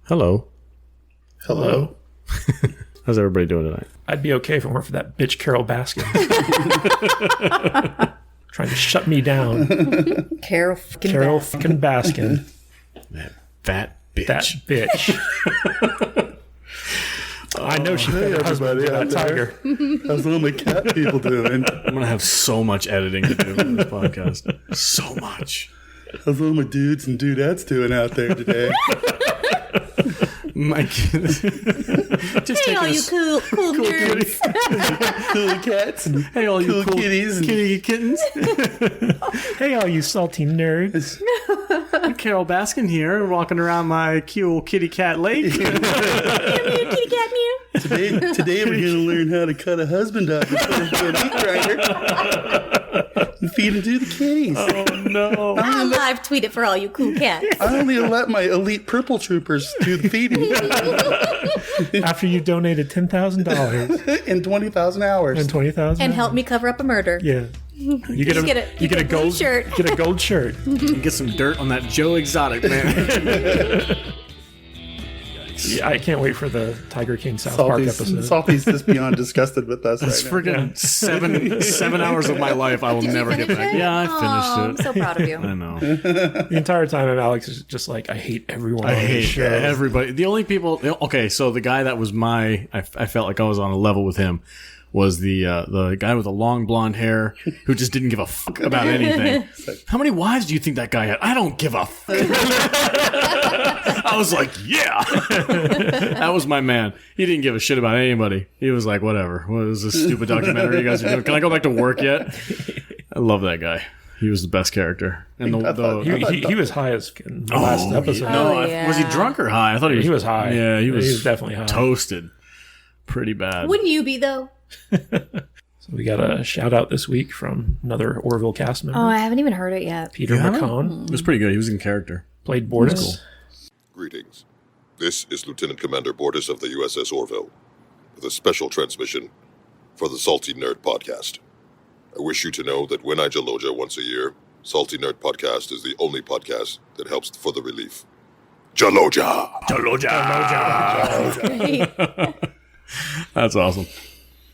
Hello. Hello. How's everybody doing tonight? I'd be okay if it weren't for that bitch Carol Baskin. Trying to shut me down. Carol fucking Baskin. That fat bitch. That bitch. I know she put her husband to that tiger. How's all my cat people doing? I'm going to have so much editing to do on this podcast. So much. How's all my dudes and dudettes doing out there today? My kids. Hey, all you cool nerds. Cool cats. And Hey, all you cool kitties. And kitty kittens. Hey, all you salty nerds. I'm Carol Baskin here, walking around my cute kitty cat lake. Kitty cat meow. Today we're going to learn how to cut a husband up and put him through a meat grinder and feed him to the kitties. Oh, no. I'll live tweet it for all you cool cats. I only let my elite purple troopers do the feeding After you donated $10,000 in 20,000 hours. and $20,000. And help me cover up a murder. Yeah. You get a blue gold shirt. Get a gold shirt. And get some dirt on that Joe Exotic, man. Yeah, I can't wait for the Tiger King South Park episode. Salty's just beyond disgusted with us That's right now. freaking 7 hours of my life I will Did you never get finish back. it? Yeah, I I'm finished it. so proud of you. I know. The entire time, Alex is just like, I hate everyone I on this hate show. everybody. The only people. Okay, so the guy that was I felt like I was on a level with him. Was the guy with the long blonde hair who just didn't give a fuck about anything. How many wives do you think that guy had? I don't give a fuck. I was like, yeah. That was my man. He didn't give a shit about anybody. He was like, whatever. What is this stupid documentary you guys are doing? Can I go back to work yet? I love that guy. He was the best character. And He was high as in the last episode. No, yeah. was he drunk or high? I thought He was high. Yeah, he was definitely high. toasted. Pretty bad. Wouldn't you be, though? So we got a shout out this week from another Orville cast member, Oh, I haven't even heard it yet. Peter Macon. It was pretty good. He was in character. Played Bortis. Greetings. This is Lieutenant Commander Bortis of the USS Orville with a special transmission for the Salty Nerd Podcast. I wish you to know that when I Jaloja once a year, Salty Nerd Podcast is the only podcast that helps for the relief. Jaloja! That's awesome.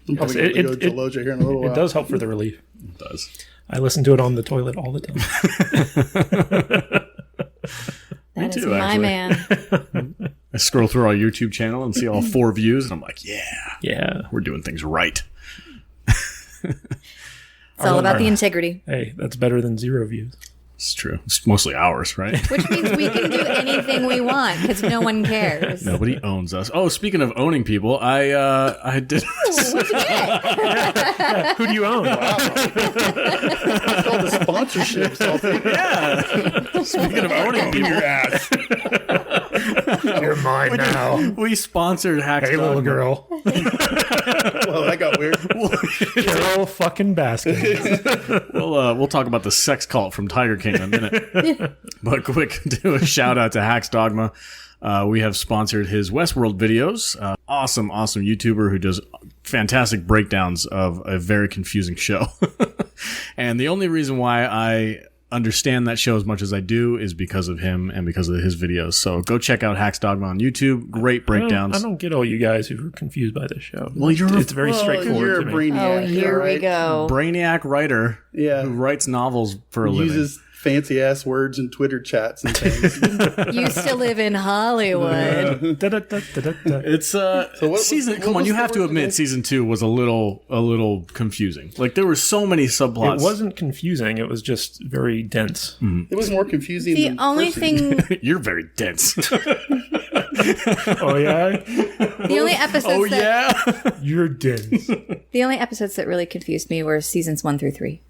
I'm probably going to go to Jaloja here in a little while. It does help for the relief. It does. I listen to it on the toilet all the time. That is too, my actually. man. I scroll through our YouTube channel and see all 4 views, and I'm like, Yeah. we're doing things right. It's all about the integrity. Hey, that's better than 0 views. It's true. It's mostly ours, right? Which means we can do anything we want because no one cares. Nobody owns us. Oh, speaking of owning people, I did. What'd you get? Who do you own? It's all the sponsorship. Salty. Yeah. Speaking of owning people, Your ass. You're mine now. we sponsored Hack's Hey, little Dogma. girl. Well, that got weird. Carol fucking Baskin. We'll talk about the sex cult from Tiger King in a minute. But quick, do a shout out to Hack's Dogma. We have sponsored his Westworld videos. Awesome YouTuber who does fantastic breakdowns of a very confusing show. And the only reason why I understand that show as much as I do is because of him and because of his videos. So go check out Hack's Dogma on YouTube. Great breakdowns. I don't get all you guys who are confused by this show. Well, it's very straightforward You're a to me. brainiac. Oh, here we right? go. Brainiac writer Yeah. who writes novels for a living. Uses fancy ass words in Twitter chats and things. Used to live in Hollywood. Da-da-da-da-da-da. It's what season. was- Come what on, was you the have to word admit, again? season 2 was a little confusing. Like there were so many subplots. It wasn't confusing. It was just very dense. It was more confusing The than only first season. thing, You're very dense. Oh, yeah? the only episodes Oh that, yeah. You're dense. the only episodes that really confused me were seasons 1 through 3.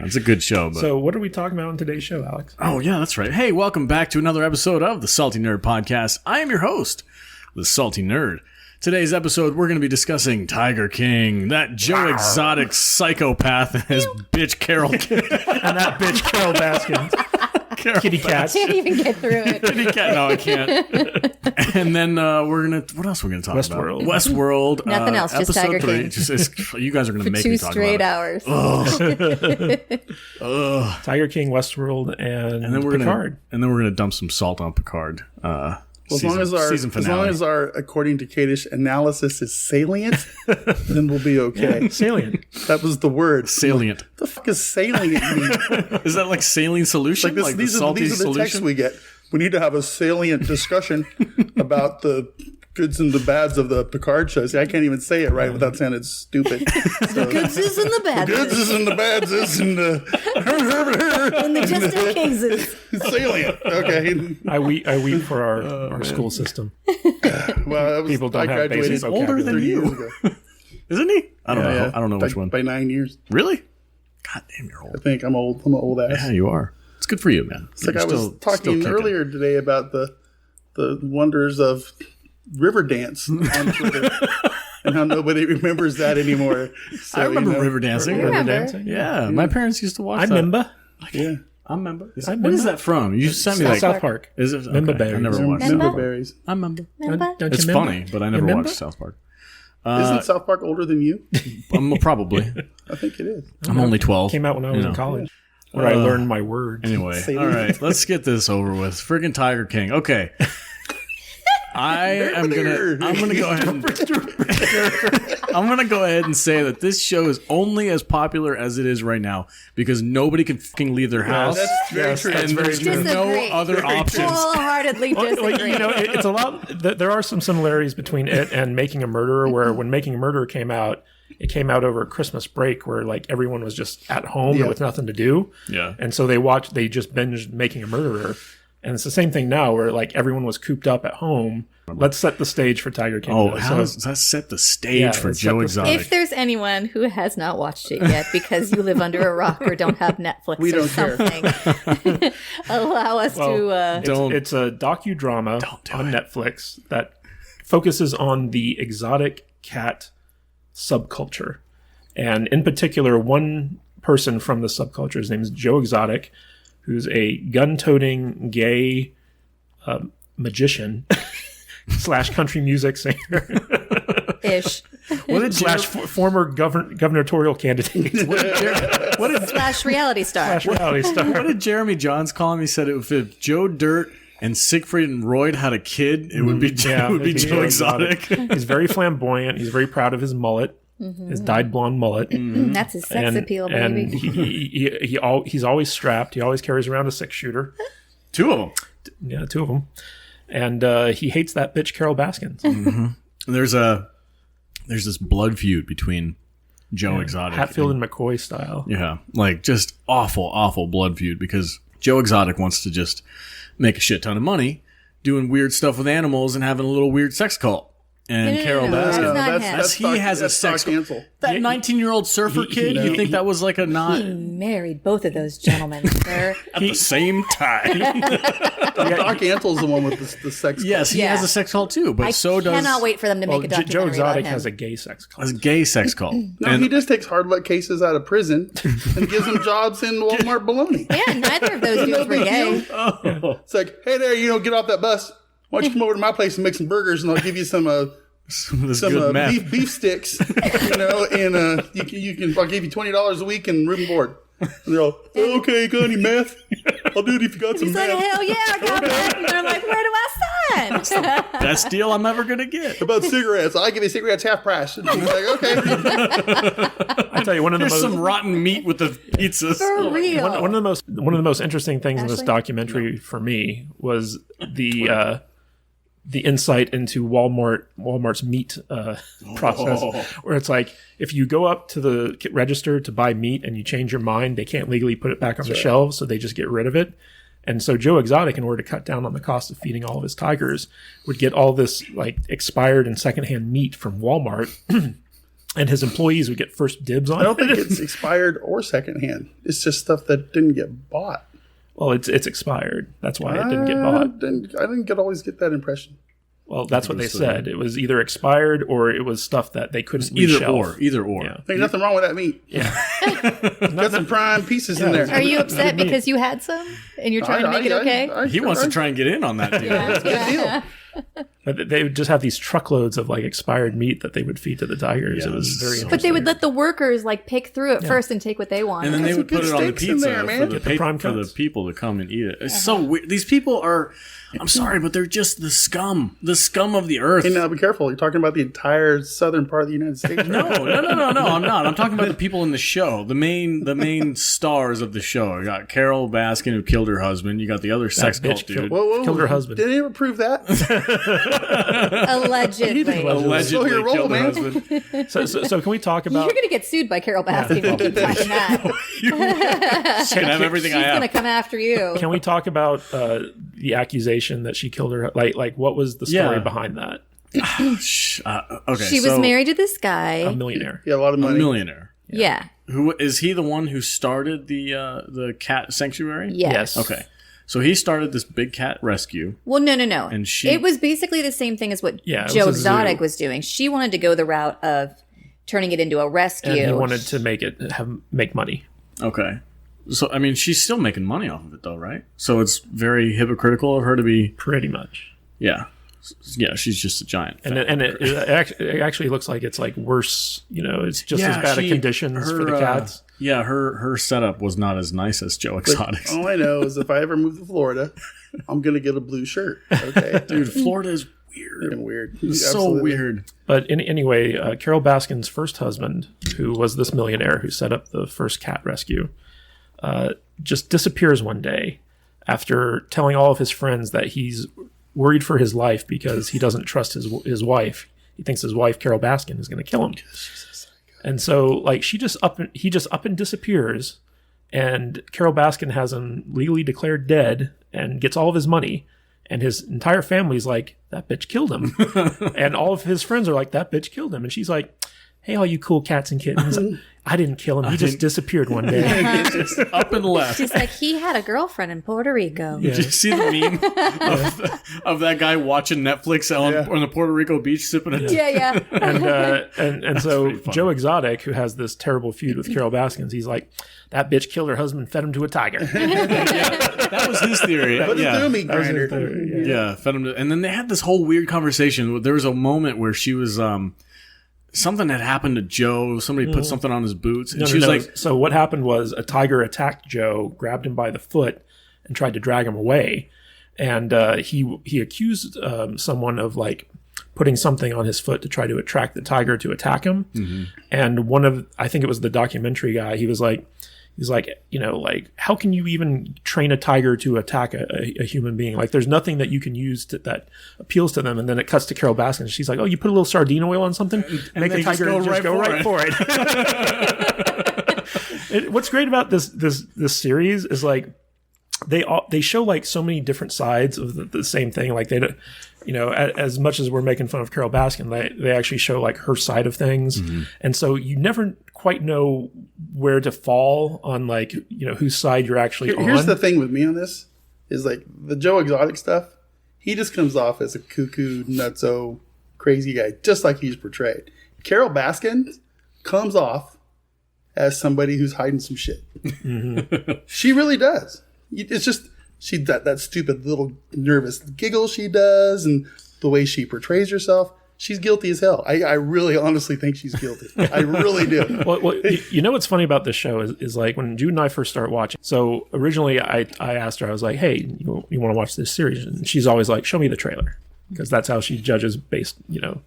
It's a good show, but So what are we talking about in today's show, Alex? oh yeah, that's right. Hey, welcome back to another episode of the Salty Nerd Podcast. I am your host, the Salty Nerd. Today's episode, we're going to be discussing Tiger King, that Joe Exotic psychopath, and his bitch Carol. And that bitch Carol Baskin. Kitty cats. Can't even get through it. Kitty cat. No, I can't. And then we're gonna. What else are we gonna talk Westworld. about? Westworld. Nothing else, just episode Tiger 3. King. You guys are gonna make me 2 talk straight about it. hours. Tiger King, Westworld, and And then we're Picard. gonna dump some salt on Picard. As long as our according to Kadish analysis is salient, then we'll be okay. Salient. That was the word. Salient. What the fuck is salient mean? Is that like saline solution? Like These are these are the texts we get. We need to have a salient discussion about the goods and the bads of the Picard show. See, I can't even say it right without sounding stupid. So, Goods is in the bad. goods is and the bads is and the And the just in cases. salient. Okay. I weep for our school system. Well, that was, People don't I have graduated basic older than 30 years you. ago. Isn't he? I don't know. Yeah. I don't know which By- one. By 9 years. Really? God damn, you're I old. think I'm old. I'm an old ass. Yeah, you are. It's good for you, man. It's like I was talking earlier today about the wonders of river dance on Twitter and how nobody remembers that anymore. So, I remember river dancing. I remember. Dancing. Yeah, my parents used to watch I that. remember. Yeah. I remember. I What remember. is that from? You sent me like South Park. Is it? Member Okay, I berries. never watched. Member? South Park. Berries. I remember. Remember? Don't It's you remember? funny, but I never Remember? watched South Park. Isn't South Park older than you? Probably. I think it is. I'm only 12. Came out when I was in college, where I learned my words. Anyway, Say all it. right, let's get this over with. Friggin' Tiger King. Okay. I'm gonna go ahead and say that this show is only as popular as it is right now because nobody can fucking leave their house. That's very true. and there's Disagree. no other options. Wholeheartedly disagree. You know, it's a lot. There are some similarities between it and Making a Murderer, where when Making a Murderer came out, it came out over Christmas break, where like everyone was just at home Yeah. with nothing to do, Yeah. and so they just binged Making a Murderer. And it's the same thing now, where like everyone was cooped up at home. Let's set the stage for Tiger King. Oh, though. how does that set the stage for let's Joe set the Exotic? If there's anyone who has not watched it yet because you live under a rock or don't have Netflix We or don't care. something, allow us to... Don't- It's a docudrama do on it. Netflix that focuses on the exotic cat subculture. And in particular, one person from the subculture, his name is Joe Exotic, who's a gun-toting gay magician / country music singer ish. / former gubernatorial candidate / reality star. / reality star. What did Jeremy Johns call him? He said if Joe Dirt and Siegfried and Roy had a kid, it would be Yeah, it would be it'd be Joe Joe Exotic. He's very flamboyant. He's very proud of his mullet, his dyed blonde mullet. That's his sex appeal, baby. And he's always strapped. He always carries around a 6-shooter. 2 of them. Yeah, 2 of them. And he hates that bitch Carol Baskins. There's this blood feud between Joe Exotic, Hatfield and McCoy style. yeah, like just awful blood feud because Joe Exotic wants to just make a shit ton of money doing weird stuff with animals and having a little weird sex cult. And No, Carol that's Baskin, not him. he has a sex cult. cancel. That 19-year-old surfer kid, you think that was like a not He married both of those gentlemen, sir. at the same time? Doc Antle's the one with the sex. Yes, he Yeah. has a sex cult too, but I so does cannot wait for them to make a Joe documentary Exotic about him. has a gay sex cult. a gay sex cult. No, And he just takes hard luck cases out of prison and gives them jobs in Walmart bologna. Yeah, neither of those dudes were gay. It's like, hey there, get off that bus. Why don't you come over to my place and make some burgers, and I'll give you some this good meth. beef sticks, and I'll give you $20 a week and room and board. And they're all, okay, got any meth? I'll do it if you got some He's like, meth. hell yeah, I got that. And they're like, where do I sign? Best deal I'm ever gonna get. How about cigarettes? I give you cigarettes half price. And he's like, okay. I tell you, one of the There's most some rotten meat with the pizzas. For real. one of the most interesting things in this Ashley? documentary for me was the insight into Walmart's meat process, where it's like if you go up to the register to buy meat and you change your mind, they can't legally put it back on the shelves, so they just get rid of it. And so Joe Exotic, in order to cut down on the cost of feeding all of his tigers, would get all this like expired and secondhand meat from Walmart. And his employees would get first dibs on I don't it. think it's expired or secondhand. It's just stuff that didn't get bought. Well, it's expired. That's why it didn't get I bought. didn't always get that impression. Well, that's what they said. It was either expired or it was stuff that they couldn't reshelf. Either or. Yeah. Ain't nothing wrong with that meat. Yeah. Got some prime pieces in there. Are you upset because you had some and you're trying to make it okay? He wants to try and get in on that deal. Good deal. But they would just have these truckloads of like expired meat that they would feed to the tigers. It was very interesting. But they would let the workers like pick through it first and take what they want. And then they would put it on the steaks in pizza there, man. for the people to come and eat it. It's Uh-huh. so weird. These people are, I'm sorry, but they're just the scum of the earth. Hey, now be careful. You're talking about the entire southern part of the United States. No, I'm not. I'm talking about the people in the show. The main stars of the show. You got Carol Baskin, who killed her husband. You got the other sex cult dude. Whoa. Killed her husband. Did he ever prove that? Allegedly. Allegedly your role, killed her man. husband. So can we talk about? You're going to get sued by Carol Baskin if you keep talking that. She can have everything She's I going to have. come after you. Can we talk about the accusation that she killed her? Like what was the story behind that? Okay, She was married to this guy. A millionaire. Yeah, a lot of a money. millionaire. Yeah. Who is he? The one who started the cat sanctuary? Yes. Okay. So he started this big cat rescue. Well, no. And it was basically the same thing as what Yeah, it Joe was a zoo. Exotic was doing. She wanted to go the route of turning it into a rescue. And he wanted to make money. Okay. So, I mean, she's still making money off of it, though, right? So it's very hypocritical of her to be... Pretty much. Yeah. Yeah, she's just a giant. And it actually looks like it's like worse. You know, it's just as bad of conditions for the cats. Yeah, her setup was not as nice as Joe Exotic's. All I know is if I ever move to Florida, I'm going to get a blue shirt. Okay? Dude, Florida is weird. Freaking weird. It's so Absolutely. weird. But anyway, Carol Baskin's first husband, who was this millionaire who set up the first cat rescue, just disappears one day after telling all of his friends that he's worried for his life because he doesn't trust his wife. He thinks his wife, Carol Baskin, is going to kill him. And so, like, he just up and disappears, and Carol Baskin has him legally declared dead and gets all of his money. And his entire family's like, that bitch killed him. And all of his friends are like, that bitch killed him. And she's like, hey, all you cool cats and kittens, I didn't kill him. He just disappeared one day. Just up and left. She's like, he had a girlfriend in Puerto Rico. Did you see the meme of that guy watching Netflix on the Puerto Rico beach sipping a Yeah. And so Joe Exotic, who has this terrible feud with Carol Baskins, he's like, that bitch killed her husband, fed him to a tiger. That was his theory. Put it through me, That was grinder. his theory, yeah. Yeah, fed him to, and then they had this whole weird conversation. There was a moment where she was something had happened to Joe. Somebody put something on his boots, and she was like, so what happened was a tiger attacked Joe, grabbed him by the foot, and tried to drag him away. And he accused someone of like putting something on his foot to try to attract the tiger to attack him. Mm-hmm. And I think it was the documentary guy. He's like, you know, like, how can you even train a tiger to attack a human being? Like, there's nothing that you can use that appeals to them. And then it cuts to Carol Baskin. She's like, oh, you put a little sardine oil on something, and make the they just tiger go right for it. What's great about this series is like they show like so many different sides of the same thing. Like they don't, you know, as much as we're making fun of Carol Baskin, they actually show like her side of things. Mm-hmm. And so you never quite know where to fall on, like, you know, whose side you're actually on. Here's the thing with me on this is like the Joe Exotic stuff. He just comes off as a cuckoo, nutso, crazy guy, just like he's portrayed. Carol Baskin comes off as somebody who's hiding some shit. Mm-hmm. She really does. It's just that stupid little nervous giggle she does, and the way she portrays herself. She's guilty as hell. I really honestly think she's guilty. I really do. Well, you know what's funny about this show is like when Jude and I first started watching. So originally I asked her, I was like, hey, you want to watch this series? And she's always like, show me the trailer. Because that's how she judges based, you know,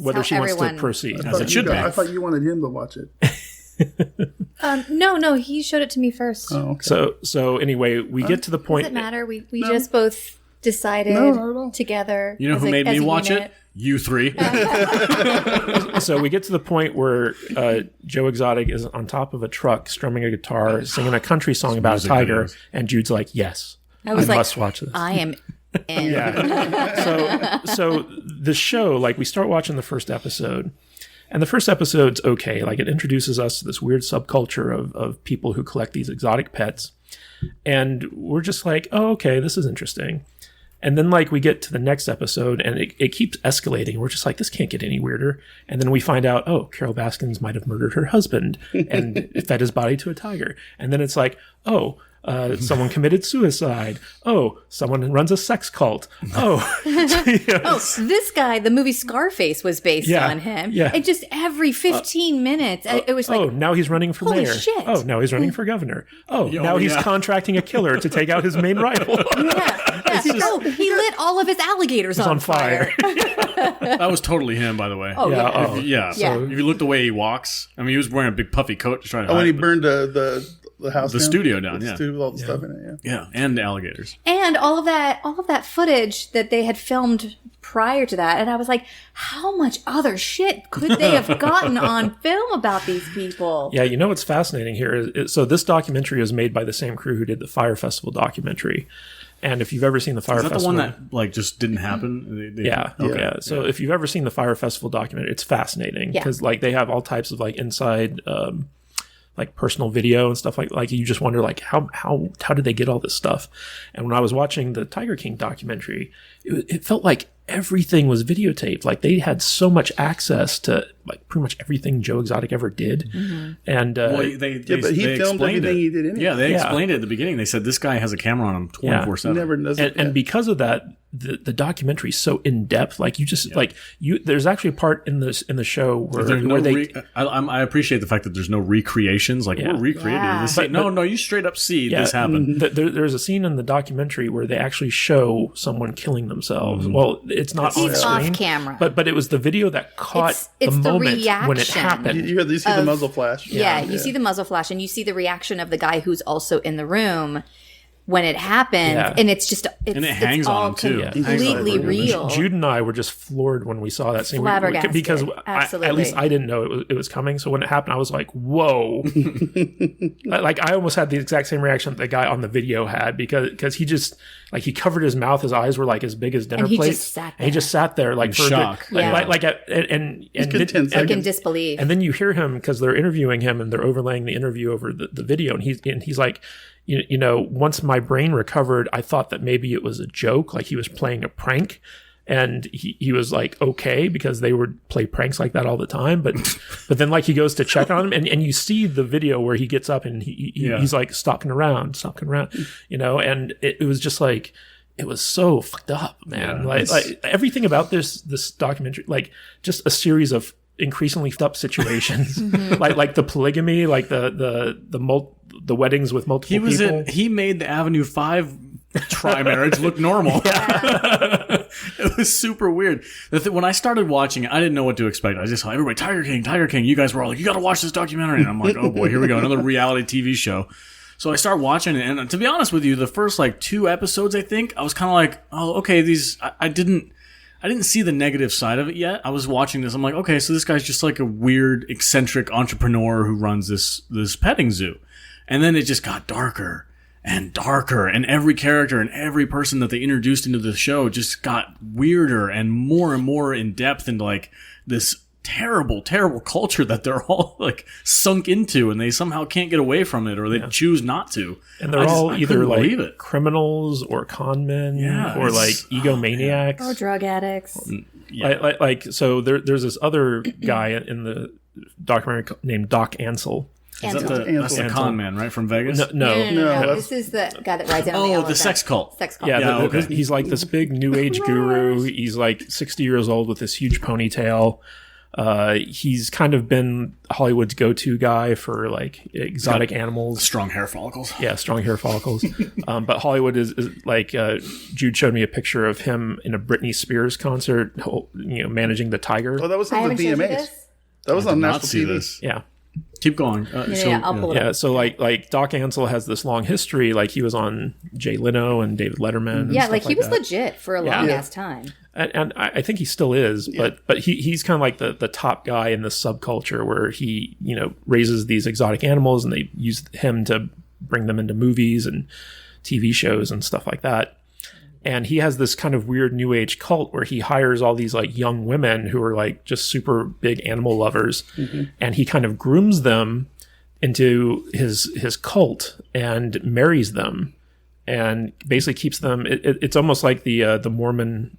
whether she wants to proceed. As it should be. I thought you wanted him to watch it. No, he showed it to me first. Oh, okay. So anyway, we get to the point. Does it matter? We just both decided No, not at all. together. you know who made as me a watch unit. it? You three. So we get to the point where Joe Exotic is on top of a truck strumming a guitar, singing a country song about a music tiger, videos. and Jude's like, yes, I was like, must watch this. I am in. Yeah. So the show, like, we start watching the first episode, and the first episode's okay. Like, it introduces us to this weird subculture of people who collect these exotic pets. And we're just like, oh, okay, this is interesting. And then like we get to the next episode and it keeps escalating. We're just like, this can't get any weirder. And then we find out, oh, Carol Baskins might have murdered her husband and fed his body to a tiger. And then it's like, oh, someone committed suicide. Oh, someone runs a sex cult. Oh, Oh, this guy, the movie Scarface was based on him. Yeah. And just every 15 minutes, it was like, oh, now he's running for holy mayor. shit. Oh, now he's running for governor. Oh, now he's contracting a killer to take out his main rival. oh, he lit all of his alligators He's on fire. That was totally him, by the way. Oh, yeah. Oh. Yeah. Yeah. So if you look the way he walks, I mean, he was wearing a big puffy coat to try to hide. when he but- burned the house, The studio down, The yeah. studio with all the stuff in it. Yeah. Yeah, and the alligators. And all of that footage that they had filmed prior to that, and I was like, how much other shit could they have gotten on film about these people? Yeah, you know what's fascinating here is so this documentary was made by the same crew who did the Fire Festival documentary. And if you've ever seen the Fire Is that Festival, the one that like just didn't happen? yeah. So if you've ever seen the Fire Festival documentary, it's fascinating because like they have all types of like inside like personal video and stuff like you just wonder like how did they get all this stuff? And when I was watching the Tiger King documentary, it felt like everything was videotaped. Like they had so much access to like pretty much everything Joe Exotic ever did. And Well, but he they filmed explained everything it. he did anyway. Yeah, they Yeah. explained it at the beginning. They said this guy has a camera on him 24/7. He never does it. and because of that, the documentary is so in depth. Like you just like you. There's actually a part in the show where, There's no where they. I appreciate the fact that there's no recreations. Like we're recreating Yeah. this. No, you straight up see this happen. There's a scene in the documentary where they actually show someone killing themselves. Well, it's not on He's screen, off camera. but it was the video that caught It's the the moment when it reaction. happened. You see the muzzle flash. Yeah, you see the muzzle flash, and you see the reaction of the guy who's also in the room when it happened, Yeah. and it's just And it hangs it's on all him, too. Yeah. completely real. Jude and I were just floored when we saw that scene Flabbergasted. because Absolutely. at least I didn't know it was coming. So when it happened, I was like, "Whoa!" Like I almost had the exact same reaction that the guy on the video had because he just like he covered his mouth, his eyes were like as big as dinner And he plates, just sat and he there. just sat there like In for a bit, shock. Yeah. like and good 10 Like in seconds. disbelief. and then you hear him because they're interviewing him and they're overlaying the interview over the video, and he's like, you know, once my brain recovered, I thought that maybe it was a joke, like he was playing a prank. And he was like, okay, because they would play pranks like that all the time. But then like he goes to check on him and you see the video where he gets up and he's like stalking around, you know, and it was just like, it was so fucked up, man. Yeah, like everything about this documentary, like just a series of increasingly fucked up situations, like the polygamy, like the weddings with multiple people. He made the Avenue 5 tri-marriage look normal. It was super weird. When I started watching it, I didn't know what to expect. I just saw everybody, Tiger King. You guys were all like, you got to watch this documentary. And I'm like, oh boy, here we go. Another reality TV show. So I start watching it. And to be honest with you, the first like 2 episodes, I think, I was kind of like, oh, okay, I didn't see the negative side of it yet. I was watching this. I'm like, okay, so this guy's just like a weird, eccentric entrepreneur who runs this petting zoo. And then it just got darker and darker, and every character and every person that they introduced into the show just got weirder and more in depth into like this terrible, terrible culture that they're all like sunk into, and they somehow can't get away from it, or they choose not to. And they're all either like it. criminals or con men or like egomaniacs or drug addicts. like so there's this other guy in the documentary named Doc Ansel. Is that that's the con man, right, from Vegas? No. No, This is the guy that rides in on the Oh, elephant. the sex cult. Sex cult. Yeah, okay. he's like this big new age guru. He's like 60 years old with this huge ponytail. He's kind of been Hollywood's go-to guy for like exotic animals. Strong hair follicles. Yeah, strong hair follicles. But Hollywood is like Jude showed me a picture of him in a Britney Spears concert, you know, managing the tiger. Oh, that was I on the haven't showed you VMAs. this. That was I on did not national see TV. this. Yeah. Keep going. Yeah, I'll pull it up. Yeah, so like Doc Ansel has this long history. Like he was on Jay Leno and David Letterman. And Yeah, stuff like he was that. legit for a long ass time. And I think he still is, but he's kind of like the top guy in this subculture where he, you know, raises these exotic animals and they use him to bring them into movies and TV shows and stuff like that. And he has this kind of weird new age cult where he hires all these like young women who are like just super big animal lovers, and he kind of grooms them into his cult and marries them. and basically keeps them. It's almost like the Mormon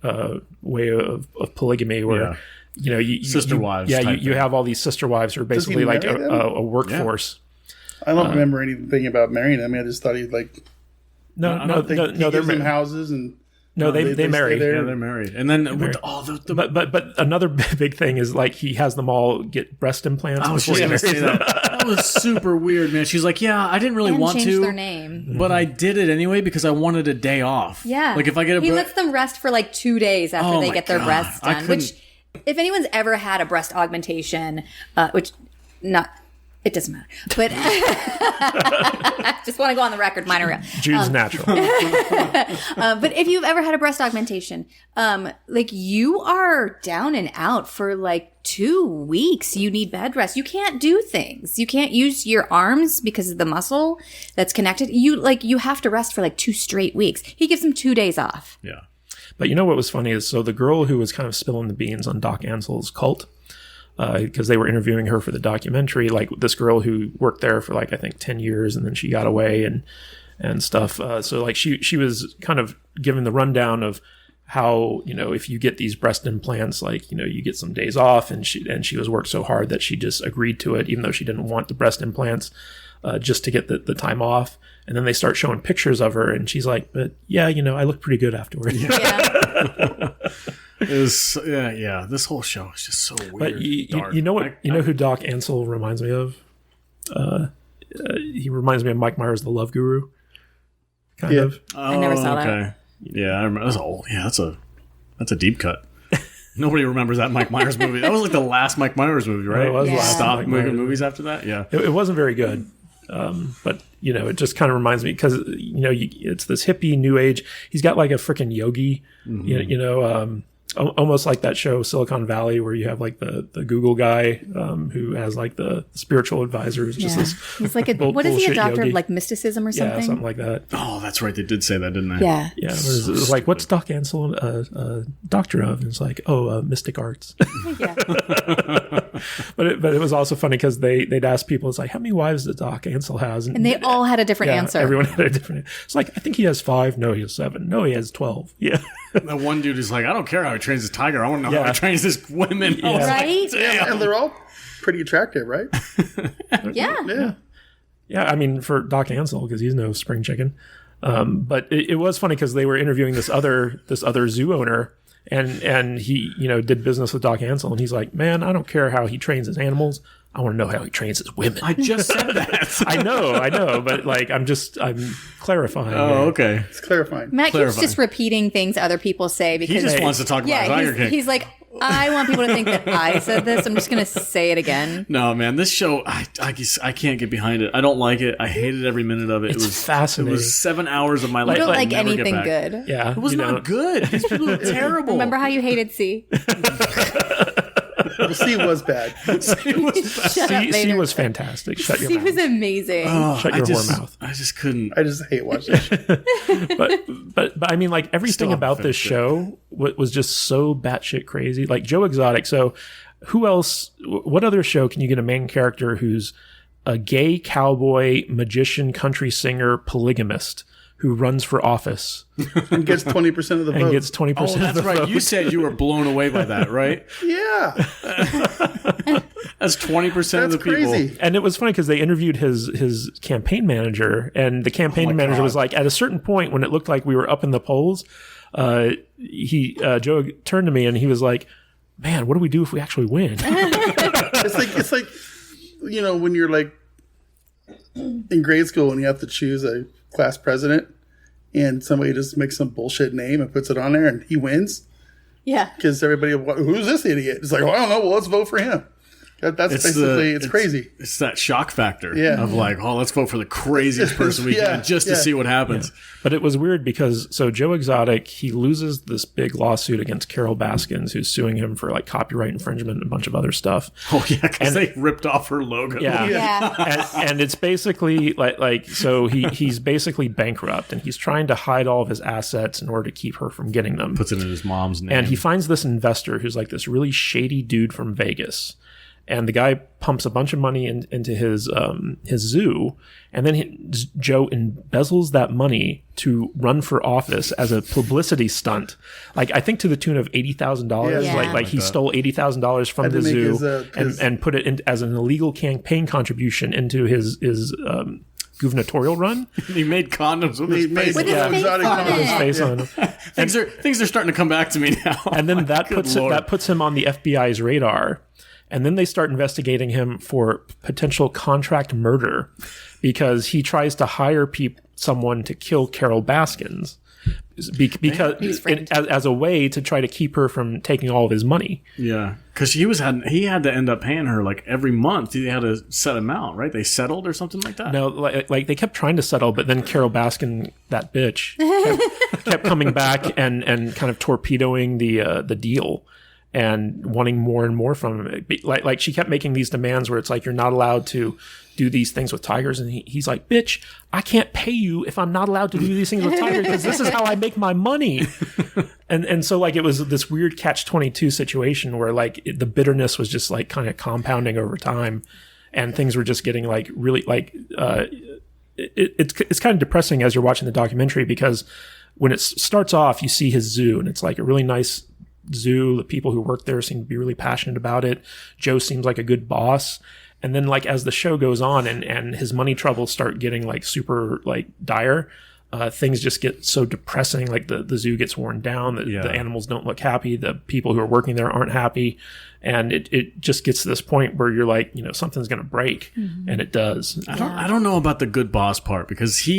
way of polygamy, where you sister wives. Yeah, you have all these sister wives who are basically like a workforce. I don't remember anything about marrying them. I just thought he'd like. No, they're in houses and. No, they marry. Yeah, they're married. And then but another big thing is like he has them all get breast implants. I was just going to say that was super weird, man. She's like, yeah, I didn't really want change to, their name, but I did it anyway because I wanted a day off. Yeah, like if I get he lets them rest for like 2 days after they get their breasts done. Which, if anyone's ever had a breast augmentation, it doesn't matter. But just want to go on the record. Mine are real. Jude's natural. But if you've ever had a breast augmentation, like you are down and out for like 2 weeks. You need bed rest. You can't do things. You can't use your arms because of the muscle that's connected. You have to rest for like 2 straight weeks. He gives them 2 days off. Yeah. But you know what was funny is, so the girl who was kind of spilling the beans on Doc Ansel's cult, because they were interviewing her for the documentary, like this girl who worked there for like I think 10 years and then she got away and stuff. So like she was kind of given the rundown of how, if you get these breast implants, like, you get some days off, and she was worked so hard that she just agreed to it, even though she didn't want the breast implants, just to get the time off. And then they start showing pictures of her and she's like, but yeah, I look pretty good afterwards. Yeah. This whole show is just so weird. But you know what? You know who Doc Ansel reminds me of? He reminds me of Mike Myers, the Love Guru. Kind of. I never saw that. Yeah, I remember. That's a deep cut. Nobody remembers that Mike Myers movie. That was like the last Mike Myers movie, right? It was the last Stopped Mike making Myers movies after that. Yeah, it wasn't very good. But it just kind of reminds me because it's this hippie new age. He's got like a freaking yogi, almost like that show Silicon Valley, where you have like the Google guy who has like the spiritual advisor. Who's just this. He's like what is he, a doctor yogi. of like mysticism or something? Yeah, something like that. Oh, that's right. They did say that, didn't they? Yeah. Yeah, it was like, what's Doc Ansel a doctor of? And it's like, mystic arts. Yeah. But it was also funny because they'd ask people, it's like, how many wives does Doc Ansel has? And they all had a different answer. Everyone had a different. It's like, I think he has 5. No, he has 7. No, he has 12. Yeah. That one dude is like, I don't care how he trains his tiger. I want to know how he trains this women. Yeah. Right? And they're all pretty attractive, right? Yeah. Yeah, I mean, for Doc Ansel, because he's no spring chicken. But it was funny because they were interviewing this other zoo owner, and he did business with Doc Ansel, and he's like, man, I don't care how he trains his animals. I want to know how he trains his women. I just said that. I know, but like I'm clarifying. Oh, okay. It's clarifying. Matt keeps just repeating things other people say because He just wants to talk about Tiger King. he's like, I want people to think that I said this. I'm just going to say it again. No, man, this show, I can't get behind it. I don't like it. I hated every minute of it. It's it was fascinating. It was 7 hours of my life. You don't I'll like never get anything back. good. Yeah, It was not good. These people are terrible. Remember how you hated C? Well, C was bad. Shut up, C Vader. was fantastic. Shut your C mouth. was amazing. Shut your whore mouth. I just couldn't. I just hate watching it. But I mean, like everything Still about this show was just so batshit crazy. Like Joe Exotic. So who else? What other show can you get a main character who's a gay cowboy, magician, country singer, polygamist who runs for office And gets 20% of the vote. and gets 20% Oh, of that's the right. vote? You said you were blown away by that, right? Yeah. That's 20% of the That's people. crazy. And it was funny because they interviewed his campaign manager, and the campaign manager was like, at a certain point when it looked like we were up in the polls, Joe turned to me and he was like, "Man, what do we do if we actually win?" It's like when you're like in grade school and you have to choose a class president, and somebody just makes some bullshit name and puts it on there, and he wins Yeah. because everybody, who's this idiot? It's like, well, I don't know. Well, let's vote for him. That's basically it's crazy. It's that shock factor Yeah. of like, oh, let's vote for the craziest person we can just to see what happens. But it was weird because Joe Exotic, he loses this big lawsuit against Carol Baskins, who's suing him for like copyright infringement and a bunch of other stuff. Oh yeah, because they ripped off her logo. Yeah. Yeah. And it's basically so he's basically bankrupt and he's trying to hide all of his assets in order to keep her from getting them. Puts it in his mom's name. And he finds this investor who's like this really shady dude from Vegas. and the guy pumps a bunch of money into his zoo, and then Joe embezzles that money to run for office as a publicity stunt. Like, I think to the tune of $80,000. Yeah. Like he stole $80,000 from the zoo and put it in as an illegal campaign contribution into his gubernatorial run. He made condoms with his face. With his face exotic on condoms. it. His face on him. Things are starting to come back to me now. And then that Good puts him on the FBI's radar. And then they start investigating him for potential contract murder because he tries to hire someone to kill Carol Baskins because as a way to try to keep her from taking all of his money. Yeah, because he had to end up paying her like every month. He had a set amount, right? They settled or something like that. No, like they kept trying to settle, but then Carol Baskin, that bitch, kept coming back and kind of torpedoing the deal. And wanting more and more from him. Like she kept making these demands where it's like, you're not allowed to do these things with tigers. And he's like, bitch, I can't pay you if I'm not allowed to do these things with tigers because this is how I make my money. And so like it was this weird catch-22 situation where like the bitterness was just like kind of compounding over time. And things were just getting like really like, it's kind of depressing as you're watching the documentary because when it starts off, you see his zoo and it's like a really nice zoo. The people who work there seem to be really passionate about it. Joe seems like a good boss. And then like as the show goes on and his money troubles start getting like super like dire, things just get so depressing. Like the zoo gets worn down. The animals don't look happy. The people who are working there aren't happy. And it just gets to this point where you're like, something's going to break. Mm-hmm. And it does. I don't know about the good boss part because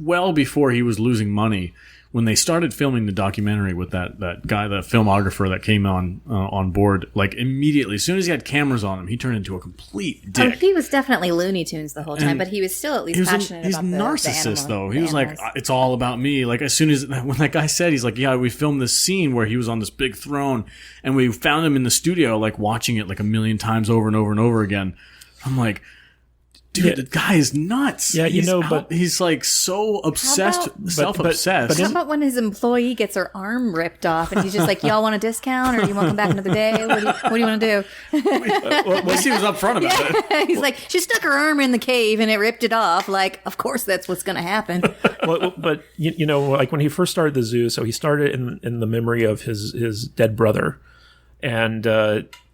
well before he was losing money, when they started filming the documentary with that guy, the filmographer that came on board, like immediately, as soon as he had cameras on him, he turned into a complete dick. Oh, he was definitely Looney Tunes the whole time, but he was still at least passionate about the He's narcissist, though. He was animals. like, it's all about me. Like, as soon as, when that guy said, he's like, yeah, we filmed this scene where he was on this big throne, and we found him in the studio, like, watching it like a million times over and over and over again. I'm like, dude, the guy is nuts. Yeah, he's like so obsessed, self-obsessed. How about when his employee gets her arm ripped off and he's just like, y'all want a discount or do you want to come back another day? What do you want to do? At least he was upfront about it. He's like, she stuck her arm in the cave and it ripped it off. Like, of course that's what's going to happen. But like when he first started the zoo, so he started in the memory of his dead brother. And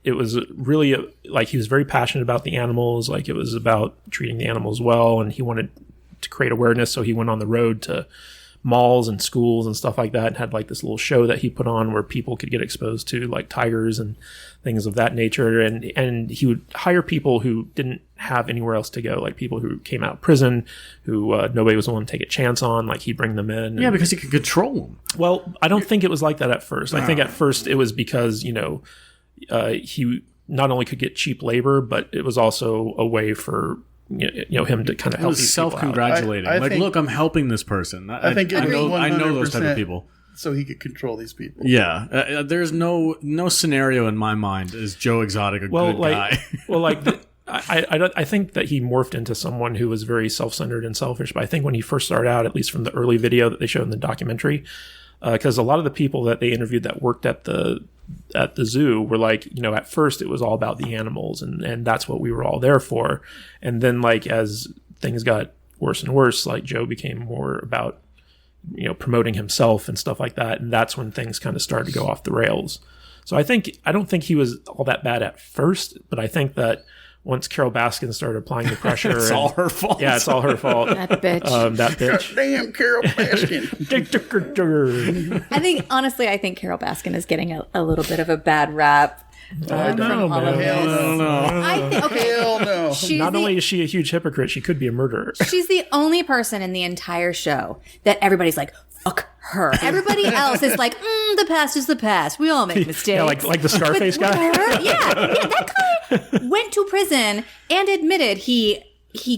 it was really like he was very passionate about the animals. Like it was about treating the animals well, and he wanted to create awareness. So he went on the road to malls and schools and stuff like that, and had like this little show that he put on where people could get exposed to like tigers and things of that nature. And he would hire people who didn't have anywhere else to go, like people who came out of prison, who nobody was willing to take a chance on. Like he'd bring them in. Yeah, because he could control them. Well, I don't think it was like that at first. I think at first it was because he not only could get cheap labor, but it was also a way for him to kind of help these people out. Self-congratulating. Like, look, I'm helping this person. I know those type of people. So he could control these people. Yeah, there's no scenario in my mind is Joe Exotic a good guy. I think that he morphed into someone who was very self-centered and selfish. But I think when he first started out, at least from the early video that they showed in the documentary, because a lot of the people that they interviewed that worked at the zoo were like, at first it was all about the animals and that's what we were all there for. And then like as things got worse and worse, like Joe became more about, promoting himself and stuff like that. And that's when things kind of started to go off the rails. So I don't think he was all that bad at first, but I think that once Carol Baskin started applying the pressure, it's all her fault. Yeah, it's all her fault. That bitch. That bitch. Damn Carol Baskin. I think Carol Baskin is getting a little bit of a bad rap. I don't know. Hell no. Not only is she a huge hypocrite, she could be a murderer. She's the only person in the entire show that everybody's like, fuck her. Everybody else is like, the past is the past. We all make mistakes. Yeah, like the Scarface guy. That guy went to prison and admitted he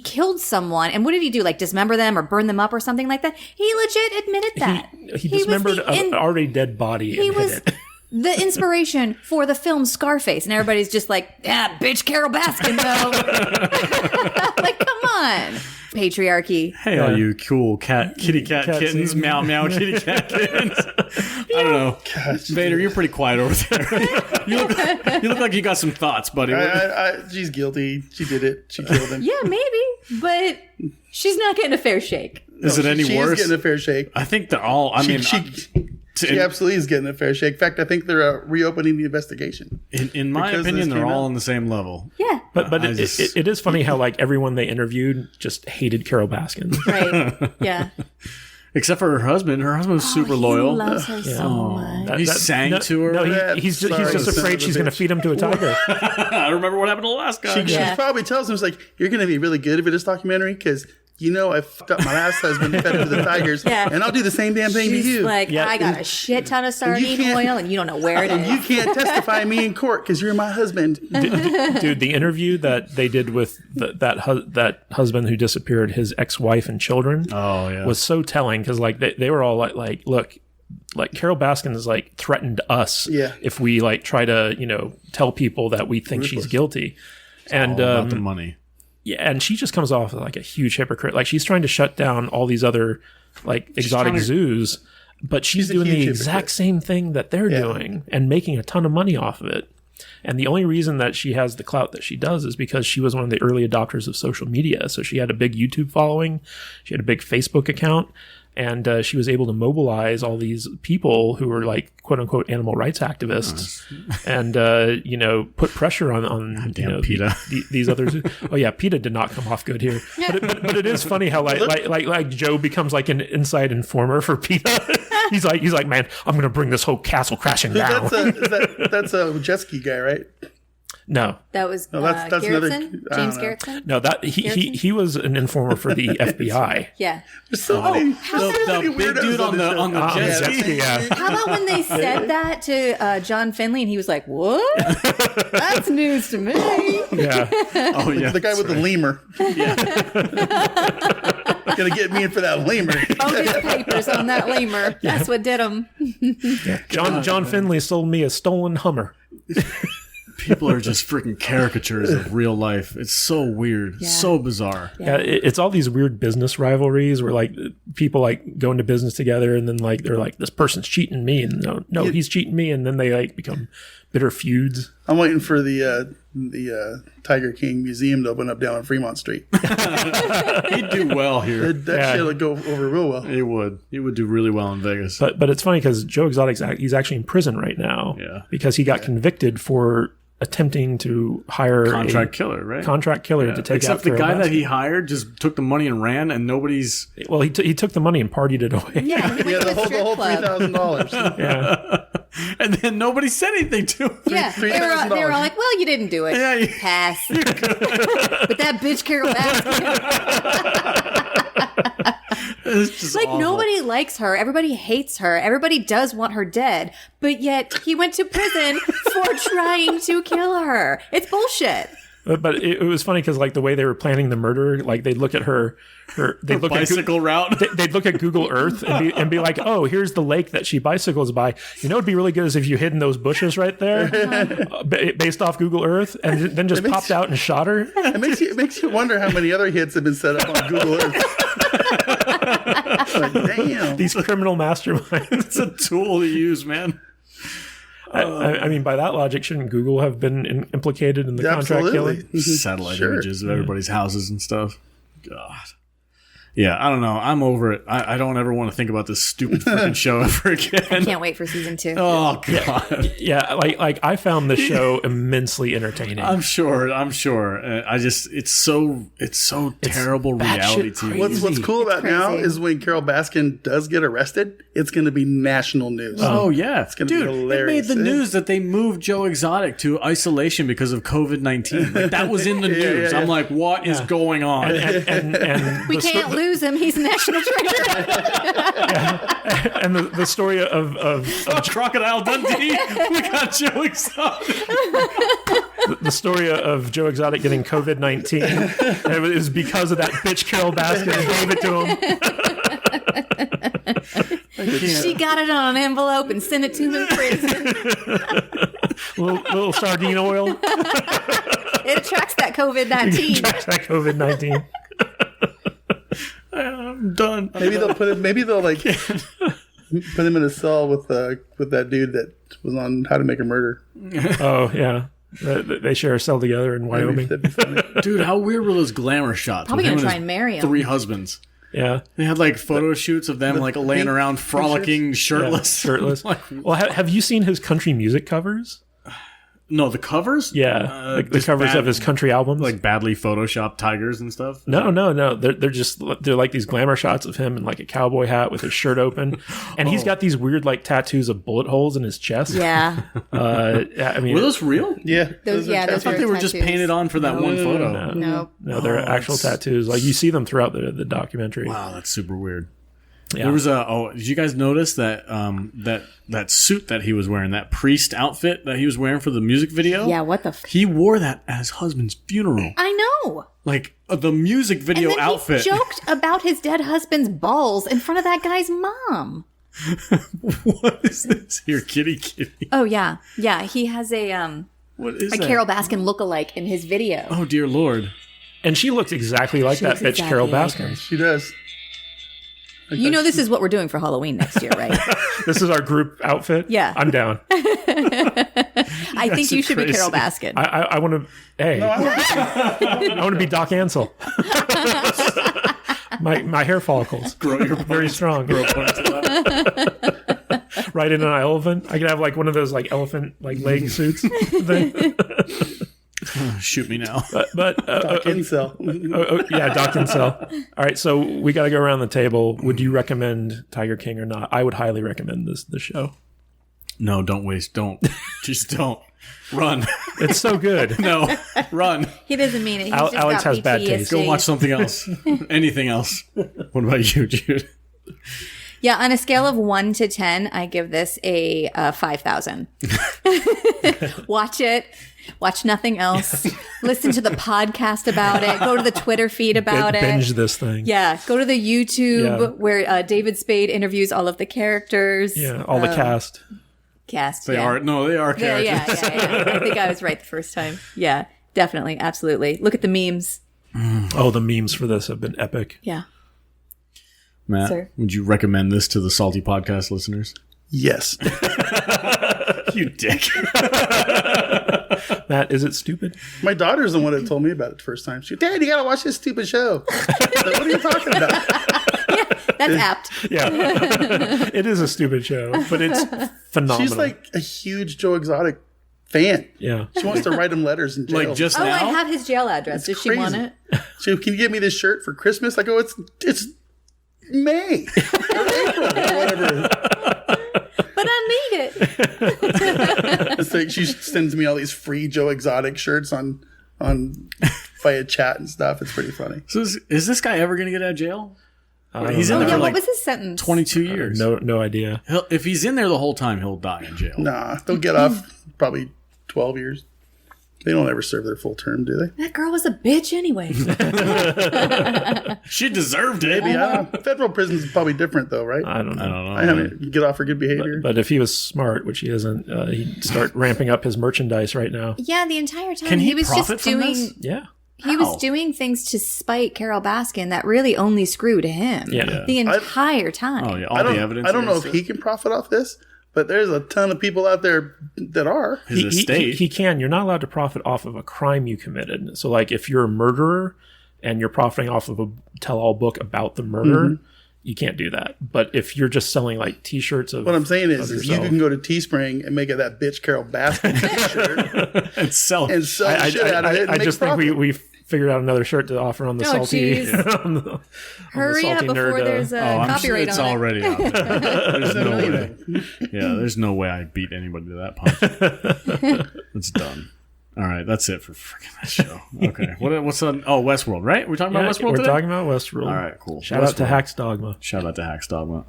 killed someone. And what did he do? Like dismember them or burn them up or something like that? He legit admitted that. He dismembered an already dead body and hid it. the inspiration for the film Scarface, and everybody's just like, yeah, bitch, Carol Baskin, though. Like, come on. Patriarchy. Hey, all you cool kitty cat kittens, meow meow kitty cat kittens. I don't know. Gosh, Vader, you're pretty quiet over there. you look like you got some thoughts, buddy. She's guilty. She did it. She killed him. Yeah, maybe, but she's not getting a fair shake. Is it any worse? She's getting a fair shake. I think they're all. She absolutely is getting a fair shake. In fact, I think they're reopening the investigation. In my opinion, they're all on the same level. Yeah. But it is funny how like everyone they interviewed just hated Carol Baskin. Right. Yeah. Except for her husband. Her husband was super loyal. He loves her so much. He sang to her. No, he's just afraid she's going to feed him to a tiger. I remember what happened to the last guy. She probably tells him, it's like, you're going to be really good at this documentary because you know I fucked up my last husband and fed him to the tigers, and I'll do the same damn thing to you. Like, I got a shit ton of sardine oil, and you don't know where it is. You can't testify me in court because you're my husband. Dude, the interview that they did with that husband who disappeared, his ex-wife and children, was so telling because like they were all like, look, like Carol Baskin has like threatened us if we like try to tell people that we think she's guilty, and all about the money. Yeah, and she just comes off like a huge hypocrite. Like she's trying to shut down all these other like exotic zoos, but she's doing the exact same thing that they're doing and making a ton of money off of it. And the only reason that she has the clout that she does is because she was one of the early adopters of social media. So she had a big YouTube following, she had a big Facebook account, and she was able to mobilize all these people who were like quote unquote animal rights activists, and put pressure on PETA. These others. Oh yeah, PETA did not come off good here. But it is funny how like Joe becomes like an inside informer for PETA. he's like, man, I'm going to bring this whole castle crashing down. That's a jet ski guy, right? No, that was that's Garrettson? James Garrettson. No, that he was an informer for the FBI. Yeah. The big dude on the jet ski. Yeah. How about when they said that to John Finley and he was like, "What? That's news to me." Yeah. Oh yeah. The guy with the lemur. Yeah. Gonna get me in for that lemur. Bogus papers on that lemur. That's what did him. John Finley sold me a stolen Hummer. People are just freaking caricatures of real life. It's so weird, so bizarre. Yeah, it's all these weird business rivalries where like people like go into business together and then like they're like, this person's cheating me, and no, he's cheating me, and then they like become bitter feuds. I'm waiting for the Tiger King Museum to open up down on Fremont Street. He'd do well here. That shit would go over real well. He would. He would do really well in Vegas. But it's funny because Joe Exotic's he's actually in prison right now. Yeah. Because he got convicted for attempting to hire contract killer to take except out the guy Baskin. that he hired just took the money and ran, and nobody's he took the money and partied it away. Yeah, the whole $3,000. Yeah. and then nobody said anything to him. Yeah, they were all like, "Well, you didn't do it. Yeah, Pass." But that bitch Carol Baskin. It's just like awful. Nobody likes her. Everybody hates her. Everybody does want her dead. But yet he went to prison for trying to kill her. It's bullshit. But it was funny because like the way they were planning the murder, like they'd look at her look bicycle route. They'd look at Google Earth and be like, oh, here's the lake that she bicycles by. You know, it'd be really good is if you hid in those bushes right there, based off Google Earth, and then just popped out and shot her. It makes you wonder how many other hits have been set up on Google Earth. Like, damn. These criminal masterminds. It's a tool to use, man. I mean, by that logic, shouldn't Google have been implicated in the contract killing? Satellite images of everybody's houses and stuff. God. Yeah, I don't know. I'm over it. I don't ever want to think about this stupid freaking show ever again. I can't wait for season 2. Oh God. Yeah, like I found the show immensely entertaining. I'm sure. I just it's so terrible reality TV. What's cool about now is when Carol Baskin does get arrested, it's going to be national news. Oh yeah, it's going to be hilarious. It made the news that they moved Joe Exotic to isolation because of COVID-19. Like, that was in the news. I'm like, what is going on? And we can't lose him. He's a national treasure. And the story of Crocodile Dundee. We got Joe Exotic. The story of Joe Exotic getting COVID-19. It was because of that bitch Carol Baskin who gave it to him. She got it on an envelope and sent it to him in prison. little sardine oil. It attracts that COVID-19. Attracts that COVID-19. I'm done. Maybe they'll like put him in a cell with that dude that was on How to Make a Murder. Oh yeah, they share a cell together in Wyoming. That'd be funny. Dude, how weird were those glamour shots? Probably with gonna him try his and marry him. 3 husbands. Yeah, They had like photo shoots of them like laying pink around frolicking yeah, shirtless. shirtless. Well, have you seen his country music covers? No, the covers? Yeah, the just covers bad- of his country albums. Like badly photoshopped tigers and stuff? No. They're like these glamour shots of him in like a cowboy hat with his shirt open, and he's got these weird like tattoos of bullet holes in his chest. Yeah. I mean, Were those real? Yeah. Those I are thought they were just tattoos. painted on for that one photo. No. no, they're actual tattoos. Like you see them throughout the documentary. Wow, that's super weird. Yeah. There was did you guys notice that that suit that he was wearing, that priest outfit that he was wearing for the music video? Yeah, what the He wore that at his husband's funeral. I know. Like the music video And then outfit. he joked about his dead husband's balls in front of that guy's mom. What is this here, kitty? Oh yeah. Yeah, he has a What is that? Carol Baskin lookalike in his video. Oh dear Lord. And she looks exactly like that looks bitch Carol exactly like Baskin. She does. You know this is what we're doing for Halloween next year, right? This is our group outfit. Yeah. I'm down. I think you should be crazy. Carol Baskin. I want to. Hey, I want to be Doc Ansel. my hair follicles Grow your very strong. Right in an elephant. I could have like one of those like elephant like leg suits thing. Shoot me now. But Incel. yeah, Doc Ansel. All right, so we got to go around the table. Would you recommend Tiger King or not? I would highly recommend this show. No, don't waste. Don't. Just don't. Run. It's so good. No. Run. He doesn't mean it. He's Alex just got has bad taste. Go PTSD. watch something else. Anything else. What about you, Jude? Yeah, on a scale of 1 to 10, I give this a 5,000. Watch it. Watch nothing else. Listen to the podcast about it. Go to the Twitter feed about it. Binge this thing. Yeah, go to the YouTube Yeah. where David Spade interviews all of the characters. Yeah, all the cast. Cast. They yeah. are. No, they are Yeah, characters. yeah. I think I was right the first time. Yeah, definitely. Absolutely. Look at the memes. Oh, the memes for this have been epic. Yeah. Matt, Sir. would you recommend this to the Salty Podcast listeners? Yes. You dick. Matt, is it stupid? My daughter's the one that told me about it the first time. She, Dad, you gotta watch this stupid show. Like, what are you talking about? That's apt. Yeah. It is a stupid show, but it's phenomenal. She's like a huge Joe Exotic fan. yeah. She wants to write him letters in jail. Like just Oh, now? I have his jail address. Does she want crazy. it? She, can you get me this shirt for Christmas? I go, it's May or April or whatever. But I need it. It's like she sends me all these free Joe Exotic shirts on via chat and stuff. It's pretty funny. So is this guy ever going to get out of jail? He's in Oh, there yeah. for What like was his sentence? 22 years. No idea. If he's in there the whole time, he'll die in jail. Nah, they'll get off probably 12 years. They don't ever serve their full term, do they? That girl was a bitch anyway. She deserved it. Maybe. I don't know. Federal prison's probably different, though, right? I don't know. I don't know. I haven't. You get off for good behavior. But if he was smart, which he isn't, he'd start ramping up his merchandise right now. Yeah, the entire time Can he was profit just from doing. this? Yeah. He was doing things to spite Carol Baskin that really only screwed him. Yeah. The entire time. Oh, yeah. All I don't, the evidence. I don't know if against he can profit off this, but there's a ton of people out there that are. his estate. He can. You're not allowed to profit off of a crime you committed. So, like, if you're a murderer and you're profiting off of a tell-all book about the murder, you can't do that. But if you're just selling, like, T-shirts of What I'm saying is you yourself. can go to Teespring and make it that bitch Carol Baskin t-shirt and sell it. and sell the shit out of it and I make just profit. think we figured out another shirt to offer on the Oh, salty. jeez. on the Hurry up salty before nerd, there's a I'm sure copyright it's on it. already out there. There's no way. Yeah, there's no way I beat anybody to that punch. It's done. All right, that's it for freaking that show. Okay, what's on? Oh, Westworld, right? We're talking about Westworld We're today? talking about Westworld. All right, cool. Shout out to Westworld. Hack's Dogma. Shout out to Hack's Dogma.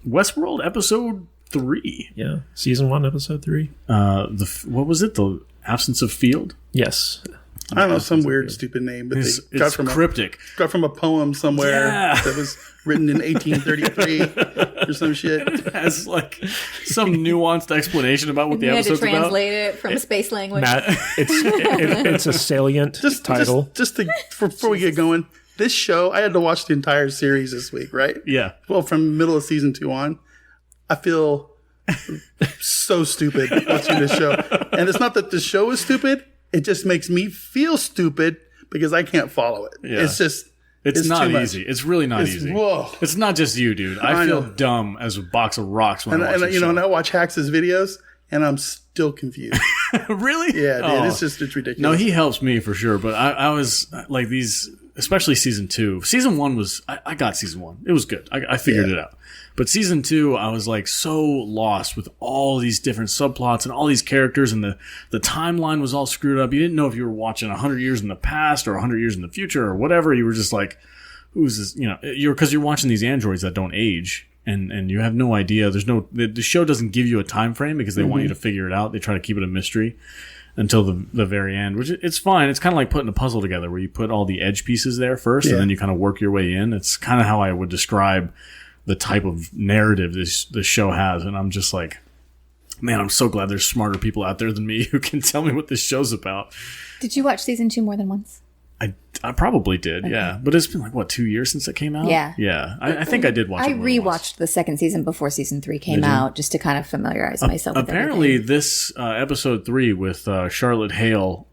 Westworld episode 3. Yeah. Season 1, episode 3. What was it? The absence of field. Yes. I don't know, some weird, stupid name, but It's they got from cryptic. got from a poem somewhere Yeah. that was written in 1833 or some shit. It has like some nuanced explanation about what the You had to episode's about. translate it from space language. Matt, it's a salient title. Just before we get going, this show, I had to watch the entire series this week, right? Yeah. Well, from middle of season 2 on, I feel so stupid watching this show. And it's not that the show is stupid. It just makes me feel stupid because I can't follow it. Yeah. It's just... It's not too much. easy. It's really not easy. Whoa. It's not just you, dude. I I feel know. dumb as a box of rocks when I watch And this you know, show. and I watch Hax's videos, and I'm still confused. Really? Yeah, dude, Oh. it's ridiculous. No, he helps me for sure. But I was like these, especially season 2. Season 1 was, I got season 1. It was good. I figured it out. But season 2, I was like so lost with all these different subplots and all these characters, and the timeline was all screwed up. You didn't know if you were watching 100 years in the past or 100 years in the future or whatever. You were just like, who's this? You know, because you're watching these androids that don't age. And you have no idea. There's no, the show doesn't give you a time frame because they want you to figure it out. They try to keep it a mystery until the very end, which it's fine. It's kind of like putting a puzzle together where you put all the edge pieces there first and then you kind of work your way in. It's kind of how I would describe the type of narrative this show has. And I'm just like, man, I'm so glad there's smarter people out there than me who can tell me what this show's about. Did you watch season 2 more than once? I probably did, yeah. But it's been like, what, 2 years since it came out? Yeah. Yeah. I think I did watch it I more than once. rewatched the second season before season 3 came out just to kind of familiarize myself with Apparently, everything. this episode 3 with Charlotte Hale,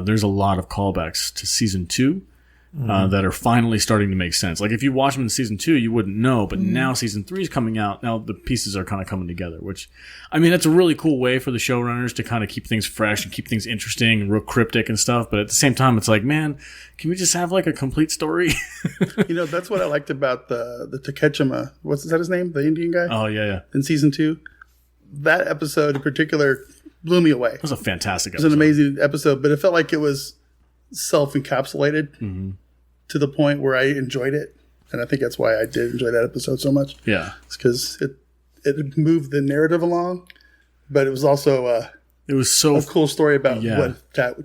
there's a lot of callbacks to season 2 that are finally starting to make sense. Like if you watch them in season 2, you wouldn't know, but now season 3 is coming out. Now the pieces are kind of coming together, which, I mean, that's a really cool way for the showrunners to kind of keep things fresh and keep things interesting and real cryptic and stuff. But at the same time, it's like, man, can we just have like a complete story? You know, that's what I liked about the Takechima. Is that his name? The Indian guy? Oh, yeah, yeah. In season 2. That episode in particular blew me away. It was a fantastic It was an episode. amazing episode, but it felt like it was self-encapsulated to the point where I enjoyed it. And I think that's why I did enjoy that episode so much. Yeah. It's because it moved the narrative along, but it was also It was so a cool story about Yeah. what that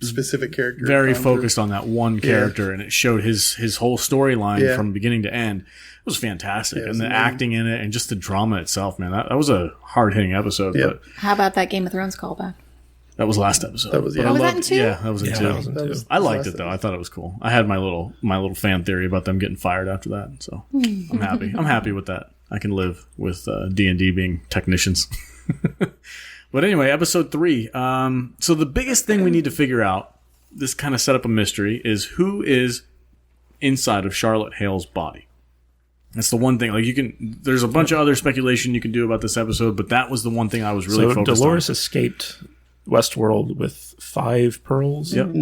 specific character very had gone through. focused on that one character, and it showed his whole storyline from beginning to end. It was fantastic, it was and the amazing. acting in it, and just the drama itself, man. That was a hard hitting episode, Yeah. but How about that Game of Thrones callback? that was last episode. That was- But yeah. I Was that loved- in 2? Yeah, that was in Yeah, 2. that was in 2. I liked last it though. I thought it was cool. I had my little fan theory about them getting fired after that, so I'm happy. I'm happy with that. I can live with D&D being technicians. But anyway, episode 3. So the biggest thing we need to figure out, this kind of set up a mystery, is who is inside of Charlotte Hale's body. That's the one thing. Like there's a bunch of other speculation you can do about this episode, but that was the one thing I was really So focused Dolores on. escaped Westworld with 5 pearls. Yep.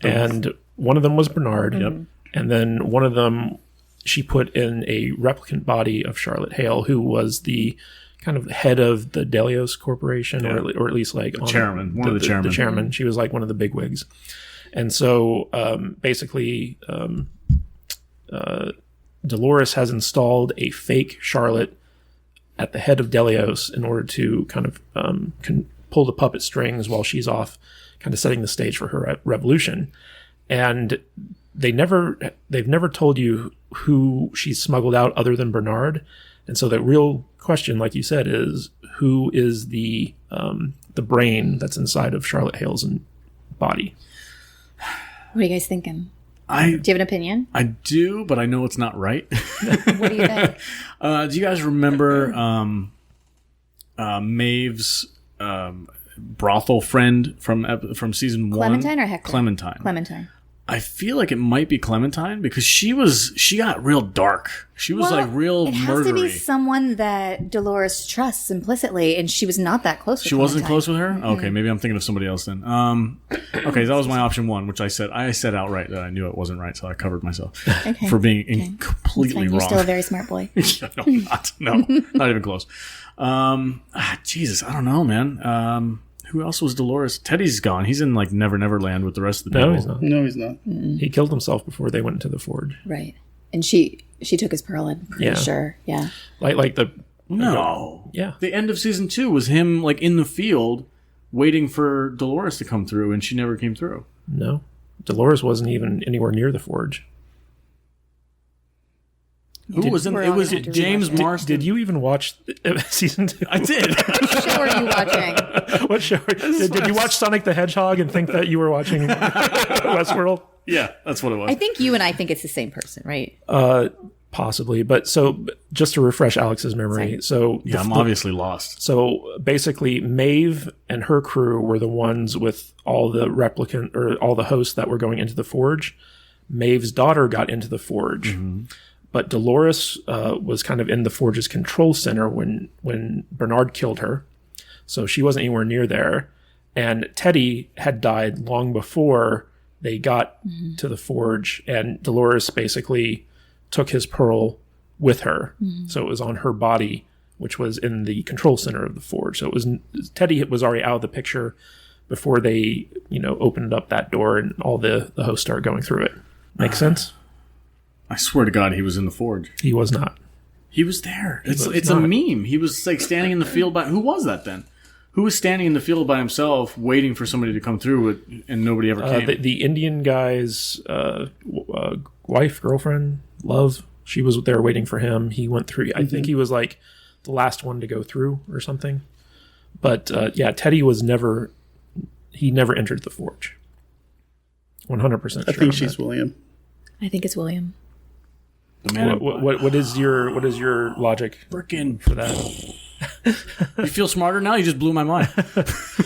And one of them was Bernard. Yep. And then one of them she put in a replicant body of Charlotte Hale, who was the kind of head of the Delios Corporation, or at least like chairman, one of the chairmen. The chairman. She was like one of the bigwigs. And so basically Dolores has installed a fake Charlotte at the head of Delios in order to kind of pull the puppet strings while she's off kind of setting the stage for her revolution. And they've never told you who she's smuggled out other than Bernard. And so the real question, like you said, is who is the brain that's inside of Charlotte Hale's body? What are you guys thinking? Do you have an opinion? I do, but I know it's not right. What do you think? Do you guys remember Maeve's brothel friend from season 1? Clementine or Hector? Clementine. Clementine. I feel like it might be Clementine because she got real dark. She was like real It has to be murdery. someone that Dolores trusts implicitly, and she was not that close with She wasn't Clementine. close with her? Okay, maybe I'm thinking of somebody else then. Okay, that was my option 1, which I said outright that I knew it wasn't right, so I covered myself for being completely Fine, you're wrong. still a very smart boy. No, not even close. Jesus, I don't know, man. Who else was Dolores? Teddy's gone. He's in like Never Never Land with the rest of the people. No, he's not. No, he's not. He killed himself before they went into the forge. Right. And she took his pearl, I'm pretty sure. Yeah. Like the No. Yeah. The end of season 2 was him like in the field waiting for Dolores to come through, and she never came through. no. Dolores wasn't even anywhere near the Forge. Who was in? We're It all was gonna have to James rewatch it. Marsden. Did you even watch season 2? I did. What show are you watching? What show? Did you watch Sonic the Hedgehog and think that you were watching Westworld? Yeah, that's what it was. I think you and I think it's the same person, right? Possibly, but so just to refresh Alex's memory, so Yeah, I'm obviously lost. so basically, Maeve and her crew were the ones with all the replicant or all the hosts that were going into the Forge. Maeve's daughter got into the Forge, but Dolores was kind of in the Forge's control center when Bernard killed her, so she wasn't anywhere near there. And Teddy had died long before they got to the Forge, and Dolores basically took his pearl with her. So it was on her body, which was in the control center of the Forge. So it was Teddy was already out of the picture before they, opened up that door and all the hosts started going through it. Make sense? I swear to God, he was in the Forge. He was not. He was there. It's was a not. meme. He was like standing in the field by. Who was that then? Who was standing in the field by himself, waiting for somebody to come through, and nobody ever came? The Indian guy's wife, girlfriend, love, she was there waiting for him. He went through. I think he was like the last one to go through or something. But Teddy was never. He never entered the Forge. 100% sure. I think she's William. I think it's William. The man. What is your logic Frickin' for that? You feel smarter now? You just blew my mind.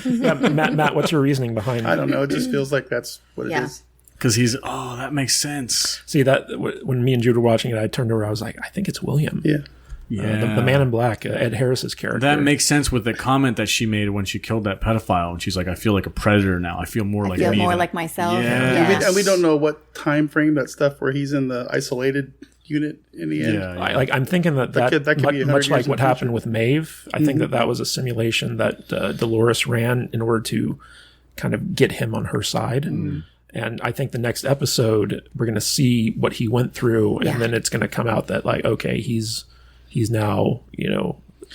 Yeah, Matt, what's your reasoning behind? I don't know. It just feels like that's what it Yeah. is. Because that makes sense. See that when me and Jude were watching it, I turned over. I was like, I think it's William. Yeah. Yeah. The Man in Black, Ed Harris's character. That makes sense with the comment that she made when she killed that pedophile. And she's like, I feel like a predator now. I feel more like Feel me. more than- like myself. Yeah. And we don't know what time frame that stuff where he's in the isolated unit in the end. Yeah. I'm thinking that could be 100 much years like in what the happened future. with Maeve. I think that was a simulation that Dolores ran in order to kind of get him on her side. And I think the next episode we're going to see what he went through, and then it's going to come out that like, okay, he's now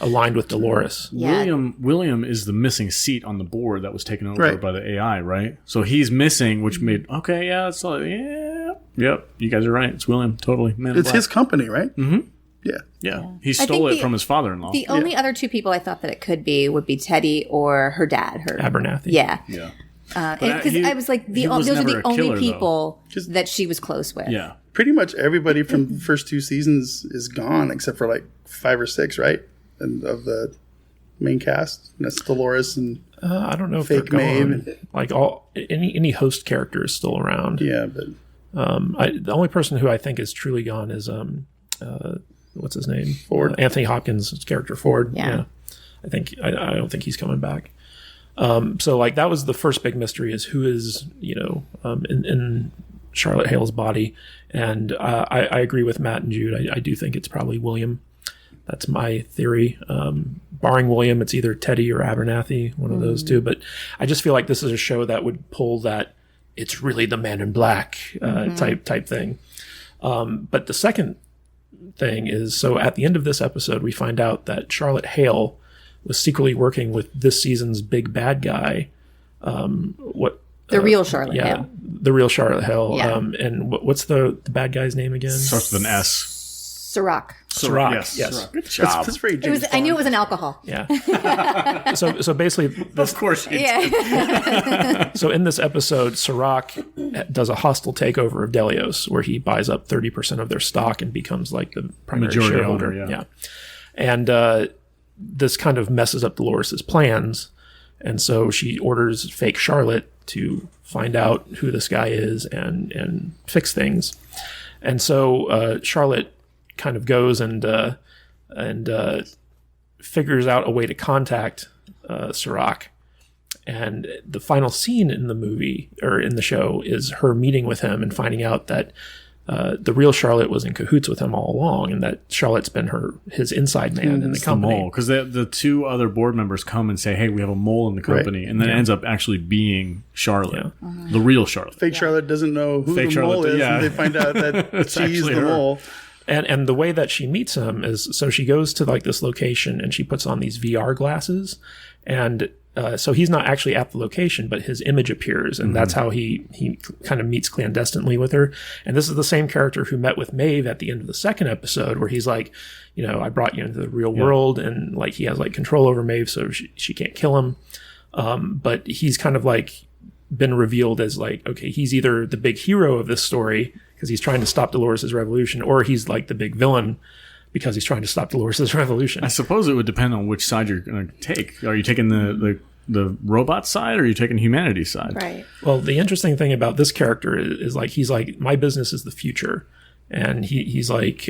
aligned with Dolores. Yeah. William is the missing seat on the board that was taken over Right. by the AI, right? So he's missing, which made yep. You guys are right. It's William, totally. Man in It's Black. his company, right? Mm-hmm. Yeah. Yeah, he think stole it the- from his father-in-law. The only other two people I thought that it could be would be Teddy or her dad. Abernathy. Yeah. yeah, Because he- I was like, he was those are never the a only killer, though. people Just- that she was close with. yeah. Pretty much everybody from the first two seasons is gone except for like 5 or 6, right? And of the main cast. And that's Dolores and I don't know if Fake they're gone. Maeve. Like any host character is still around. yeah, but The only person who I think is truly gone is what's his name? Ford. Anthony Hopkins' character Ford. Yeah. I don't think he's coming back. So like that was the first big mystery is who is in Charlotte Hale's body, and I agree with Matt and Jude. I do think it's probably William. That's my theory. Barring William, it's either Teddy or Abernathy, one of those two. But I just feel like this is a show that would pull that it's really the Man in Black type thing. But the second thing is, so at the end of this episode, we find out that Charlotte Hale was secretly working with this season's big bad guy. The real Charlotte Hale. The real Charlotte Hale. Yeah. And what's the bad guy's name again? Starts with an S. Sirach. Sirach, Yes. yes. Good job. that's very It was. James I knew it Bond. was an alcohol. Yeah. So basically, Of course. Yeah. so in this episode, Sirach does a hostile takeover of Delios, where he buys up 30% of their stock and becomes like the primary Majority shareholder. owner, yeah. And this kind of messes up Dolores' plans, and so she orders fake Charlotte to find out who this guy is and fix things. And so Charlotte kind of goes and figures out a way to contact Sirach. And the final scene in the movie or in the show is her meeting with him and finding out that the real Charlotte was in cahoots with him all along, and that Charlotte's been his inside man in the company. Because the two other board members come and say, hey, we have a mole in the company. And then it ends up actually being Charlotte, the real Charlotte. Fake Charlotte doesn't know who Fake the mole Charlotte, is, yeah. and they find out that It's she's actually the her. mole. And the way that she meets him is, so she goes to like this location and she puts on these VR glasses, and so he's not actually at the location, but his image appears, and that's how he kind of meets clandestinely with her. And this is the same character who met with Maeve at the end of the second episode, where he's like, I brought you into the real world, and like he has like control over Maeve, so she can't kill him. But he's kind of like been revealed as like, okay, he's either the big hero of this story because he's trying to stop Dolores' revolution, or he's like the big villain because he's trying to stop Dolores' revolution. I suppose it would depend on which side you're going to take. Are you taking the robot side, or are you taking humanity's side? Right. Well, the interesting thing about this character is like, he's like, my business is the future. And he's like,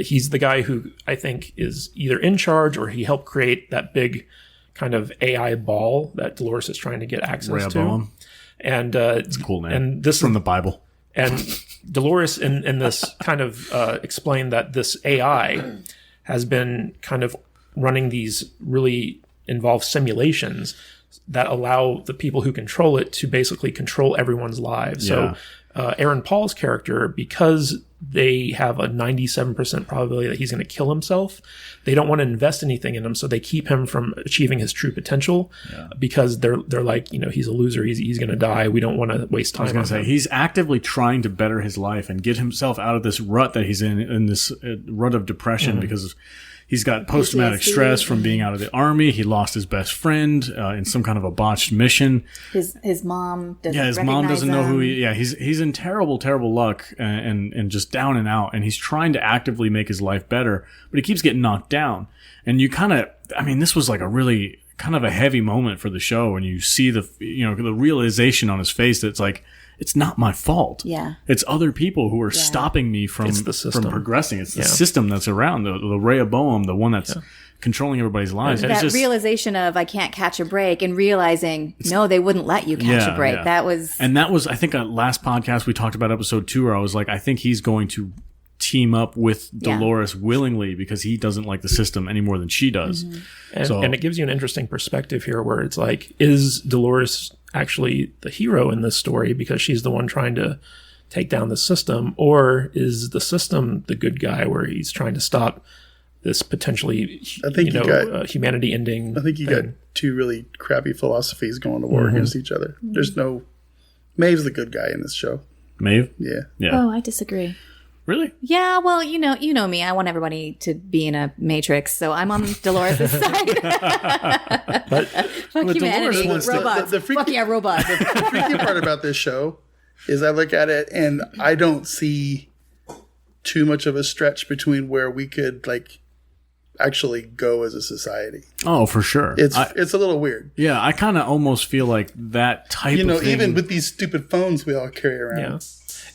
he's the guy who I think is either in charge, or he helped create that big kind of AI ball that Dolores is trying to get access Rehoboam. to. And It's a cool name. And this from the Bible. And Dolores in this kind of explained that this AI has been kind of running these really involved simulations that allow the people who control it to basically control everyone's lives. Yeah. So Aaron Paul's character, because they have a 97% probability that he's going to kill himself, they don't want to invest anything in him, so they keep him from achieving his true potential because they're like, he's a loser, he's going to die, we don't want to waste time. I was going to say, he's actively trying to better his life and get himself out of this rut that he's in this rut of depression because he's got post-traumatic stress from being out of the army. He lost his best friend in some kind of a botched mission. His mom doesn't his mom doesn't know who he. Yeah, he's in terrible luck and just down and out. And he's trying to actively make his life better, but he keeps getting knocked down. And you kind of, this was like a really kind of a heavy moment for the show, and you see the realization on his face that it's like, it's not my fault. Yeah. It's other people who are stopping me from progressing. It's the system that's around, the Rehoboam, the one that's controlling everybody's lives. That just, realization of I can't catch a break, and realizing, no, they wouldn't let you catch a break. Yeah. That was, I think, last podcast we talked about episode 2, where I was like, I think he's going to team up with Dolores willingly because he doesn't like the system any more than she does. And it gives you an interesting perspective here, where it's like, is Dolores actually the hero in this story because she's the one trying to take down the system, or is the system the good guy where he's trying to stop this potentially humanity ending? I think you got two really crappy philosophies going to war against each other. There's no Maeve's the good guy in this show. Maeve? Yeah. Oh, I disagree. Really? Yeah, well, you know me. I want everybody to be in a matrix, so I'm on Dolores' side. Fuck humanity, robots. Fuck yeah, robots. The freaky part about this show is I look at it and I don't see too much of a stretch between where we could actually go as a society. Oh, for sure. It's a little weird. Yeah, I kind of almost feel like that type of thing. Even with these stupid phones we all carry around. Yeah.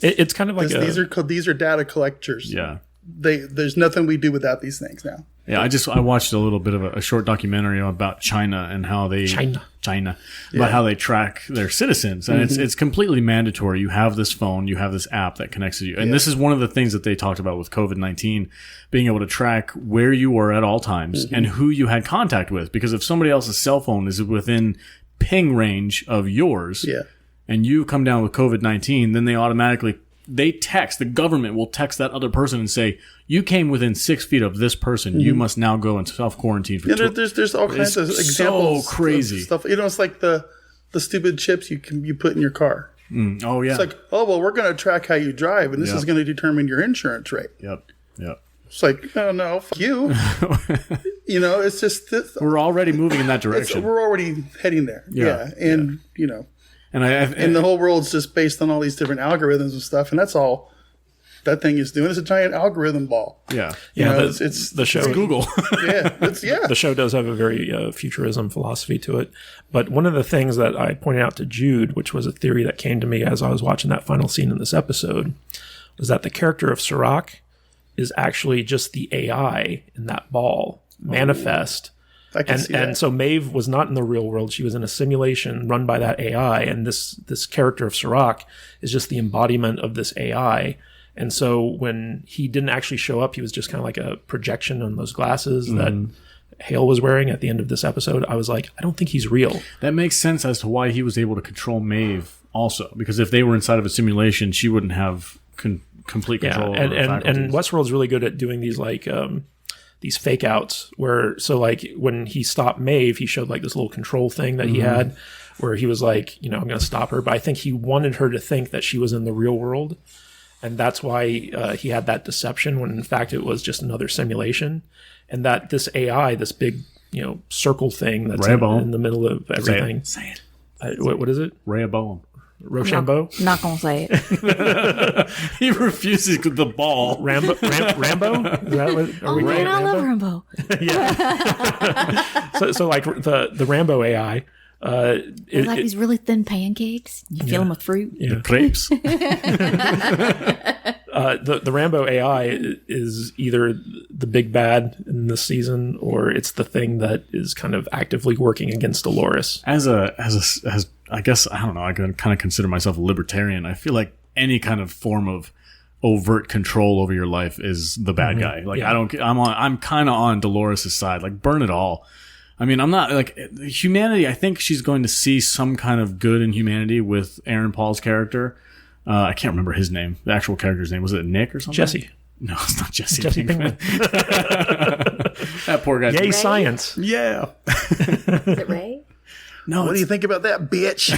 It's kind of like these are data collectors. Yeah. There's nothing we do without these things now. Yeah, I watched a little bit of a short documentary about China and how they about how they track their citizens, and it's completely mandatory. You have this phone, you have this app that connects to you, and this is one of the things that they talked about with COVID-19, being able to track where you were at all times and who you had contact with. Because if somebody else's cell phone is within ping range of yours, and you come down with COVID-19, then the government will text that other person and say, you came within 6 feet of this person. You must now go and self-quarantine for 2 weeks. There's all kinds of examples. So crazy. Of stuff. It's like the stupid chips you put in your car. Oh, yeah. It's like, we're going to track how you drive, and this is going to determine your insurance rate. Yep. It's like, no, fuck you. It's just... We're already moving in that direction. We're already heading there. Yeah. And, and the whole world's just based on all these different algorithms and stuff, and that's all that thing is doing. It's a giant algorithm ball. Yeah. It's the show. It's Google. The show does have a very futurism philosophy to it. But one of the things that I pointed out to Jude, which was a theory that came to me as I was watching that final scene in this episode, was that the character of Sirach is actually just the AI in that ball manifest. And so Maeve was not in the real world. She was in a simulation run by that AI. And this character of Sirach is just the embodiment of this AI. And so when he didn't actually show up, he was just kind of like a projection on those glasses that Hale was wearing at the end of this episode. I was like, I don't think he's real. That makes sense as to why he was able to control Maeve also. Because if they were inside of a simulation, she wouldn't have complete control. And Westworld's really good at doing these these fake outs where, so like when he stopped Maeve, he showed like this little control thing that he had where he was like, you know, I'm going to stop her. But I think he wanted her to think that she was in the real world. And that's why he had that deception when in fact it was just another simulation. And that this AI, this big, you know, circle thing that's in the middle of everything. Say it. What is it? Rehoboam. Rochambeau? Not gonna say it. He refuses the ball. Rambo? Is that what, Oh man, I love Rambo. so like the Rambo AI, Like these really thin pancakes. You fill them with fruit. The crepes. The Rambo AI is either the big bad in this season, or it's the thing that is kind of actively working against Dolores. As I guess, I don't know, I can kind of consider myself a libertarian. I feel like any kind of form of overt control over your life is the bad guy. Like I'm kind of on Dolores' side. Like burn it all. I mean, I'm not like humanity. I think she's going to see some kind of good in humanity with Aaron Paul's character. I can't remember his name. The actual character's name. Was it Nick or something? Jesse. No, it's not Jesse. Jesse Pinkman. That poor guy. Yay, science. Yeah. Is it Ray? No. What do you think about that, bitch?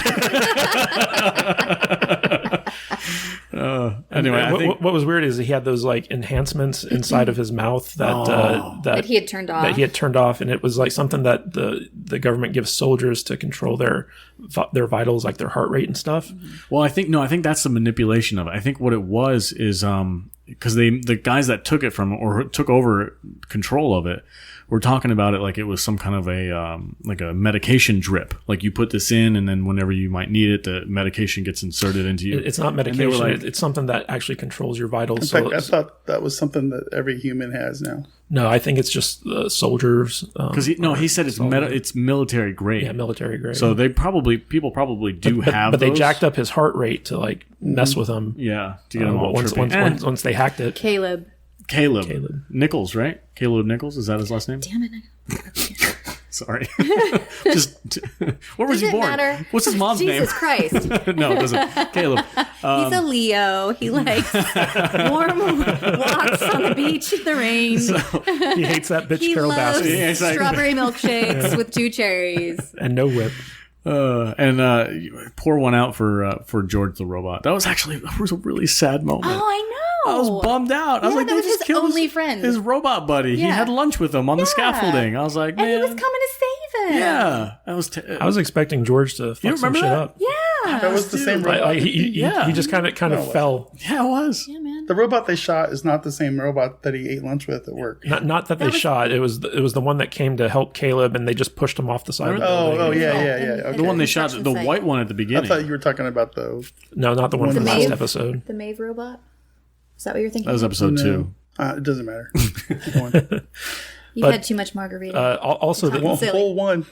Anyway, I think what was weird is he had those like enhancements inside of his mouth that he had turned off. That he had turned off, and it was like something that the government gives soldiers to control their vitals, like their heart rate and stuff. Well, I think that's the manipulation of it. I think what it was is because the guys that took it from or took over control of it were talking about it like it was some kind of a like a medication drip. Like you put this in, and then whenever you might need it, the medication gets inserted into you. It's not medication. Like, it's something that actually controls your vitals. In fact, I thought that was something that every human has now. No, I think it's just soldiers. Because he said it's military grade. Yeah, military grade. So people probably do have. But those. they jacked up his heart rate to like mess with him. Yeah, to get him all once they hacked it. Caleb Nichols, right? Caleb Nichols, is that his last name? Damn it. Sorry. Just where was he born? Matter. What's his mom's name? Jesus Christ. No, it doesn't. Caleb. He's a Leo. He likes warm walks on the beach in the rain. He hates that bitch He Carol loves Baskin. strawberry milkshakes with 2 cherries. And no whip. Pour one out for George the robot. That was a really sad moment. Oh, I know. I was bummed out. I was like, that was they just his killed only friend. His robot buddy. He Yeah. had lunch with him on the scaffolding. I was like, man. And he was coming to save him. Yeah. That was I was expecting George to fuck some remember shit that? up. Yeah. That was the same robot. He just kind of fell. Yeah, it was. Yeah, man. The robot they shot is not the same robot that he ate lunch with at work. Not that they shot. It was the one that came to help Caleb, and they just pushed him off the side of the building. Oh, yeah. Okay. The one they shot, the white one at the I beginning. thought you were talking about the... No, not the one from the last Maeve? episode. The Maeve robot? Is that what you're thinking? That was episode 2. It doesn't matter. Keep going. You've had too much margarita. Also, Whole one.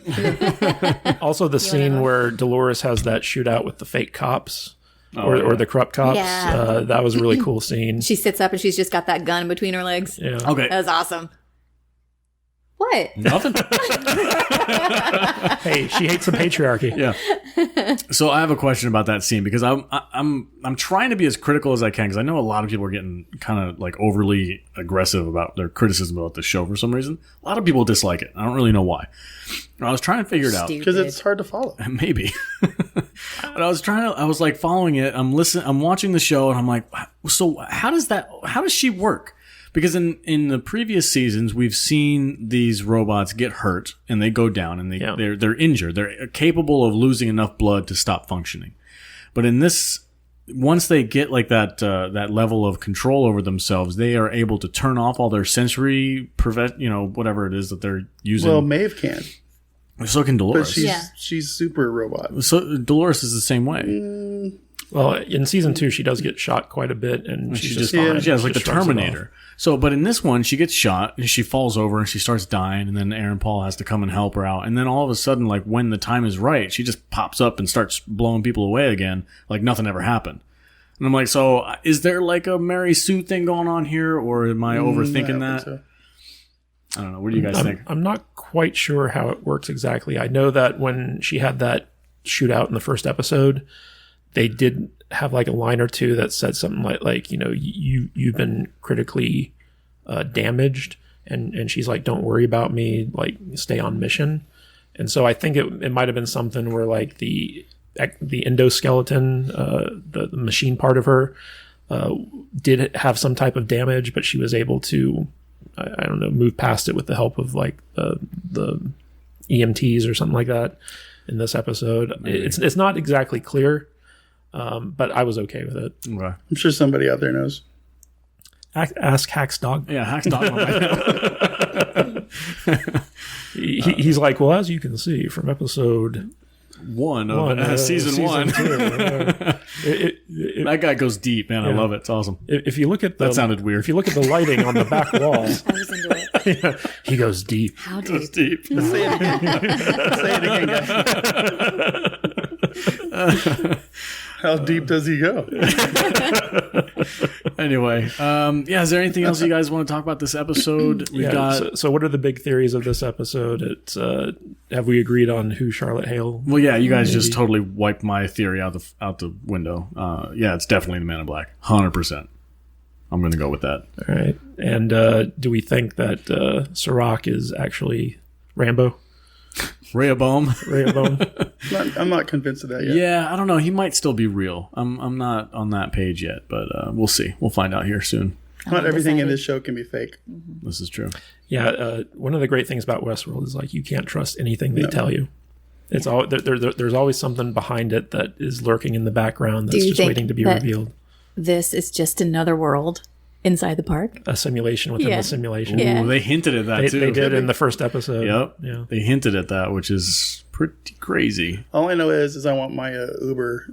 also the scene where Dolores has that shootout with the fake cops or the corrupt cops. Yeah. That was a really cool scene. She sits up and she's just got that gun between her legs. Yeah. Okay. That was awesome. What? Nothing. Hey, she hates the patriarchy. Yeah. So I have a question about that scene because I'm trying to be as critical as I can because I know a lot of people are getting kind of like overly aggressive about their criticism about the show for some reason. A lot of people dislike it. I don't really know why. I was trying to figure it out. Because it's hard to follow. Maybe. But I was like following it. I'm watching the show and I'm like, so how does she work? Because in the previous seasons, we've seen these robots get hurt and they go down and they're injured. They're capable of losing enough blood to stop functioning. But in this, once they get like that level of control over themselves, they are able to turn off all their sensory whatever it is that they're using. Well, Maeve can. So can Dolores. But she's super robot. So Dolores is the same way. Well, in season 2, she does get shot quite a bit, and she's just fine. Yeah, it's like the Just shrugs it Terminator. So, but in this one, she gets shot and she falls over and she starts dying, and then Aaron Paul has to come and help her out. And then all of a sudden, like when the time is right, she just pops up and starts blowing people away again, like nothing ever happened. And I'm like, so is there like a Mary Sue thing going on here, or am I overthinking that? So. I don't know. What do you guys think? I'm not quite sure how it works exactly. I know that when she had that shootout in the first episode, they did have like a line or two that said something like you've been critically damaged, and she's like, "Don't worry about me, like stay on mission." And so I think it might have been something where like the endoskeleton, the machine part of her, did have some type of damage, but she was able to, I don't know, move past it with the help of like the EMTs or something like that in this episode. It's not exactly clear, but I was okay with it. Okay. I'm sure somebody out there knows. Ask Hack's dog. Yeah, Hack's dog. He's like, well, as you can see from episode one of season 1. 2, That guy goes deep, man. I love it. It's awesome. If you look at That sounded weird. If you look at the lighting on the back wall, I was into it. he goes deep. How Goes deep? deep. Say it again. Guys. How deep does he go? Anyway, is there anything else you guys want to talk about this episode? We've got. So what are the big theories of this episode? It's have we agreed on who Charlotte Hale? Well, yeah, you guys just totally wiped my theory out the window. It's definitely the Man in Black, 100%. I'm going to go with that. All right. And do we think that Serac is actually Rambo? Rehoboam. I'm not convinced of that yet. Yeah, I don't know. He might still be real. I'm not on that page yet, but we'll see. We'll find out here soon. Not everything in this show can be fake. This is true. Yeah. One of the great things about Westworld is like you can't trust anything they tell you. It's all there's always something behind it that is lurking in the background that's just waiting to be revealed. This is just another world inside the park. A simulation within the simulation. Yeah. Ooh, they hinted at that too. They did in the first episode. Yep. Yeah. They hinted at that, which is pretty crazy. All I know is I want my Uber,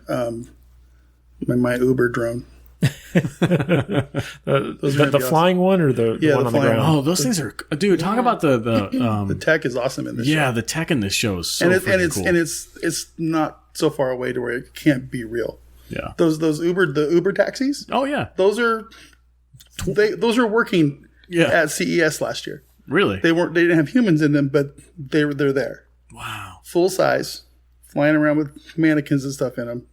my Uber drone. The flying one or the one on the ground? Oh, those things are, dude. Talk about The tech is awesome in this show. yeah, the tech in this show is so and cool. it's not so far away to where it can't be real. Yeah. Those Uber taxis. Oh yeah. Those are working at CES last year. Really? They didn't have humans in them, but they're there. Wow. Full size, flying around with mannequins and stuff in them.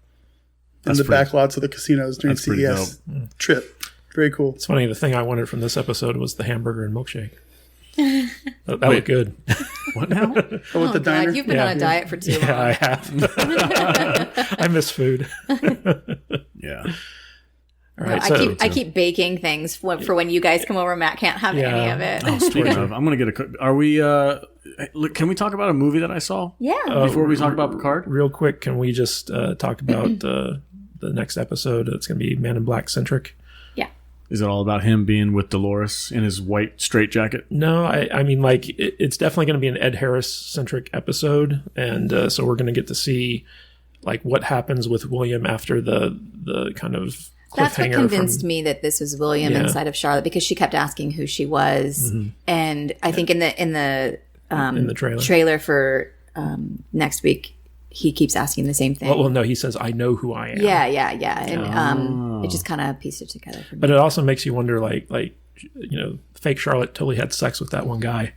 In the back lots of the casinos during CES trip. Very cool. It's funny. The thing I wanted from this episode was the hamburger and milkshake. That looked good. What now? With the diner. God, you've been on a diet for too long. Yeah, I have. I miss food. Yeah. All right, I keep baking things for when you guys come over. Matt can't have any of it. Oh, speaking of, I'm gonna get a. Are we? Can we talk about a movie that I saw? Yeah. Before we talk about Picard, real quick, can we just talk about the next episode? It's going to be Man in Black centric. Yeah. Is it all about him being with Dolores in his white straitjacket? No, I mean, like, it's definitely going to be an Ed Harris centric episode, and so we're going to get to see like what happens with William after the kind of That's what cliffhanger convinced me that this was William inside of Charlotte, because she kept asking who she was, and I think in the trailer for next week, he keeps asking the same thing. Well, no, he says, "I know who I am." Yeah, and it just kind of pieced it together for me. But it also makes you wonder, like fake Charlotte totally had sex with that one guy.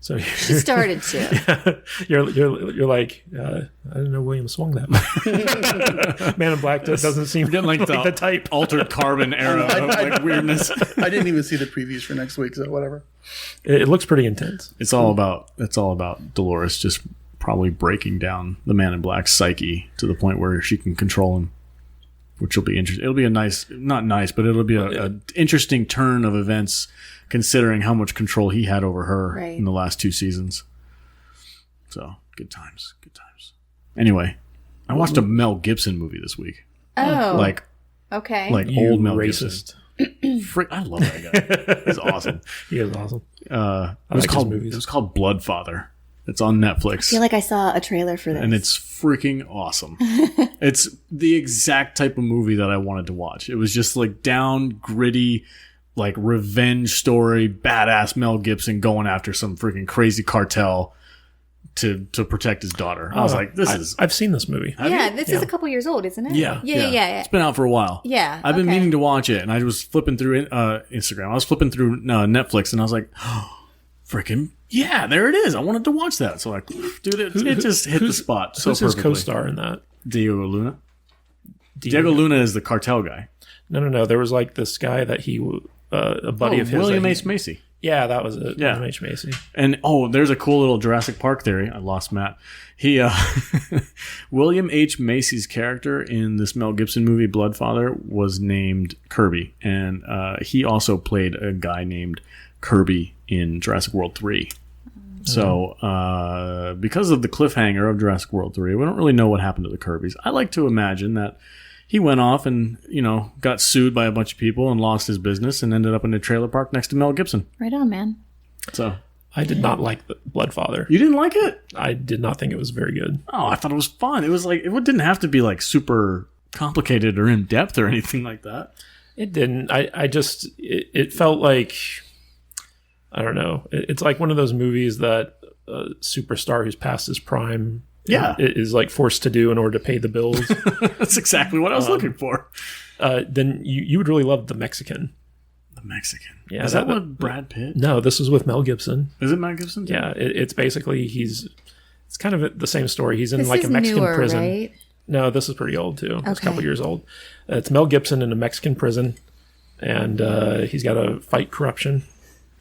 So she started to. You're like, I didn't know William swung that much. Man in Black doesn't seem like the type. Altered carbon era of like weirdness. I didn't even see the previews for next week, so whatever. It looks pretty intense. It's all about Dolores just probably breaking down the Man in Black's psyche to the point where she can control him, which will be interesting. It'll be it'll be a interesting turn of events, considering how much control he had over her in the last 2 seasons. So good times. Anyway, I watched a Mel Gibson movie this week. Oh, okay. Like You old Mel racist. Gibson. I love that guy. He's awesome. He is awesome. It was called Bloodfather. It's on Netflix. I feel like I saw a trailer for this. And it's freaking awesome. It's the exact type of movie that I wanted to watch. It was just like down, gritty, like revenge story, badass Mel Gibson going after some freaking crazy cartel to protect his daughter. I was like, I've seen this movie. This is a couple years old, isn't it? Yeah. Yeah. It's been out for a while. Yeah, I've been okay. meaning to watch it, and I was flipping through Instagram. I was flipping through Netflix, and I was like, freaking yeah, there it is. I wanted to watch that. So like, dude, it just hit the spot so Who's his perfectly. co-star in that? Diego Luna. Diego Luna is the cartel guy. No. There was like this guy that he, a buddy of his. William that Ace Macy. Yeah, that was it. Yeah. William H. Macy. And there's a cool little Jurassic Park theory. I lost Matt. He William H. Macy's character in this Mel Gibson movie Bloodfather was named Kirby, and he also played a guy named Kirby in Jurassic World 3. So because of the cliffhanger of Jurassic World 3, we don't really know what happened to the Kirbys. I like to imagine that he went off and, got sued by a bunch of people and lost his business and ended up in a trailer park next to Mel Gibson. Right on, man. So I did not like the Bloodfather. you didn't like it? I did not think it was very good. Oh, I thought it was fun. It was like, it didn't have to be like super complicated or in depth or anything like that. It didn't. I just, it felt like, I don't know. It's like one of those movies that a superstar who's past his prime is like forced to do in order to pay the bills. That's exactly what I was looking for. Then you would really love The Mexican. The Mexican. Yeah, Is that with Brad Pitt? No, this was with Mel Gibson. Is it Mel Gibson? Yeah, it's basically it's kind of the same story. He's in This like is a Mexican newer, prison. right? No, this is pretty old too. It's a Okay. couple years old. It's Mel Gibson in a Mexican prison, and he's got to fight corruption.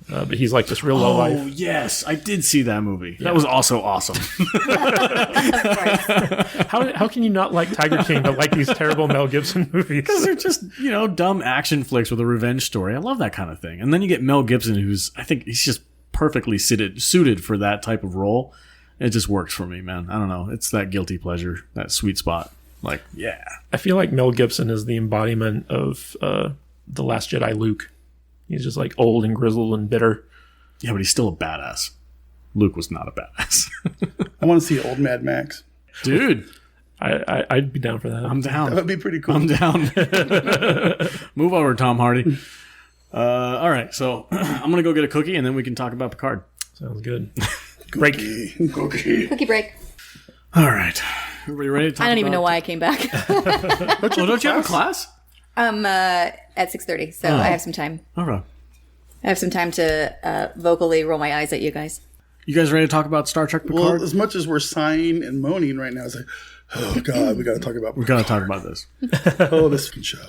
But he's like this real low Oh, life. yes. I did see that movie. That was also awesome. How can you not like Tiger King but like these terrible Mel Gibson movies? Because they're just, dumb action flicks with a revenge story. I love that kind of thing. And then you get Mel Gibson, I think he's just perfectly suited for that type of role. It just works for me, man. I don't know. It's that guilty pleasure, that sweet spot. Like, yeah. I feel like Mel Gibson is the embodiment of The Last Jedi Luke. He's just like old and grizzled and bitter. Yeah, but he's still a badass. Luke was not a badass. I want to see old Mad Max. Dude, I'd be down for that. I'm down. That would be pretty cool. I'm down. Move over, Tom Hardy. All right, so I'm going to go get a cookie, and then we can talk about Picard. Sounds good. Break. Cookie break. All right. Everybody ready to talk I don't even know about- why I came back. Don't you have a class? At 6:30, so I have some time. All right. I have some time to vocally roll my eyes at you guys. You guys ready to talk about Star Trek Picard? Well, as much as we're sighing and moaning right now, it's like, oh, God, we got to talk about we got to talk about this. this fucking show.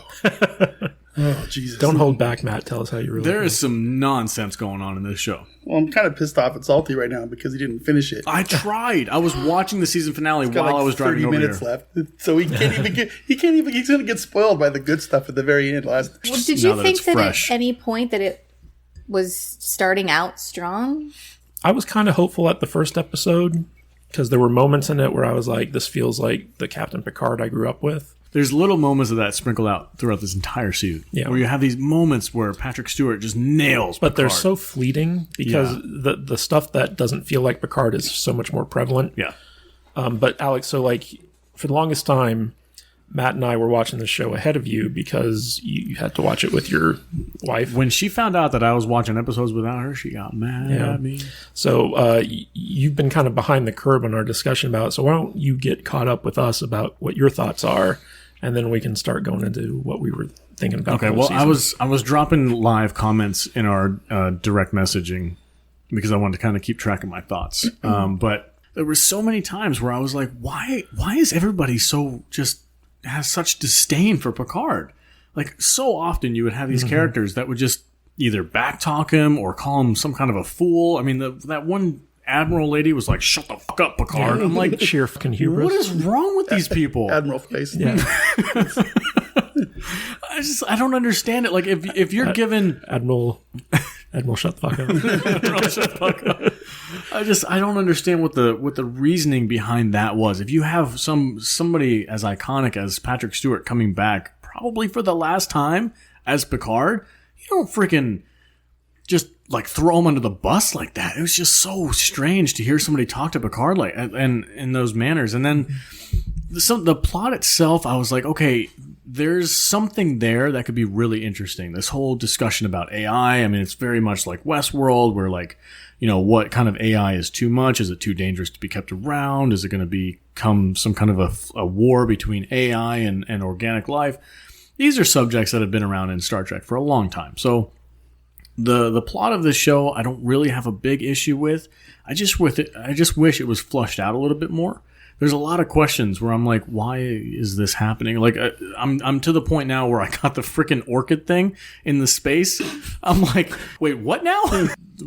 Oh, Jesus. Don't hold back, Matt. Tell us how you really There feel. is some nonsense going on in this show. Well, I'm kind of pissed off at Salty right now because he didn't finish it. I tried. I was watching the season finale Got while like I was driving 30 over minutes here. left. So he can't even he's going to get spoiled by the good stuff at the very end. Well, did Now you that think it's that fresh. at any point that it was starting out strong? I was kind of hopeful at the first episode because there were moments in it where I was like, this feels like the Captain Picard I grew up with. There's little moments of that sprinkled out throughout this entire season. Yeah. Where you have these moments where Patrick Stewart just nails But they're Picard. so fleeting because the stuff that doesn't feel like Picard is so much more prevalent. Yeah. But Alex, so like for the longest time, Matt and I were watching the show ahead of you because you had to watch it with your wife. When she found out that I was watching episodes without her, she got mad at me. So you've been kind of behind the curve on our discussion about it. So why don't you get caught up with us about what your thoughts are, and then we can start going into what we were thinking about. Okay, the well, whole season. I was dropping live comments in our direct messaging because I wanted to kind of keep track of my thoughts. But there were so many times where I was like, why is everybody so just has such disdain for Picard? Like, so often you would have these characters that would just either backtalk him or call him some kind of a fool. I mean, that one Admiral lady was like, "Shut the fuck up, Picard." I'm like, sheer fucking hubris. what is wrong with these people? Admiral face. Yeah. I don't understand it. Like, if you're given Admiral, shut the fuck up. I don't understand what the reasoning behind that was. If you have somebody as iconic as Patrick Stewart coming back, probably for the last time as Picard, you don't freaking just like throw him under the bus like that. It was just so strange to hear somebody talk to Picard like and in those manners. And then the plot itself, I was like, okay, there's something there that could be really interesting. This whole discussion about AI. I mean, it's very much like Westworld, where like, what kind of AI is too much? Is it too dangerous to be kept around? Is it going to become some kind of a war between AI and organic life? These are subjects that have been around in Star Trek for a long time. So the plot of this show, I don't really have a big issue with. I just wish it was flushed out a little bit more. There's a lot of questions where I'm like, why is this happening? Like, I'm to the point now where I got the freaking orchid thing in the space. I'm like, wait, what now?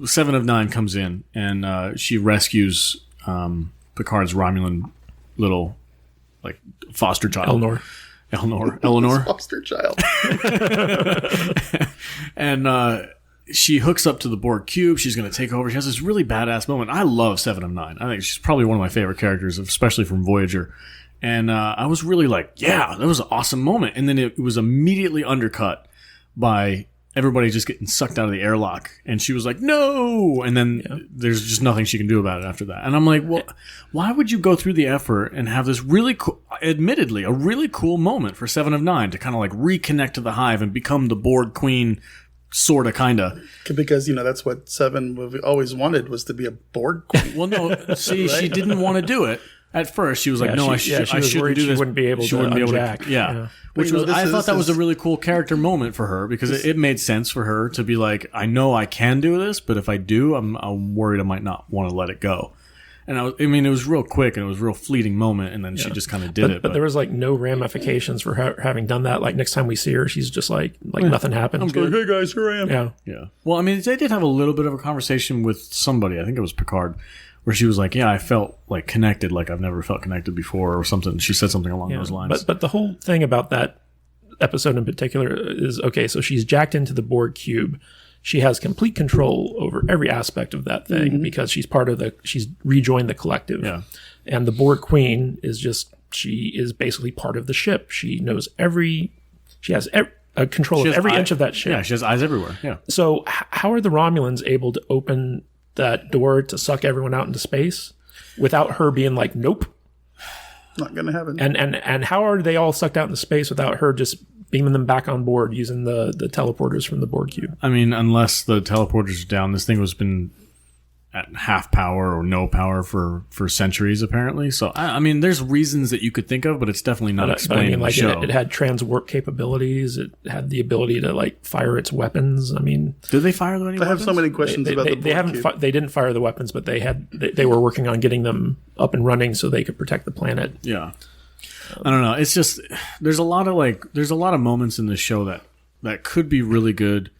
Seven of Nine comes in and she rescues Picard's Romulan little like foster child. Eleanor. Foster child. And she hooks up to the Borg cube. She's going to take over. She has this really badass moment. I love Seven of Nine. I think she's probably one of my favorite characters, especially from Voyager. And I was really like, yeah, that was an awesome moment. And then it was immediately undercut by everybody just getting sucked out of the airlock. And she was like, no. And then there's just nothing she can do about it after that. And I'm like, well, why would you go through the effort and have this really cool, admittedly, a really cool moment for Seven of Nine to kind of like reconnect to the hive and become the Borg queen, sort of, kind of. Because, that's what Seven always wanted, was to be a Borg queen. Well, no, see, she didn't want to do it. At first, she was like, "No, I shouldn't do this." She wouldn't be able to unjack. Which was, I thought that was a really cool character moment for her because it made sense for her to be like, "I know I can do this, but if I do, I'm worried I might not want to let it go." And I mean, it was real quick and it was a real fleeting moment, and then she just kind of did it. But there was like no ramifications for her having done that. Like next time we see her, she's just like nothing happened. I'm good. Hey guys, here I am. Yeah. Well, I mean, they did have a little bit of a conversation with somebody. I think it was Picard. Where she was like, yeah, I felt like connected, like I've never felt connected before or something. She said something along those lines. But the whole thing about that episode in particular is, okay, so she's jacked into the Borg cube. She has complete control over every aspect of that thing because she's she's rejoined the collective. Yeah. And the Borg queen she is basically part of the ship. She knows she has control of every inch of that ship. Yeah, she has eyes everywhere. Yeah. So how are the Romulans able to open that door to suck everyone out into space without her being like, nope, not gonna happen? And how are they all sucked out into space without her just beaming them back on board using the teleporters from the Borg cube? I mean, unless the teleporters are down, this thing has been at half power or no power for centuries, apparently. So, I mean, there's reasons that you could think of, but it's definitely not explained in the show. It had transwarp capabilities. It had the ability to like fire its weapons. I mean, did they fire any weapons? I have so many questions about the Borg cube. They didn't fire the weapons, but they were working on getting them up and running so they could protect the planet. Yeah. I don't know. It's just there's a lot of moments in this show that could be really good,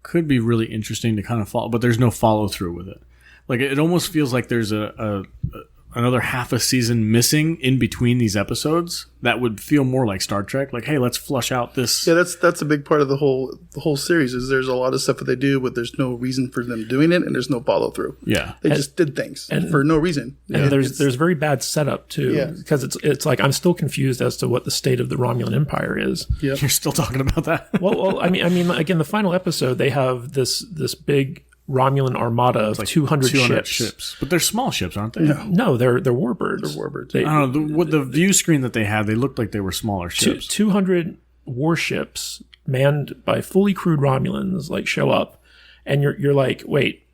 could be really interesting to kind of follow, but there's no follow through with it. Like, it almost feels like there's another half a season missing in between these episodes that would feel more like Star Trek. Like, hey, let's flush out this. Yeah, that's a big part of the whole series. Is there's a lot of stuff that they do, but there's no reason for them doing it, and there's no follow through. Yeah, they just did things for no reason. And there's very bad setup too, because it's like I'm still confused as to what the state of the Romulan Empire is. Yep. You're still talking about that. well, I mean, again, the final episode they have this big Romulan armada of like 200 ships. But they're small ships, aren't they? No, they're warbirds. They're warbirds. I don't know. The view screen that they had, they looked like they were smaller ships. 200 warships manned by fully crewed Romulans like show up, and you're like, wait,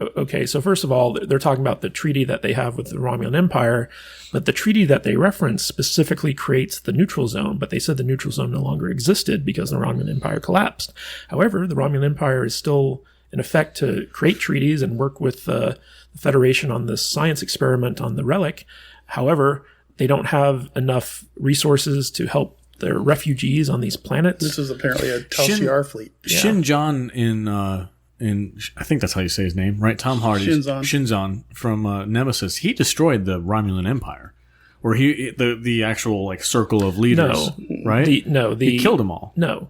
okay. So first of all, they're talking about the treaty that they have with the Romulan Empire, but the treaty that they reference specifically creates the neutral zone. But they said the neutral zone no longer existed because the Romulan Empire collapsed. However, the Romulan Empire is still in effect to create treaties and work with the Federation on this science experiment on the relic. However, they don't have enough resources to help their refugees on these planets. This is apparently a Tal Shiar fleet. Shinjan in I think that's how you say his name, right? Tom Hardy. Shinzon from Nemesis. He destroyed the Romulan Empire. Or the actual like circle of leaders, right? He killed them all. No.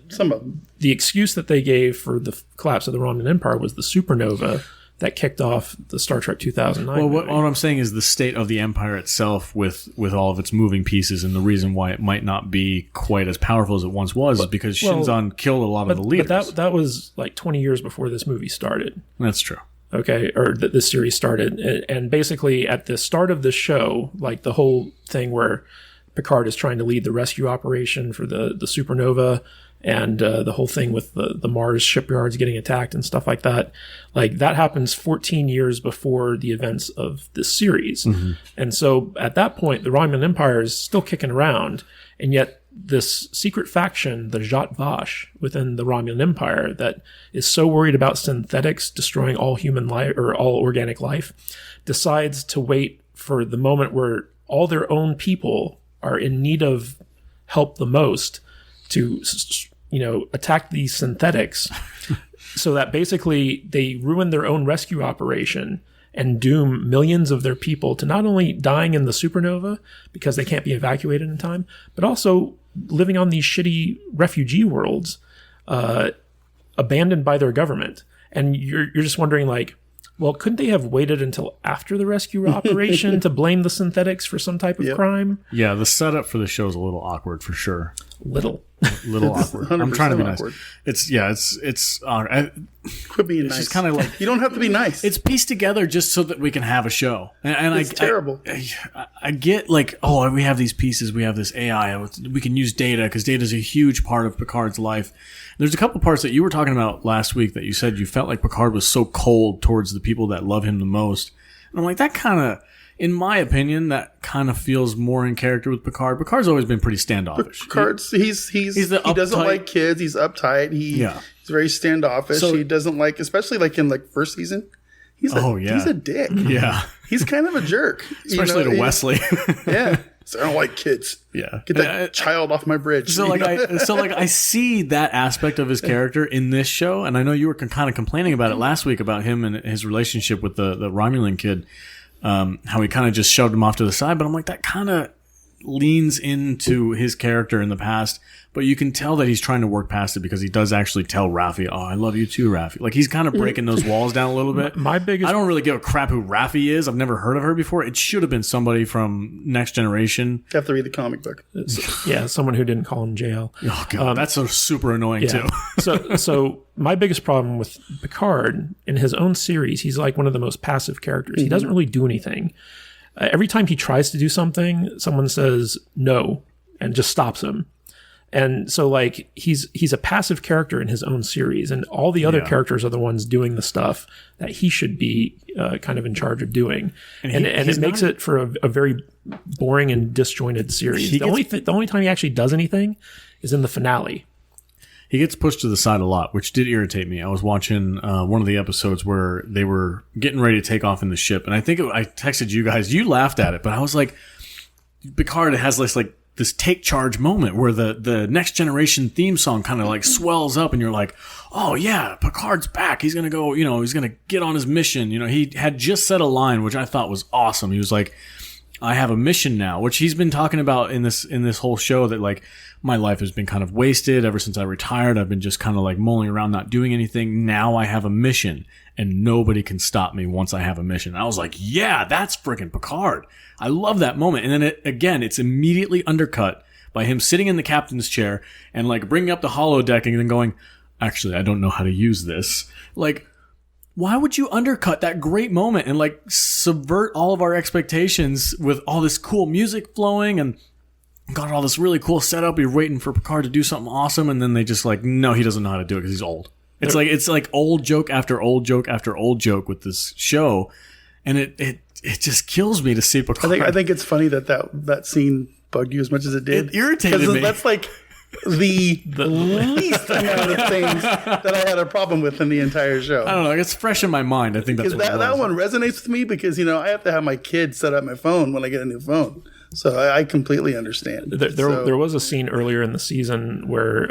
Some of them. The excuse that they gave for the collapse of the Romulan Empire was the supernova that kicked off the Star Trek 2009. Well, what I'm saying is the state of the Empire itself, with all of its moving pieces, and the reason why it might not be quite as powerful as it once was, is because Shinzon killed a lot of the leaders. But that was like 20 years before this movie started. That's true. Okay, or this series started, and basically at the start of the show, like the whole thing where Picard is trying to lead the rescue operation for the supernova, and the whole thing with the Mars shipyards getting attacked and stuff like that. Like, that happens 14 years before the events of this series. Mm-hmm. And so at that point, the Romulan Empire is still kicking around, and yet this secret faction, the Zhat Vash, within the Romulan Empire, that is so worried about synthetics destroying all human life or all organic life, decides to wait for the moment where all their own people are in need of help the most to, attack these synthetics so that basically they ruin their own rescue operation and doom millions of their people to not only dying in the supernova because they can't be evacuated in time, but also living on these shitty refugee worlds, abandoned by their government. And you're just wondering, like, well, couldn't they have waited until after the rescue operation to blame the synthetics for some type of crime? Yeah, the setup for the show is a little awkward for sure. Little Awkward. I'm trying to be nice. awkward. It's Quit being it's nice. just kind of like You don't have to be nice. it's pieced together just so that we can have a show. And It's terrible. I get like, oh, we have these pieces, we have this AI, we can use data because data is a huge part of Picard's life. There's a couple parts that you were talking about last week that you said you felt like Picard was so cold towards the people that love him the most. And I'm like, that kind of, in my opinion, that kind of feels more in character with Picard. Picard's always been pretty standoffish. Picard's he doesn't uptight- like kids. He's uptight. He's very standoffish. So- he doesn't like, especially like in like first season. He's a dick. Yeah. He's kind of a jerk, Especially to Wesley. Yeah. So I don't like kids. Yeah. Get that child off my bridge. So I see that aspect of his character in this show, and I know you were kind of complaining about it last week about him and his relationship with the Romulan kid, how he kind of just shoved him off to the side. But I'm like, that kind of leans into his character in the past, but you can tell that he's trying to work past it because he does actually tell Raffi, "Oh, I love you too, Raffi." Like he's kind of breaking those walls down a little bit. My biggest, I don't really give a crap who Raffi is. I've never heard of her before. It should have been somebody from Next Generation. You have to read the comic book. yeah, someone who didn't call him JL. Oh god, that's so super annoying too. So my biggest problem with Picard in his own series, he's like one of the most passive characters. He doesn't really do anything. Every time he tries to do something, someone says no and just stops him. And so, like, he's a passive character in his own series, and all the other characters are the ones doing the stuff that he should be kind of in charge of doing. And it makes it for a very boring and disjointed series. The only time he actually does anything is in the finale. He gets pushed to the side a lot, which did irritate me. I was watching one of the episodes where they were getting ready to take off in the ship, and I think I texted you guys. You laughed at it, but I was like, Picard has this take charge moment where the Next Generation theme song kind of like swells up, and you're like, oh yeah, Picard's back. He's gonna go. He's gonna get on his mission. He had just said a line which I thought was awesome. He was like, I have a mission now, which he's been talking about in this whole show, that like my life has been kind of wasted ever since I retired. I've been just kind of like mulling around, not doing anything. Now I have a mission, and nobody can stop me once I have a mission. And I was like, yeah, that's freaking Picard. I love that moment. And then it's immediately undercut by him sitting in the captain's chair and like bringing up the holodeck and then going, actually, I don't know how to use this. Like, why would you undercut that great moment and like subvert all of our expectations with all this cool music flowing and got all this really cool setup? You're waiting for Picard to do something awesome, and then they just like, no, he doesn't know how to do it because he's old. It's like old joke after old joke after old joke with this show, and it just kills me to see Picard. I think it's funny that scene bugged you as much as it did. It irritated me. That's like the least amount of things that I had a problem with in the entire show. I don't know. It's fresh in my mind. I think that's because what that one resonates with me because I have to have my kids set up my phone when I get a new phone. So I completely understand. There was a scene earlier in the season where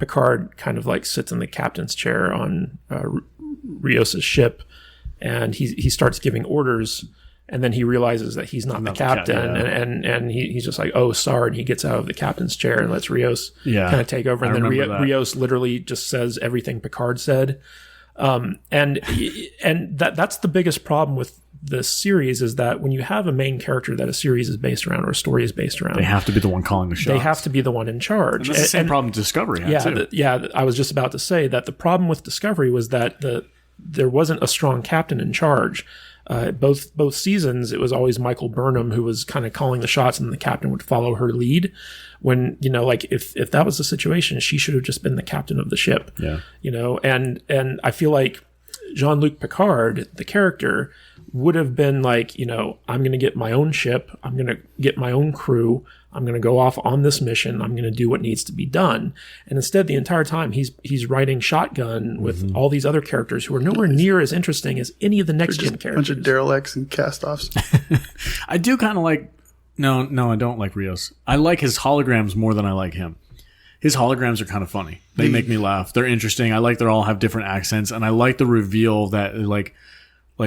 Picard kind of like sits in the captain's chair on Rios's ship, and he starts giving orders, and then he realizes that he's not the captain, and he's just like, oh, sorry, and he gets out of the captain's chair and lets Rios kind of take over, and then Rios literally just says everything Picard said, and that's the biggest problem with this series, is that when you have a main character that a series is based around or a story is based around, they have to be the one calling the shots. They have to be the one in charge. And that's the same problem Discovery had too. I was just about to say that the problem with Discovery was that there wasn't a strong captain in charge. Both seasons, it was always Michael Burnham who was kind of calling the shots, and the captain would follow her lead. When like if that was the situation, she should have just been the captain of the ship. Yeah. And I feel like Jean-Luc Picard, the character, would have been like, I'm going to get my own ship. I'm going to get my own crew. I'm going to go off on this mission. I'm going to do what needs to be done. And instead, the entire time, he's riding shotgun with all these other characters who are nowhere near as interesting as any of the next-gen characters. A bunch of derelicts and cast-offs. I do kind of like... No, I don't like Rios. I like his holograms more than I like him. his holograms are kind of funny. They make me laugh. They're interesting. I like they all have different accents, and I like the reveal that like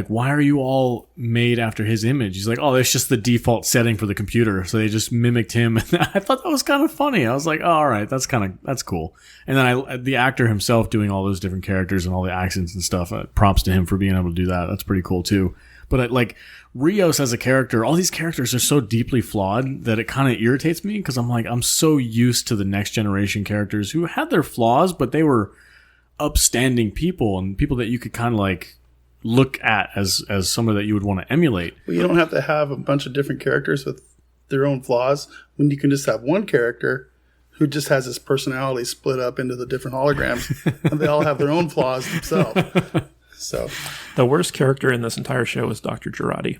why are you all made after his image? He's like, oh, that's just the default setting for the computer. So they just mimicked him. And I thought that was kind of funny. I was like, oh, all right, that's cool. And then the actor himself doing all those different characters and all the accents and stuff. Props to him for being able to do that. That's pretty cool too. But like Rios as a character, all these characters are so deeply flawed that it kind of irritates me because I'm like, I'm so used to the next generation characters who had their flaws, but they were upstanding people and people that you could kind of like look at as someone that you would want to emulate. Well, you don't have to have a bunch of different characters with their own flaws when you can just have one character who just has his personality split up into the different holograms and they all have their own flaws themselves. So the worst character in this entire show is Dr. Girardi.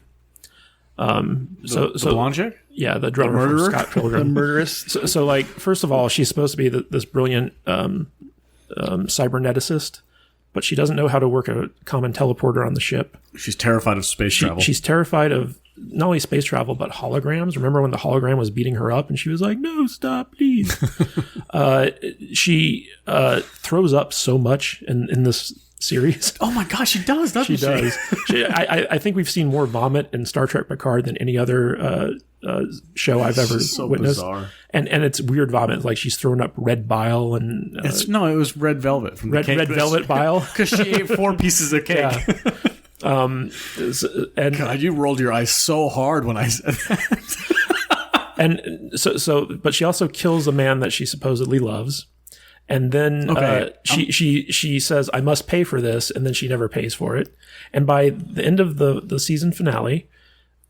The blonde chick? Yeah, the drummer from Scott Pilgrim. the murderous. So like, first of all, she's supposed to be this brilliant cyberneticist, but she doesn't know how to work a common teleporter on the ship. She's terrified of space travel. She's terrified of not only space travel, but holograms. Remember when the hologram was beating her up and she was like, no, stop, please. She throws up so much in this series. Oh my gosh, she does, doesn't she? She does. I think we've seen more vomit in Star Trek Picard than any other show I've ever witnessed. Bizarre. And it's weird vomit. Like she's throwing up red bile and it was red velvet from red velvet bile because she ate 4 pieces of cake. Yeah. And God, you rolled your eyes so hard when I said that. And so, but she also kills a man that she supposedly loves. And then she says, I must pay for this. And then she never pays for it. And by the end of the season finale,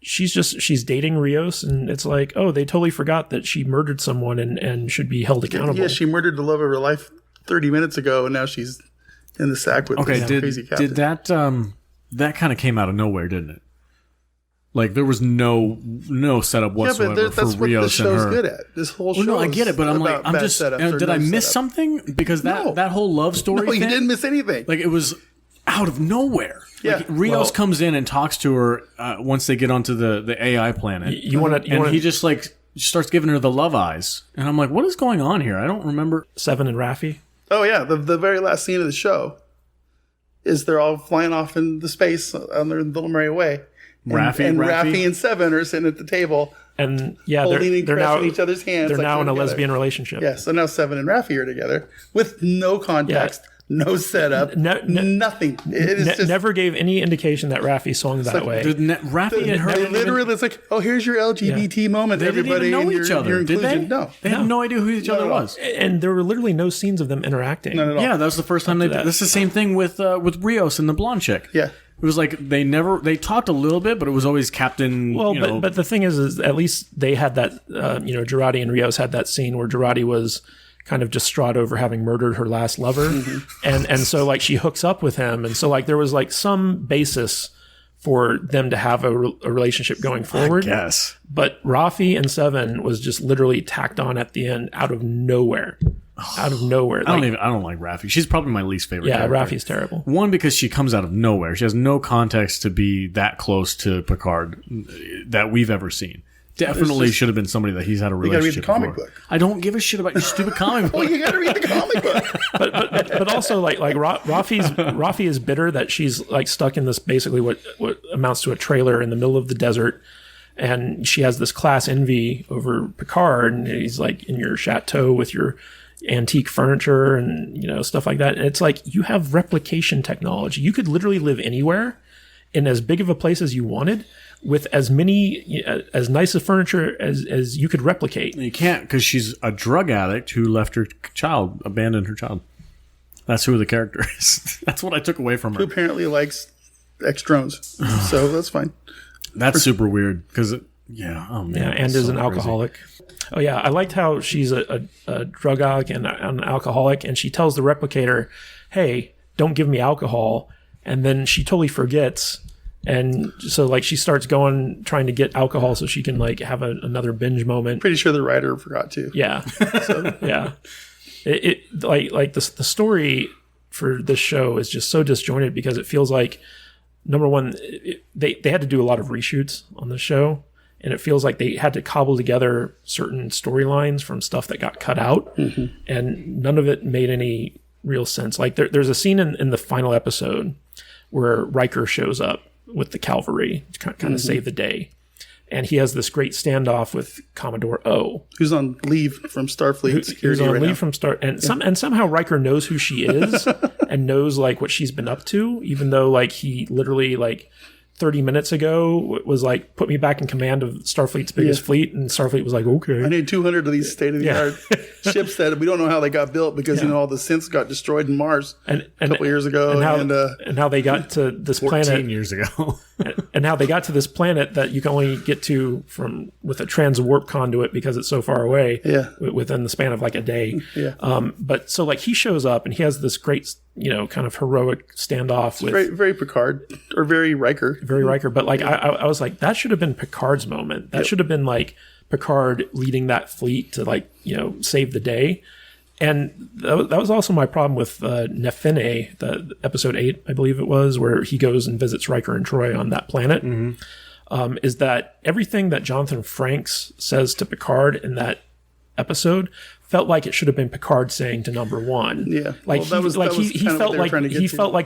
she's dating Rios. And it's like, oh, they totally forgot that she murdered someone and should be held accountable. Yeah, she murdered the love of her life 30 minutes ago. And now she's in the sack with this crazy captain. Did that kind of came out of nowhere, didn't it? Like there was no setup whatsoever but that's for Rios and her. What the show's good at. This whole show. No, I get it, but I'm like, I'm just. Did I miss setup. something? Because that whole love story. No, you thing, didn't miss anything. Like it was out of nowhere. Yeah. Like, Rios comes in and talks to her once they get onto the AI planet. He just like starts giving her the love eyes, and I'm like, what is going on here? I don't remember. Seven and Raffi. Oh yeah, the very last scene of the show is they're all flying off into space on their little merry way. Raffi and Seven are sitting at the table. And yeah, holding they're now each other's hands. They're like now in a together. lesbian relationship. Yeah, so now Seven and Raffi are together with no context, no setup, nothing. It is just, never gave any indication that Raffi swung that way. Raffi and her literally, it's like, oh, here's your LGBT moment, they everybody. Didn't even know each other, did they? No, they had no idea who each other was, and there were literally no scenes of them interacting. Not at all. Yeah, that was the first time they did. This is the same thing with Rios and the blonde chick. Yeah. It was like they talked a little bit, but it was always Captain. Well, but the thing is at least they had that, Girardi and Rios had that scene where Girardi was kind of distraught over having murdered her last lover. and so like she hooks up with him. And so like there was like some basis for them to have a relationship going forward. I guess. But Raffi and Seven was just literally tacked on at the end out of nowhere. Out of nowhere. I don't like Raffi. She's probably my least favorite character. Raffi's terrible. One, because she comes out of nowhere. She has no context to be that close to Picard that we've ever seen. Definitely should have been somebody that he's had a relationship with. You gotta read the comic book. I don't give a shit about your stupid comic book. Well, you gotta read the comic book. but also like Raffi is bitter that she's like stuck in this basically what amounts to a trailer in the middle of the desert. And she has this class envy over Picard, and he's like in your chateau with your antique furniture and stuff like that. And it's like, you have replication technology. You could literally live anywhere in as big of a place as you wanted with as nice a furniture as you could replicate. You can't, because she's a drug addict who left her child, abandoned her child. That's who the character is. That's what I took away from her. Who apparently likes X-drones. So that's fine. That's super weird because and is an alcoholic. Oh yeah, I liked how she's a drug addict and an alcoholic, and she tells the replicator, "Hey, don't give me alcohol," and then she totally forgets, and so like she starts trying to get alcohol so she can like have another binge moment. Pretty sure the writer forgot to. Yeah, yeah. It like the story for this show is just so disjointed because it feels like, number one, they had to do a lot of reshoots on the show. and it feels like they had to cobble together certain storylines from stuff that got cut out, and none of it made any real sense. Like there's a scene in the final episode where Riker shows up with the cavalry to kind of save the day. And he has this great standoff with Commodore O, who's on leave from Starfleet security who's on right leave now. from and somehow Riker knows who she is and knows like what she's been up to, even though like he literally like 30 minutes ago was like, put me back in command of Starfleet's biggest fleet, and Starfleet was like, okay. I need 200 of these state-of-the-art ships that we don't know how they got built because all the synths got destroyed in Mars a couple years ago, and how they got to this 14 planet years ago. and how they got to this planet that you can only get to from with a transwarp conduit because it's so far away. Within the span of like a day. But so like he shows up and he has this great, kind of heroic standoff with very, very Picard or very Riker. Very Riker. But like I was like, that should have been Picard's moment. That should have been like Picard leading that fleet to like, save the day. And that was also my problem with Nefene, the episode 8, I believe it was, where he goes and visits Riker and Troy on that planet, is that everything that Jonathan Frakes says to Picard in that episode felt like it should have been Picard saying to number one. Yeah. Like he felt like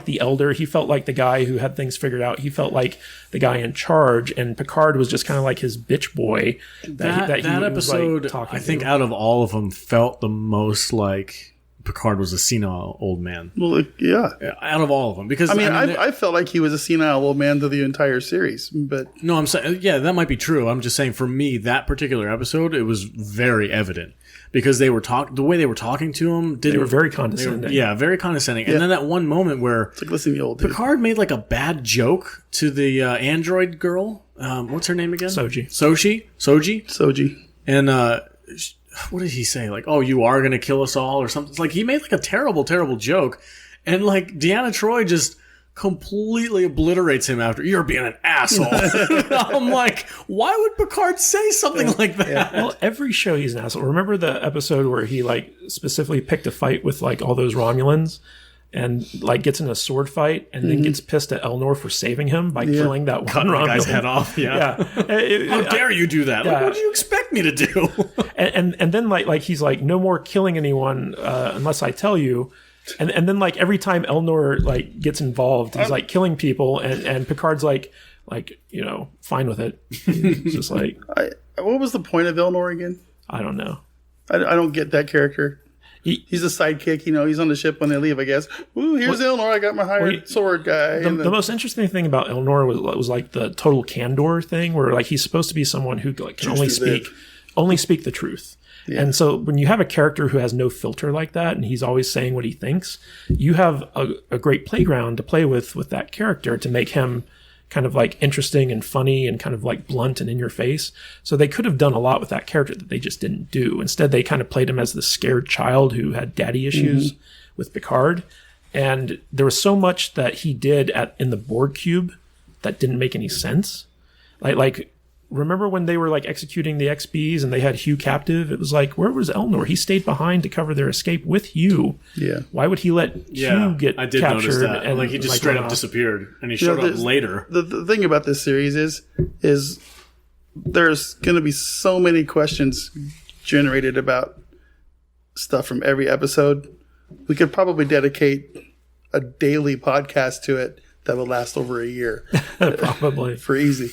the elder. He felt like the guy who had things figured out. He felt like the guy in charge, and Picard was just kind of like his bitch boy. That episode, was, like, I think, out of all of them, felt the most like Picard was a senile old man. Well, yeah. Out of all of them, because I felt like he was a senile old man to the entire series, but no, I'm saying that might be true. I'm just saying for me that particular episode, it was very evident. Because the way they were talking to him, they were very condescending. Very condescending. And then that one moment where it's like, listen, you old dude. Picard made like a bad joke to the android girl. What's her name again? Soji. And what did he say? Like, oh, you are going to kill us all or something. It's like he made like a terrible, terrible joke. And like Deanna Troi just completely obliterates him after, you're being an asshole. I'm like, why would Picard say something like that? Well, every show he's an asshole. Remember the episode where he like specifically picked a fight with like all those Romulans and like gets in a sword fight and then gets pissed at Elnor for saving him by killing that one Romulan guy's head off. How dare you do that? Like, what do you expect me to do? and then like he's like, no more killing anyone unless I tell you. And then like every time Elnor like gets involved, he's like killing people, and Picard's like fine with it. It's just like, what was the point of Elnor again? I don't know. I don't get that character. He's a sidekick, he's on the ship when they leave, I guess. Ooh, here's Elnor. I got my hired sword guy. The most interesting thing about Elnor was like the total candor thing, where like he's supposed to be someone who like can only speak the truth. Yeah. And so when you have a character who has no filter like that, and he's always saying what he thinks, you have a great playground to play with that character to make him kind of like interesting and funny and kind of like blunt and in your face. So they could have done a lot with that character that they just didn't do. Instead, they kind of played him as the scared child who had daddy issues with Picard. And there was so much that he did in the Borg cube that didn't make any sense. Like remember when they were like executing the XBs and they had Hugh captive? It was like, where was Elnor? He stayed behind to cover their escape with Hugh. Yeah. Why would he let Hugh get captured? I did notice that. And like he just straight up disappeared, and he showed up later. The thing about this series is there's going to be so many questions generated about stuff from every episode. We could probably dedicate a daily podcast to it that would last over a year. Probably. For easy.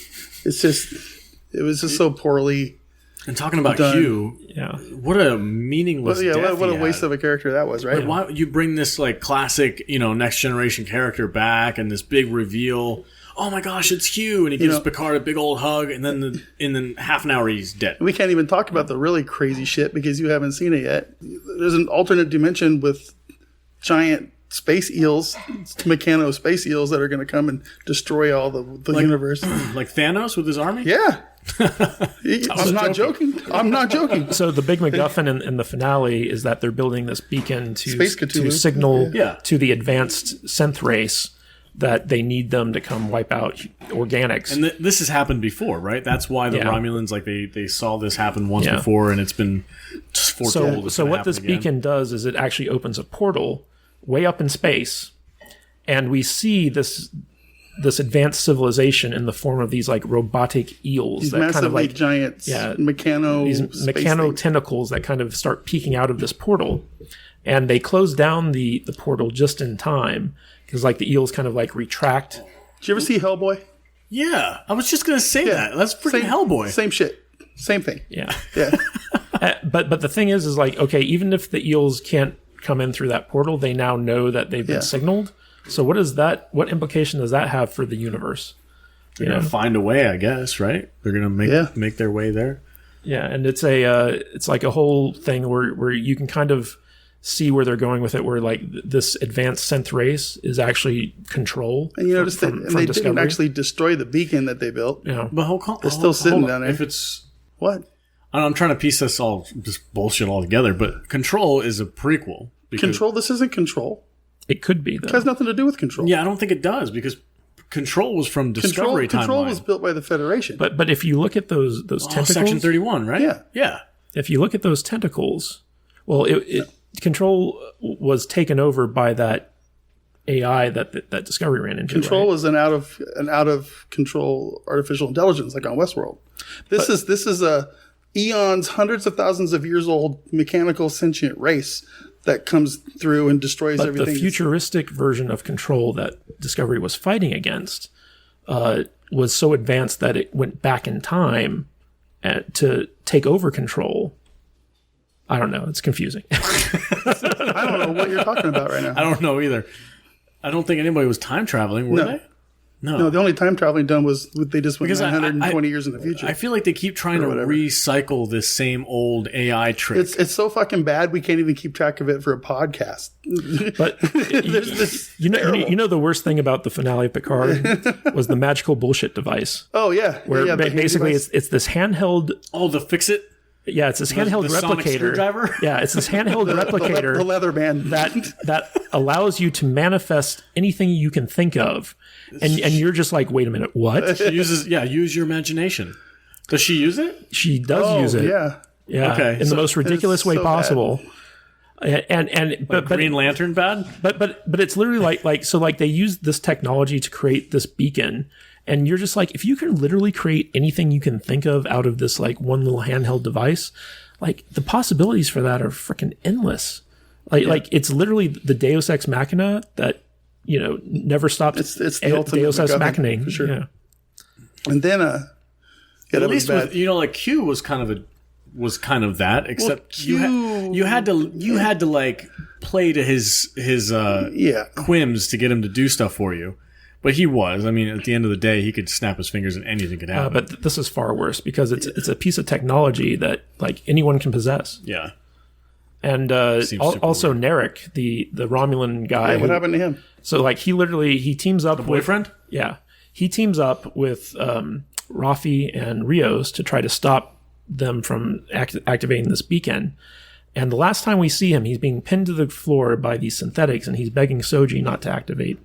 It was just so poorly. And talking about done. Hugh, what a meaningless death what a waste of a character that was, right? Like, why you bring this like classic, next generation character back and this big reveal? Oh my gosh, it's Hugh, and he gives Picard a big old hug, and then in half an hour he's dead. We can't even talk about the really crazy shit because you haven't seen it yet. There's an alternate dimension with giant space eels, mechano space eels that are going to come and destroy all the universe. Like Thanos with his army? Yeah. I'm not joking. So the big MacGuffin in the finale is that they're building this beacon to signal to the advanced synth race that they need them to come wipe out organics. And this has happened before, right? That's why the Romulans, like they saw this happen once before, and it's been just foretold. So what this beacon does is it actually opens a portal way up in space, and we see this this advanced civilization in the form of these like robotic eels These that kind of massively like giant these mechano tentacles that kind of start peeking out of this portal, and they close down the portal just in time because like the eels kind of like retract. Did you ever see Hellboy? Yeah, I was just gonna say that. That's freaking Same, Hellboy. Same shit. Same thing. Yeah. Yeah. But the thing is like, okay, even if the eels can't come in through that portal, they now know that they've been signaled. So what implication does that have for the universe? They're gonna find a way, I guess, right? They're gonna make their way there. Yeah, and it's like a whole thing where you can kind of see where they're going with it, where like this advanced synth race is actually Control. And you notice that they Discovery. didn't actually destroy the beacon that they built. Yeah. But It's still sitting down there. If it's What? I'm trying to piece this bullshit all together, but Control is a prequel. Control? This isn't Control. It could be, though. It has nothing to do with Control. Yeah, I don't think it does, because Control was from Discovery timeline. Control was built by the Federation. But if you look at those tentacles, Section 31, right? Yeah. Yeah. If you look at those tentacles, well, Control was taken over by that AI that Discovery ran into. Control right? is an out of control artificial intelligence, like on Westworld. This is a eons, hundreds of thousands of years old mechanical sentient race that comes through and destroys everything. The futuristic version of Control that Discovery was fighting against was so advanced that it went back in time to take over Control. I don't know. It's confusing. I don't know what you're talking about right now. I don't know either. I don't think anybody was time traveling, were they? No, the only time traveling done was they just went Because 920 years in the future. I feel like they keep trying to recycle this same old AI trick. It's so fucking bad we can't even keep track of it for a podcast. But you know the worst thing about the finale of Picard was the magical bullshit device. Oh yeah, where basically it's this handheld. Oh, the fix-it. Yeah, it's this handheld the sonic replicator. Screwdriver? Yeah, it's this handheld replicator. The leather band that allows you to manifest anything you can think of, and you're just like, wait a minute, what? She uses use your imagination. Does she use it? She does use it. Yeah. Okay. In the most ridiculous way possible. But Green Lantern bad? But it's literally like they use this technology to create this beacon. And you're just like, if you can literally create anything you can think of out of this like one little handheld device, like the possibilities for that are freaking endless. Like it's literally the Deus Ex Machina that never stopped. It's the ultimate Deus Ex MacGuffin, Machina for sure. Yeah. And then at least with, like Q was kind of that, except you had to like play to his whims to get him to do stuff for you. But he was. I mean, at the end of the day, he could snap his fingers and anything could happen. But this is far worse because it's a piece of technology that like anyone can possess. Yeah. And also weird. Narek, the Romulan guy. what happened to him? So like he teams up The boyfriend? He teams up with Rafi and Rios to try to stop them from activating this beacon. And the last time we see him, he's being pinned to the floor by these synthetics, and he's begging Soji not to activate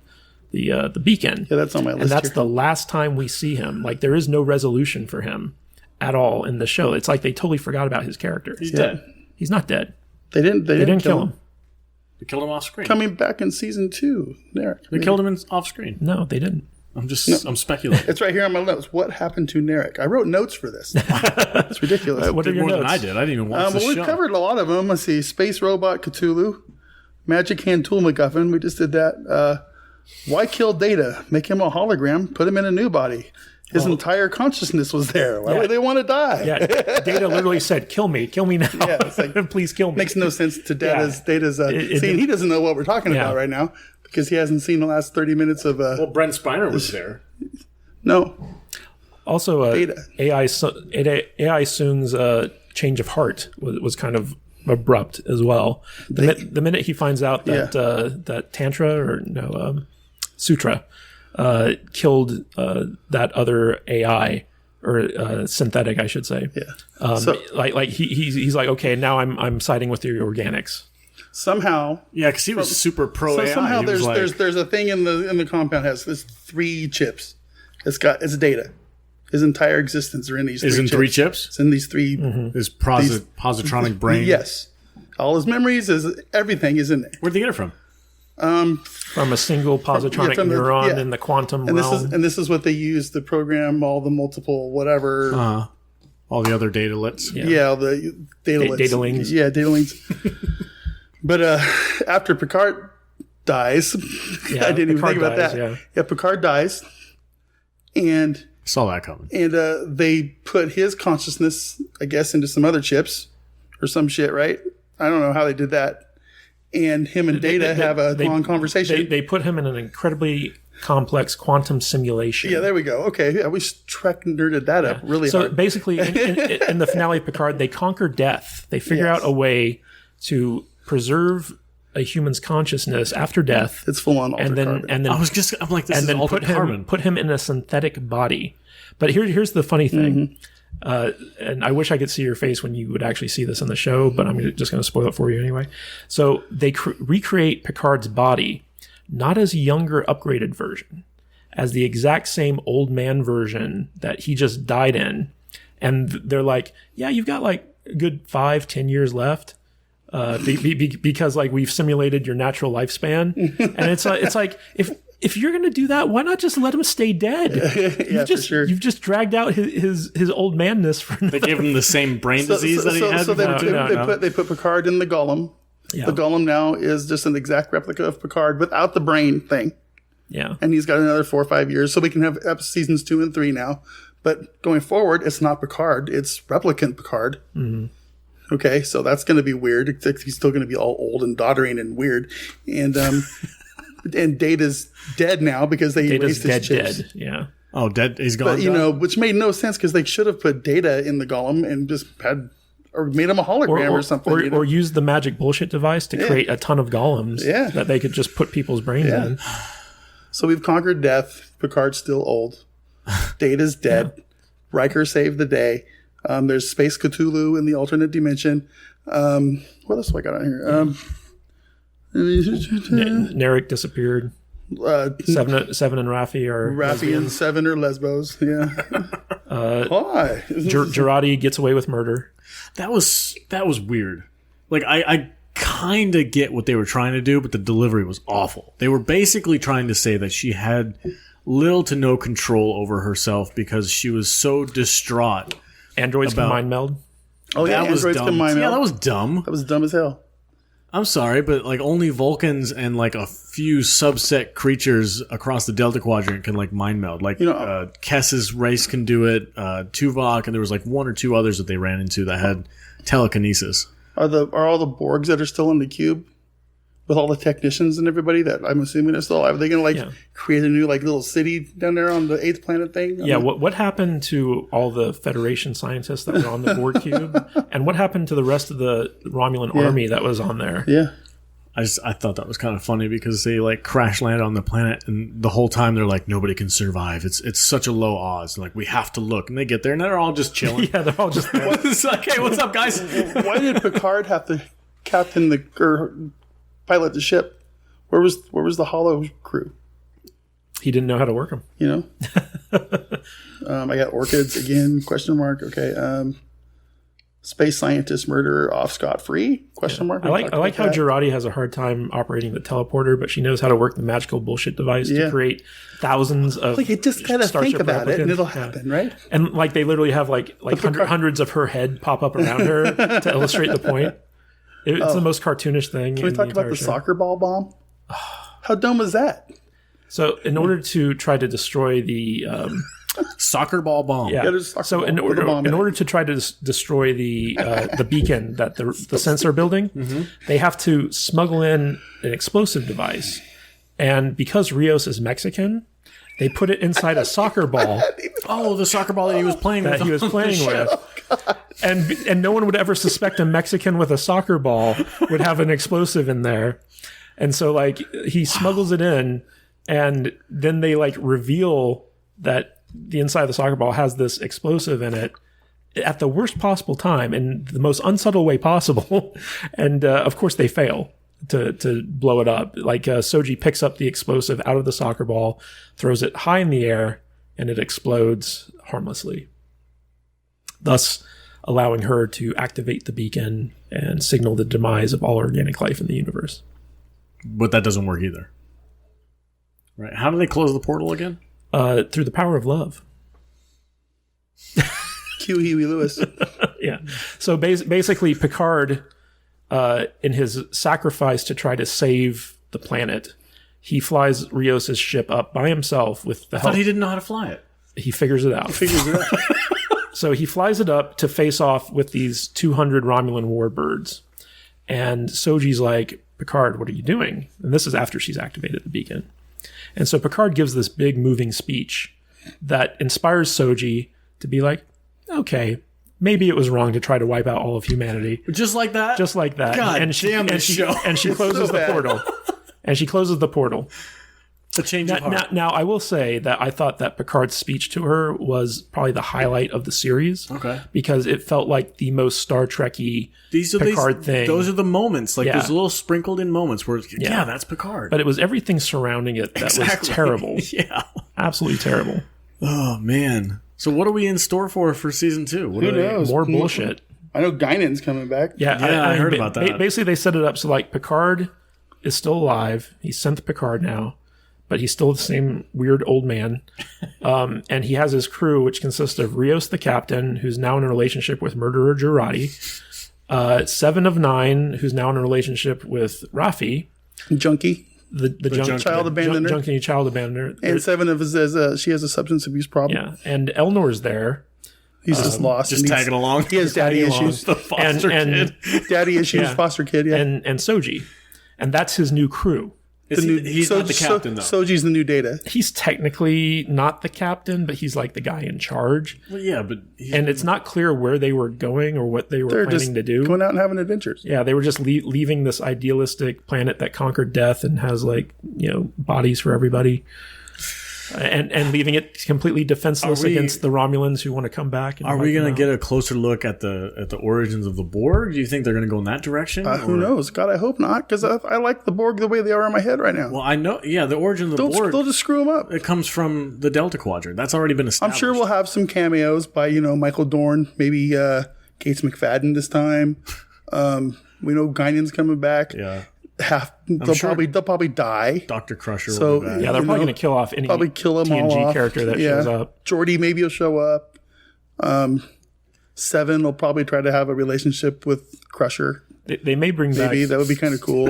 the beacon. Yeah, that's on my list. And that's here. the last time we see him. Like there is no resolution for him at all in the show. It's like they totally forgot about his character. He's dead. He's not dead. They didn't kill him. They killed him off screen. Coming back in season 2, Narek. They killed him off screen. No, they didn't. I'm speculating. It's right here on my notes. What happened to Narek? I wrote notes for this. It's ridiculous. What are Did your more notes? than I did. I didn't even watch the we've show. covered a lot of them. Let's see. Space Robot Cthulhu. Magic Hand Tool MacGuffin. We just did that. Why kill Data? Make him a hologram. Put him in a new body. His entire consciousness was there. Why would they want to die? Yeah, Data literally said, "Kill me now. Yeah, it's like, please kill me." Makes no sense to Data's. It See, and he doesn't know what we're talking about right now because he hasn't seen the last 30 minutes of. Well, Brent Spiner was there. No. Also, Data. AI Soong's change of heart was kind of abrupt as well. The minute he finds out that that Tantra Sutra killed that other AI or synthetic, I should say. Yeah. He's like, okay, now I'm siding with your organics. Somehow. Yeah, because he was super pro AI. Somehow He was there's a thing in the compound has this 3 chips. It's Data. His entire existence are in these 3 chips. in 3 chips? It's in these 3. His positronic brain. Yes. All his memories, everything is in there. Where'd they get it from? From a single positronic neuron in the quantum realm. This is what they use to program all the multiple whatever. All the other datalets. All the datalings. Yeah, datalings. But after Picard dies, I didn't even think about that. Yeah, Picard dies, and saw that coming. And they put his consciousness, I guess, into some other chips or some shit, right? I don't know how they did that. And him and Data have a long conversation. They put him in an incredibly complex quantum simulation. Yeah, there we go. Okay, yeah, we Trek nerded that up really hard. So basically, in the finale of Picard, they conquer death. They figure out a way to preserve a human's consciousness after death. It's full on altered carbon. And then I'm like, this is altered carbon. Put him in a synthetic body. But here's the funny thing. And I wish I could see your face when you would actually see this in the show, but I'm just going to spoil it for you anyway. So they recreate Picard's body, not as a younger, upgraded version, as the exact same old man version that he just died in. And they're like, yeah, you've got like a good 5-10 years left. Because like we've simulated your natural lifespan. And it's like, if you're going to do that, why not just let him stay dead? You've just dragged out his old manness. They gave him the same brain disease that he had. So they put Picard in the Golem. Yeah. The Golem now is just an exact replica of Picard without the brain thing. Yeah. And he's got another 4 or 5 years. So we can have seasons 2 and 3 now. But going forward, it's not Picard. It's replicant Picard. Mm-hmm. Okay, so that's going to be weird. He's still going to be all old and doddering and weird. And and Data's dead now because they erased his chips. Dead. Yeah. Oh, dead. He's gone. But, which made no sense because they should have put Data in the Golem and just or made him a hologram or something. Or used the magic bullshit device to create a ton of golems that they could just put people's brains in. So we've conquered death. Picard's still old. Data's dead. Yeah. Riker saved the day. There's Space Cthulhu in the alternate dimension. What else do I got on here? Narek disappeared. Seven and Raffi are Raffi and Seven are lesbos. Yeah. Why? Jurati gets away with murder. That was weird. Like I kind of get what they were trying to do, but the delivery was awful. They were basically trying to say that she had little to no control over herself because she was so distraught. Androids can mind meld. Oh yeah, androids can mind meld. Yeah, that was dumb. That was dumb as hell. I'm sorry, but like only Vulcans and like a few subset creatures across the Delta Quadrant can like mind meld. Like Kess's race can do it, Tuvok, and there was like 1 or 2 others that they ran into that had telekinesis. Are all the Borgs that are still in the cube with all the technicians and everybody that I'm assuming are still alive? Are they going to create a new like little city down there on the 8th planet thing? Yeah. What happened to all the Federation scientists that were on the Borg cube, and what happened to the rest of the Romulan army that was on there? Yeah. I thought that was kind of funny because they like crash land on the planet and the whole time they're like nobody can survive. It's such a low odds. Like we have to look, and they get there and they're all just chilling. Yeah, they're all just there. It's like, hey, what's up, guys? Why did Picard have to pilot the ship? Where was the Hollow crew? He didn't know how to work them. I got orchids again? Question mark. Okay. Space scientist murderer off scot-free? Question mark. I like how Jurati has a hard time operating the teleporter, but she knows how to work the magical bullshit device to create thousands of. Like, you just gotta think about it, and it'll happen, right? And like they literally have like hundreds of her head pop up around her to illustrate the point. It's the most cartoonish thing. Can we talk about the soccer ball bomb? How dumb is that? So, in order to try to destroy the soccer ball bomb, in order to try to destroy the beacon that the sensor building, they have to smuggle in an explosive device, and because Rios is Mexican, they put it inside a soccer ball. Oh, the soccer ball that he was playing with. And no one would ever suspect a Mexican with a soccer ball would have an explosive in there. And so like he smuggles it in, and then they like reveal that the inside of the soccer ball has this explosive in it at the worst possible time in the most unsubtle way possible. And of course they fail to blow it up. Like Soji picks up the explosive out of the soccer ball, throws it high in the air, and it explodes harmlessly, thus allowing her to activate the beacon and signal the demise of all organic life in the universe. but that doesn't work either. Right? How do they close the portal again? Through the power of love. Cue Huey Lewis. Yeah. So basically, Picard, in his sacrifice to try to save the planet, he flies Rios' ship up by himself with the I help. thought he didn't know how to fly it. He figures it out. So he flies it up to face off with these 200 Romulan warbirds. And Soji's like, Picard, what are you doing? And this is after she's activated the beacon. And so Picard gives this big moving speech that inspires Soji to be like, okay, maybe it was wrong to try to wipe out all of humanity. Just like that? Just like that. God and she, damn and this she, show. And she closes so the bad. portal. And she closes the portal. The change of heart. Now, I will say that I thought that Picard's speech to her was probably the highlight of the series. Okay. Because it felt like the most Star Trek-y Picard thing. Those are the moments. Like, Yeah. there's little sprinkled in moments where, yeah, that's Picard. But it was everything surrounding it that was terrible. Yeah. Absolutely terrible. Oh, man. So what are we in store for season 2? What Who are they- knows? More bullshit. I know Guinan's coming back. Yeah, I heard about that. Basically, they set it up so, like, Picard is still alive. He's Synth Picard now. But he's still the same weird old man. And he has his crew, which consists of Rios the captain, who's now in a relationship with murderer Jurati. 7 of 9, who's now in a relationship with Rafi. Junkie. The child abandoner. Junkie child abandoner. And 7 of us says she has a substance abuse problem. Yeah. And Elnor's there. He's just lost. Just and tagging along? He has daddy issues. The foster And- kid. Daddy issues, Yeah. foster kid, yeah. And Soji. And that's his new crew. He's not the captain, though. Soji's the new Data. He's technically not the captain, but he's like the guy in charge. Well, yeah, but... And it's not clear where they were going or what they were They're planning just to do. going out and having adventures. Yeah, they were just leaving this idealistic planet that conquered death and has, like, bodies for everybody. And leaving it completely defenseless against the Romulans who want to come back. And Are we wipe going them to out. get a closer look at the origins of the Borg? Do you think they're going to go in that direction? Who knows? God, I hope not, because I like the Borg the way they are in my head right now. Well, I know. Yeah, the origin of the they'll Borg. just screw them up. It comes from the Delta Quadrant. That's already been I'm established. sure we'll have some cameos by Michael Dorn, maybe Gates McFadden this time. We know Guinan's coming back. Yeah. They'll sure probably die. Dr. Crusher So, will be back. Yeah, they're probably going to kill off any Probably kill them all TNG off. character that Yeah. shows up. Geordi maybe will show up. 7 will probably try to have a relationship with Crusher. They may bring back. Maybe that would be kind of cool.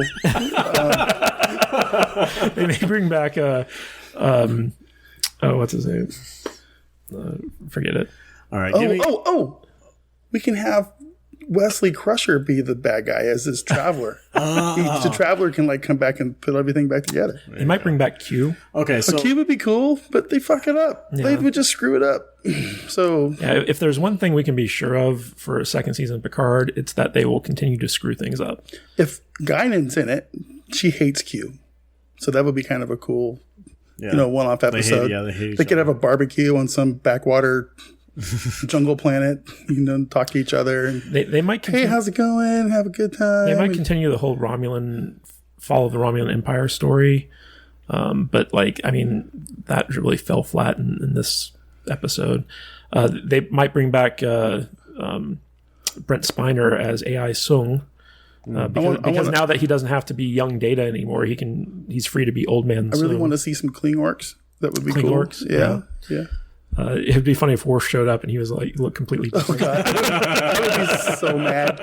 They may bring back. What's his name? Forget it. All right. give me- We can have Wesley Crusher be the bad guy as his traveler. The traveler can come back and put everything back together. They might bring back Q. Okay, so Q would be cool, but they fuck it up. They would just screw it up. So Yeah, if there's one thing we can be sure of for a second season of Picard, it's that they will continue to screw things up. if Guinan's in it, she hates Q. So that would be kind of a cool, yeah. one-off episode. they hate each They could other. have a barbecue on some backwater jungle planet, talk to each other. And, They might hey, continue, how's it going? Have a good time. they might And- continue the whole Romulan fall of the Romulan Empire story, but that really fell flat in this episode. They might bring back Brent Spiner as AI Sung. Because now that he doesn't have to be young Data anymore, he's free to be old man. I really Sung. want to see some Kling orcs. That would be Kling cool. orcs? Yeah. It'd be funny if Worf showed up and he was like, look completely different. I would be so mad.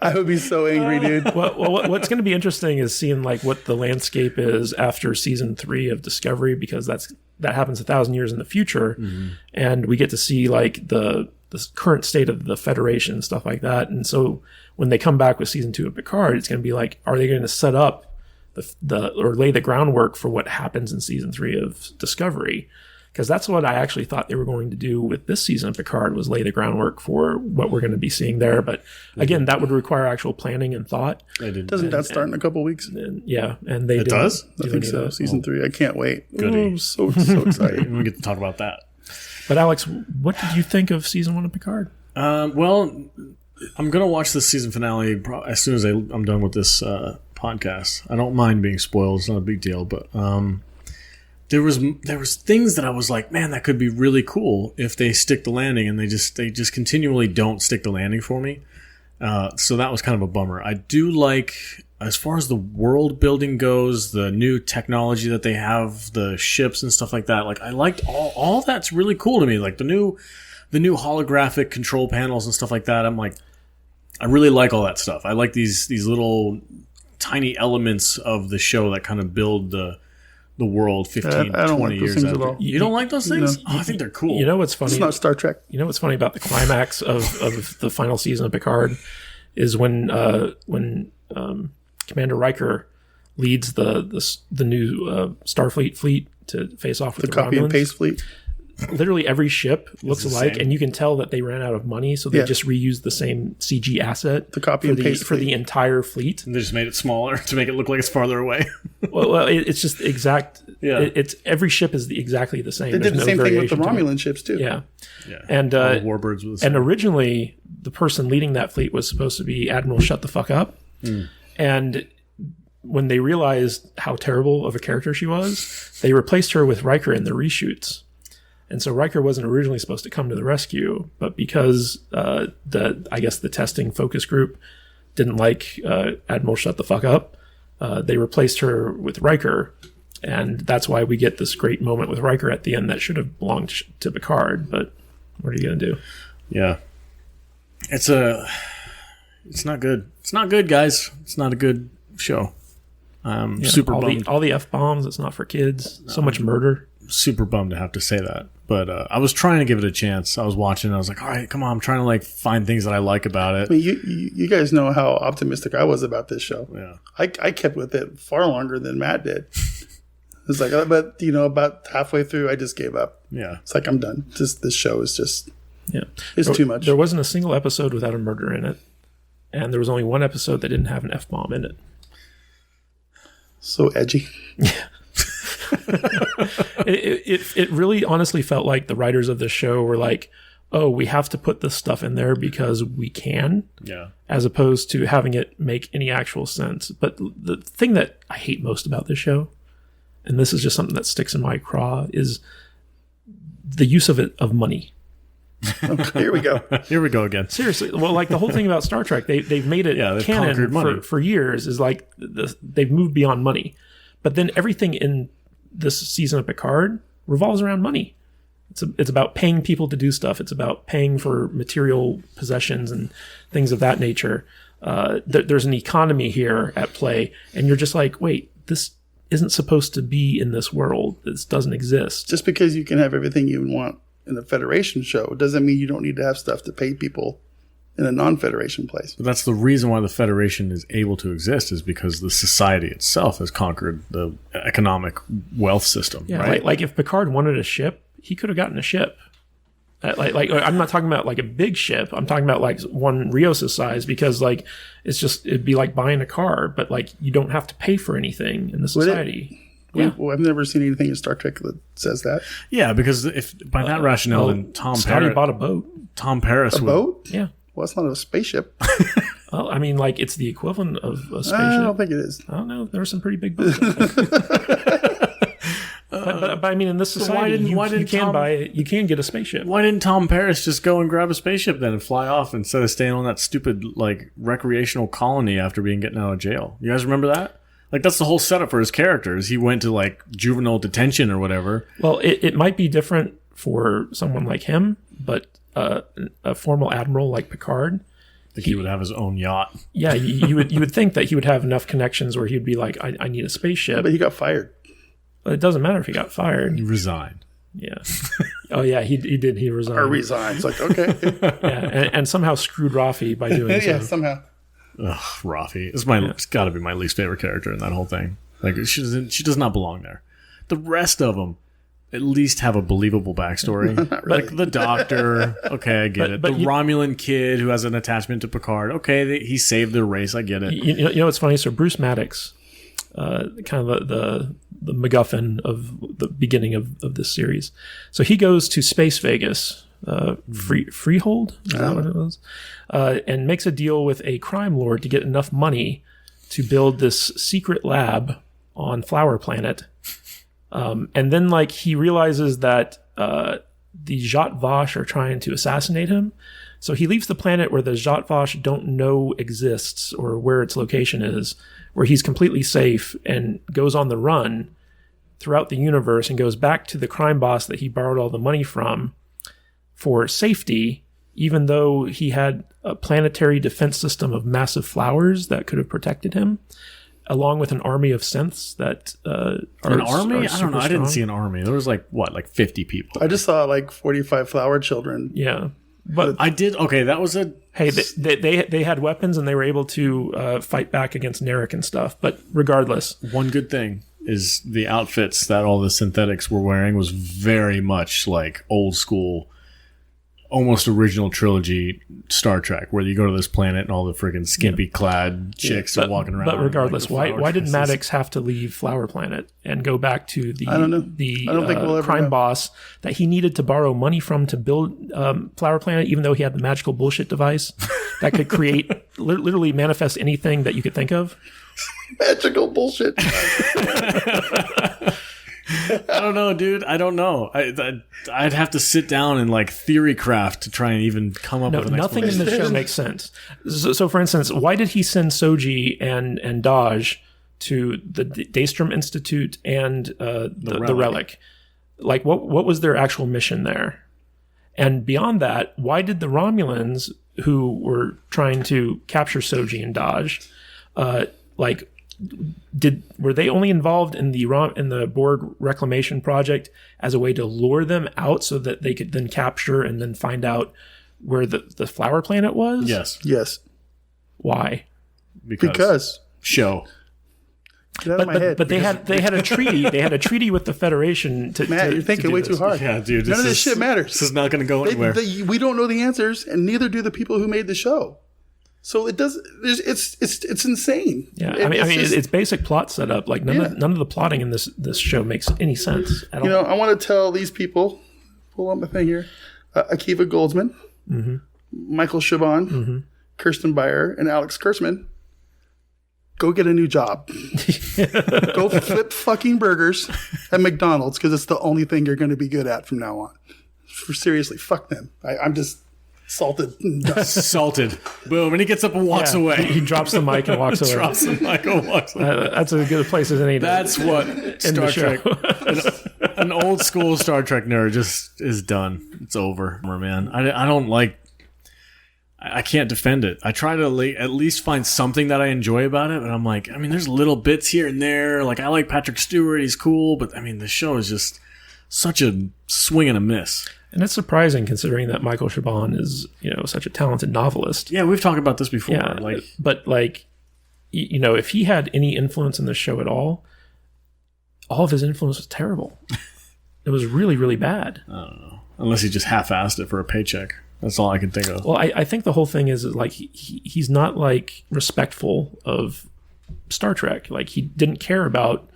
I would be so angry, dude. What's going to be interesting is seeing what the landscape is after season 3 of Discovery, because that happens 1,000 years in the future, and we get to see the current state of the Federation and stuff like that. And so when they come back with season 2 of Picard, it's going to be are they going to set up or lay the groundwork for what happens in season 3 of Discovery? Because that's what I actually thought they were going to do with this season of Picard, was lay the groundwork for what we're going to be seeing there. But again, that would require actual planning and thought. Doesn't that start in a couple weeks? And they It does? I think so. Season 3. I can't wait. Goody. Oh, I'm so excited. we get to talk about that. But Alex, what did you think of season 1 of Picard? Well, I'm going to watch the season finale as soon as I'm done with this podcast. I don't mind being spoiled. It's not a big deal. But there was things that I was like, man, that could be really cool if they stick the landing, and they just continually don't stick the landing for me. So that was kind of a bummer. I do like, as far as the world building goes, the new technology that they have, the ships and stuff like that. Like, I liked all that's really cool to me. Like the new holographic control panels and stuff like that. I'm like, I really like all that stuff. I like these little tiny elements of the show that kind of build the world 15, I don't 20 like those years things after. at all. You don't like those things? No. Oh, I think they're cool. You know what's funny? It's not Star Trek. You know what's funny about the climax of the final season of Picard is when Commander Riker leads the new Starfleet fleet to face off with The the copy and Romulans. paste fleet. Literally every ship looks the alike, same. and you can tell that they ran out of money, so they Yeah. just reused the same CG asset The copy for and paste for the fleet. entire fleet. And they just made it smaller to make it look like it's farther away. Well, it's just exact. Yeah. It's every ship is exactly the same. They did There's the no same thing with the variation to it. Romulan ships too. Yeah, Yeah. and All the warbirds with the and same. originally the person leading that fleet was supposed to be Admiral Shut the Fuck Up, and when they realized how terrible of a character she was, they replaced her with Riker in the reshoots. And so Riker wasn't originally supposed to come to the rescue, but because the testing focus group didn't like Admiral Shut the Fuck Up, they replaced her with Riker, and that's why we get this great moment with Riker at the end that should have belonged to Picard. But what are you going to do? Yeah. It's not good. It's not good, guys. It's not a good show. Super bummed. All the F-bombs, it's not for kids. So much murder. Super bummed to have to say that. But I was trying to give it a chance. I was watching. I was like, all right, come on. I'm trying to like find things that I like about it. I mean, you guys know how optimistic I was about this show. Yeah. I kept with it far longer than Matt did. It's like, but about halfway through, I just gave up. Yeah. It's like, I'm done. This show is just, Yeah. it's too much. There wasn't a single episode without a murder in it. And there was only one episode that didn't have an F-bomb in it. So edgy. It really honestly felt like the writers of this show were like, oh, we have to put this stuff in there because we can, Yeah. as opposed to having it make any actual sense. But the thing that I hate most about this show, and this is just something that sticks in my craw, is the use of money. Here we go. Here we go again. Seriously, well, like the whole thing about Star Trek, they've made it Yeah, they've conquered canon money. for years. Is like they've moved beyond money, but then everything in this season of Picard revolves around money. It's about paying people to do stuff. It's about paying for material possessions and things of that nature. There's an economy here at play, and you're just like, wait, this isn't supposed to be in this world. This doesn't exist. Just because you can have everything you want in a Federation show doesn't mean you don't need to have stuff to pay people in a non-Federation place. But that's the reason why the Federation is able to exist, is because the society itself has conquered the economic wealth system. Yeah, right? like if Picard wanted a ship, he could have gotten a ship. Like I'm not talking about like a big ship. I'm talking about like one Rios' size, because like it'd be like buying a car, but like you don't have to pay for anything in the society. Yeah. Well, I've never seen anything in Star Trek that says that. Yeah, because if by that rationale, then Scotty Paris bought a boat. Tom Paris A would. boat? Yeah. Well, it's not a spaceship. Well, I mean, like it's the equivalent of a spaceship. I don't think it is. I don't know. There were some pretty big boats. out there. But I mean, in this society, you can get a spaceship. Why didn't Tom Paris just go and grab a spaceship then and fly off instead of staying on that stupid like recreational colony after getting out of jail? You guys remember that? Like that's the whole setup for his characters. He went to like juvenile detention or whatever. Well, it might be different for someone like him, but a formal admiral like Picard, I think he would have his own yacht. yeah, you would think that he would have enough connections where he'd be like, I need a spaceship. But he got fired. But it doesn't matter if he got fired. He resigned. Yeah. Oh yeah, he did. He resigned. Or resigned. It's like, okay. Yeah, and somehow screwed Rafi by doing Yeah, so. somehow. Ugh, Rafi. It's got to be my least favorite character in that whole thing. Like she does not belong there. The rest of them at least have a believable backstory. really. Like the doctor. Okay, I get it. but The Romulan kid who has an attachment to Picard. Okay, he saved their race. I get it. You know what's funny? So Bruce Maddox, kind of the MacGuffin of the beginning of this series. So he goes to Space Vegas, Freehold, is that what it was? And makes a deal with a crime lord to get enough money to build this secret lab on Flower Planet. And then like he realizes that the Zhat Vash are trying to assassinate him. So he leaves the planet where the Zhat Vash don't know exists or where its location is, where he's completely safe, and goes on the run throughout the universe and goes back to the crime boss that he borrowed all the money from for safety, even though he had a planetary defense system of massive flowers that could have protected him, along with an army of synths that are an army? are I don't know. I super didn't strong. see an army. There was like 50 people. I just saw like 45 flower children. Yeah. But I did. Okay, that was a. hey, they had weapons and they were able to fight back against Narek and stuff. But regardless, One good thing is the outfits that all the synthetics were wearing was very much like old school, almost original trilogy Star Trek, where you go to this planet and all the freaking skimpy clad chicks are walking around. But regardless, like, why did dresses. Maddox have to leave Flower Planet and go back to the I don't know. the I don't think we'll ever crime know. boss that he needed to borrow money from to build Flower Planet, even though he had the magical bullshit device that could create literally manifest anything that you could think of? Magical bullshit. I don't know, dude. I don't know. I'd have to sit down and like theory craft to try and even come up No, with an nothing in explanation. the show makes sense. So, for instance, why did he send Soji and Daj to the Daystrom Institute and the Relic? Like, what was their actual mission there? And beyond that, why did the Romulans, who were trying to capture Soji and Daj, were they only involved in the Borg reclamation project as a way to lure them out so that they could then capture and then find out where the flower planet was? Yes, Yes. Why? Because. show. Get out of my head. But they had a treaty. They had a treaty with the Federation to. Matt, to- you're thinking to do way this. too hard. Yeah, dude. None of this shit matters. This is not going to go anywhere. We don't know the answers, and neither do the people who made the show. So it does. It's insane. Yeah, Just- it's basic plot setup. Like none of the plotting in this show makes any sense at all. You know, I want to tell these people. Pull up my thing here. Akiva Goldsman, Michael Chabon, Kirsten Beyer, and Alex Kurtzman. Go get a new job. Go flip fucking burgers at McDonald's because it's the only thing you're going to be good at from now on. Seriously, fuck them. I'm just salted. Salted. Boom. And he gets up and walks Yeah, away. He drops the mic and walks away. Drops the mic and walks away. That's as good a place as any. That's what Star the show. Trek. An old school Star Trek nerd just is done. It's over, man. I don't like. I can't defend it. I try to at least find something that I enjoy about it, but I'm like, I mean, there's little bits here and there. Like, I like Patrick Stewart; he's cool, but I mean, the show is just such a swing and a miss. And it's surprising considering that Michael Chabon is, such a talented novelist. Yeah, we've talked about this before. Yeah, Like, but if he had any influence in the show at all of his influence was terrible. It was really, really bad. I don't know. Unless he just half-assed it for a paycheck. That's all I can think of. Well, I think the whole thing is like he's not like respectful of Star Trek. Like he didn't care about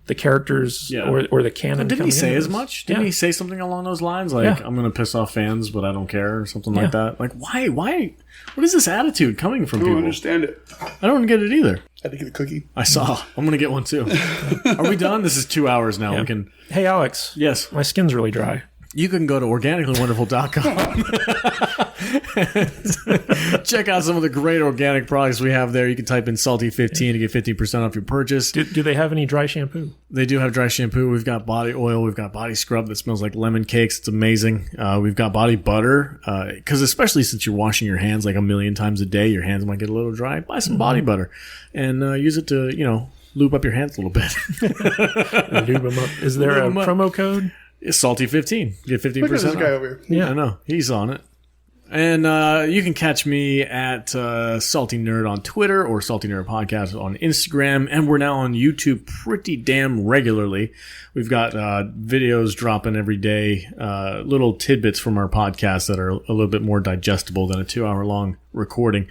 the characters or the canon. Didn't he say into as this. much? Didn't he say something along those lines? Like, I'm going to piss off fans, but I don't care, or something like that? Like, why? What is this attitude coming from I don't people? understand it. I don't get it either. I had to get a cookie. I saw. I'm going to get one too. Are we done? This is 2 hours now. Yeah. We can. Hey, Alex. Yes. My skin's really dry. You can go to organicallywonderful.com. Check out some of the great organic products we have there. You can type in Salty15 to get 15% off your purchase. Do they have any dry shampoo? They do have dry shampoo. We've got body oil. We've got body scrub that smells like lemon cakes. It's amazing. We've got body butter. Because especially since you're washing your hands like a million times a day, your hands might get a little dry. Buy some body butter and use it to, lube up your hands a little bit. Lube them up. Is there a promo code? It's Salty15. Get 15% Look at this off. guy over here. Yeah, I know. He's on it. And you can catch me at Salty Nerd on Twitter or Salty Nerd Podcast on Instagram. And we're now on YouTube pretty damn regularly. We've got videos dropping every day, little tidbits from our podcast that are a little bit more digestible than a 2-hour-long recording.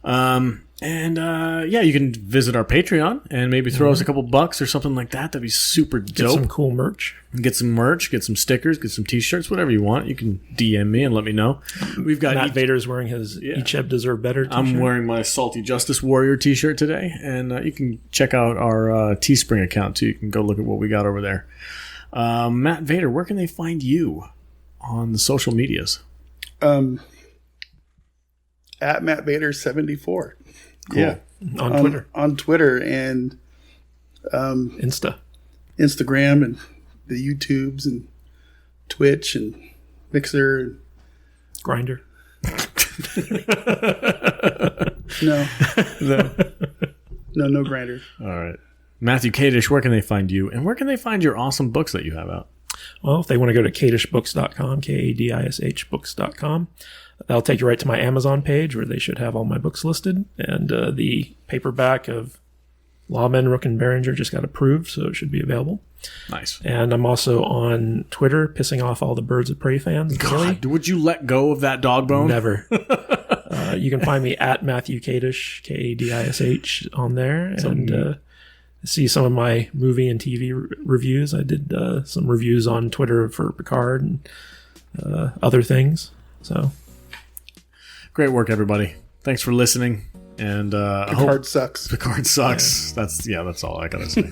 You can visit our Patreon and maybe throw us a couple bucks or something like that. That'd be super dope. Get some cool merch. Get some merch, get some stickers, get some t-shirts, whatever you want. You can DM me and let me know. We've got Matt Vader's wearing his Each Ebb Deserve Better t-shirt. I'm wearing my Salty Justice Warrior t-shirt today, and you can check out our Teespring account too. You can go look at what we got over there. Matt Vader, where can they find you on the social medias? At Matt Bader 74. Cool. Yeah. On Twitter. On Twitter and Instagram and the YouTubes and Twitch and Mixer and Grinder. No Grinder. All right. Matthew Kadish, where can they find you? And where can they find your awesome books that you have out? Well, if they want to go to kadishbooks.com, KADISH books.com, that'll take you right to my Amazon page where they should have all my books listed. And the paperback of Lawmen, Rook and Behringer just got approved, so it should be available. Nice. And I'm also on Twitter, pissing off all the Birds of Prey fans. God, would you let go of that dog bone? Never. You can find me at Matthew Kadish, KADISH, on there. And see some of my movie and TV reviews. I did some reviews on Twitter for Picard and other things. So great work, everybody. Thanks for listening. And Picard sucks. Picard sucks. Yeah. That's all I gotta say.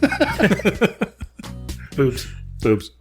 boobs. Boobs.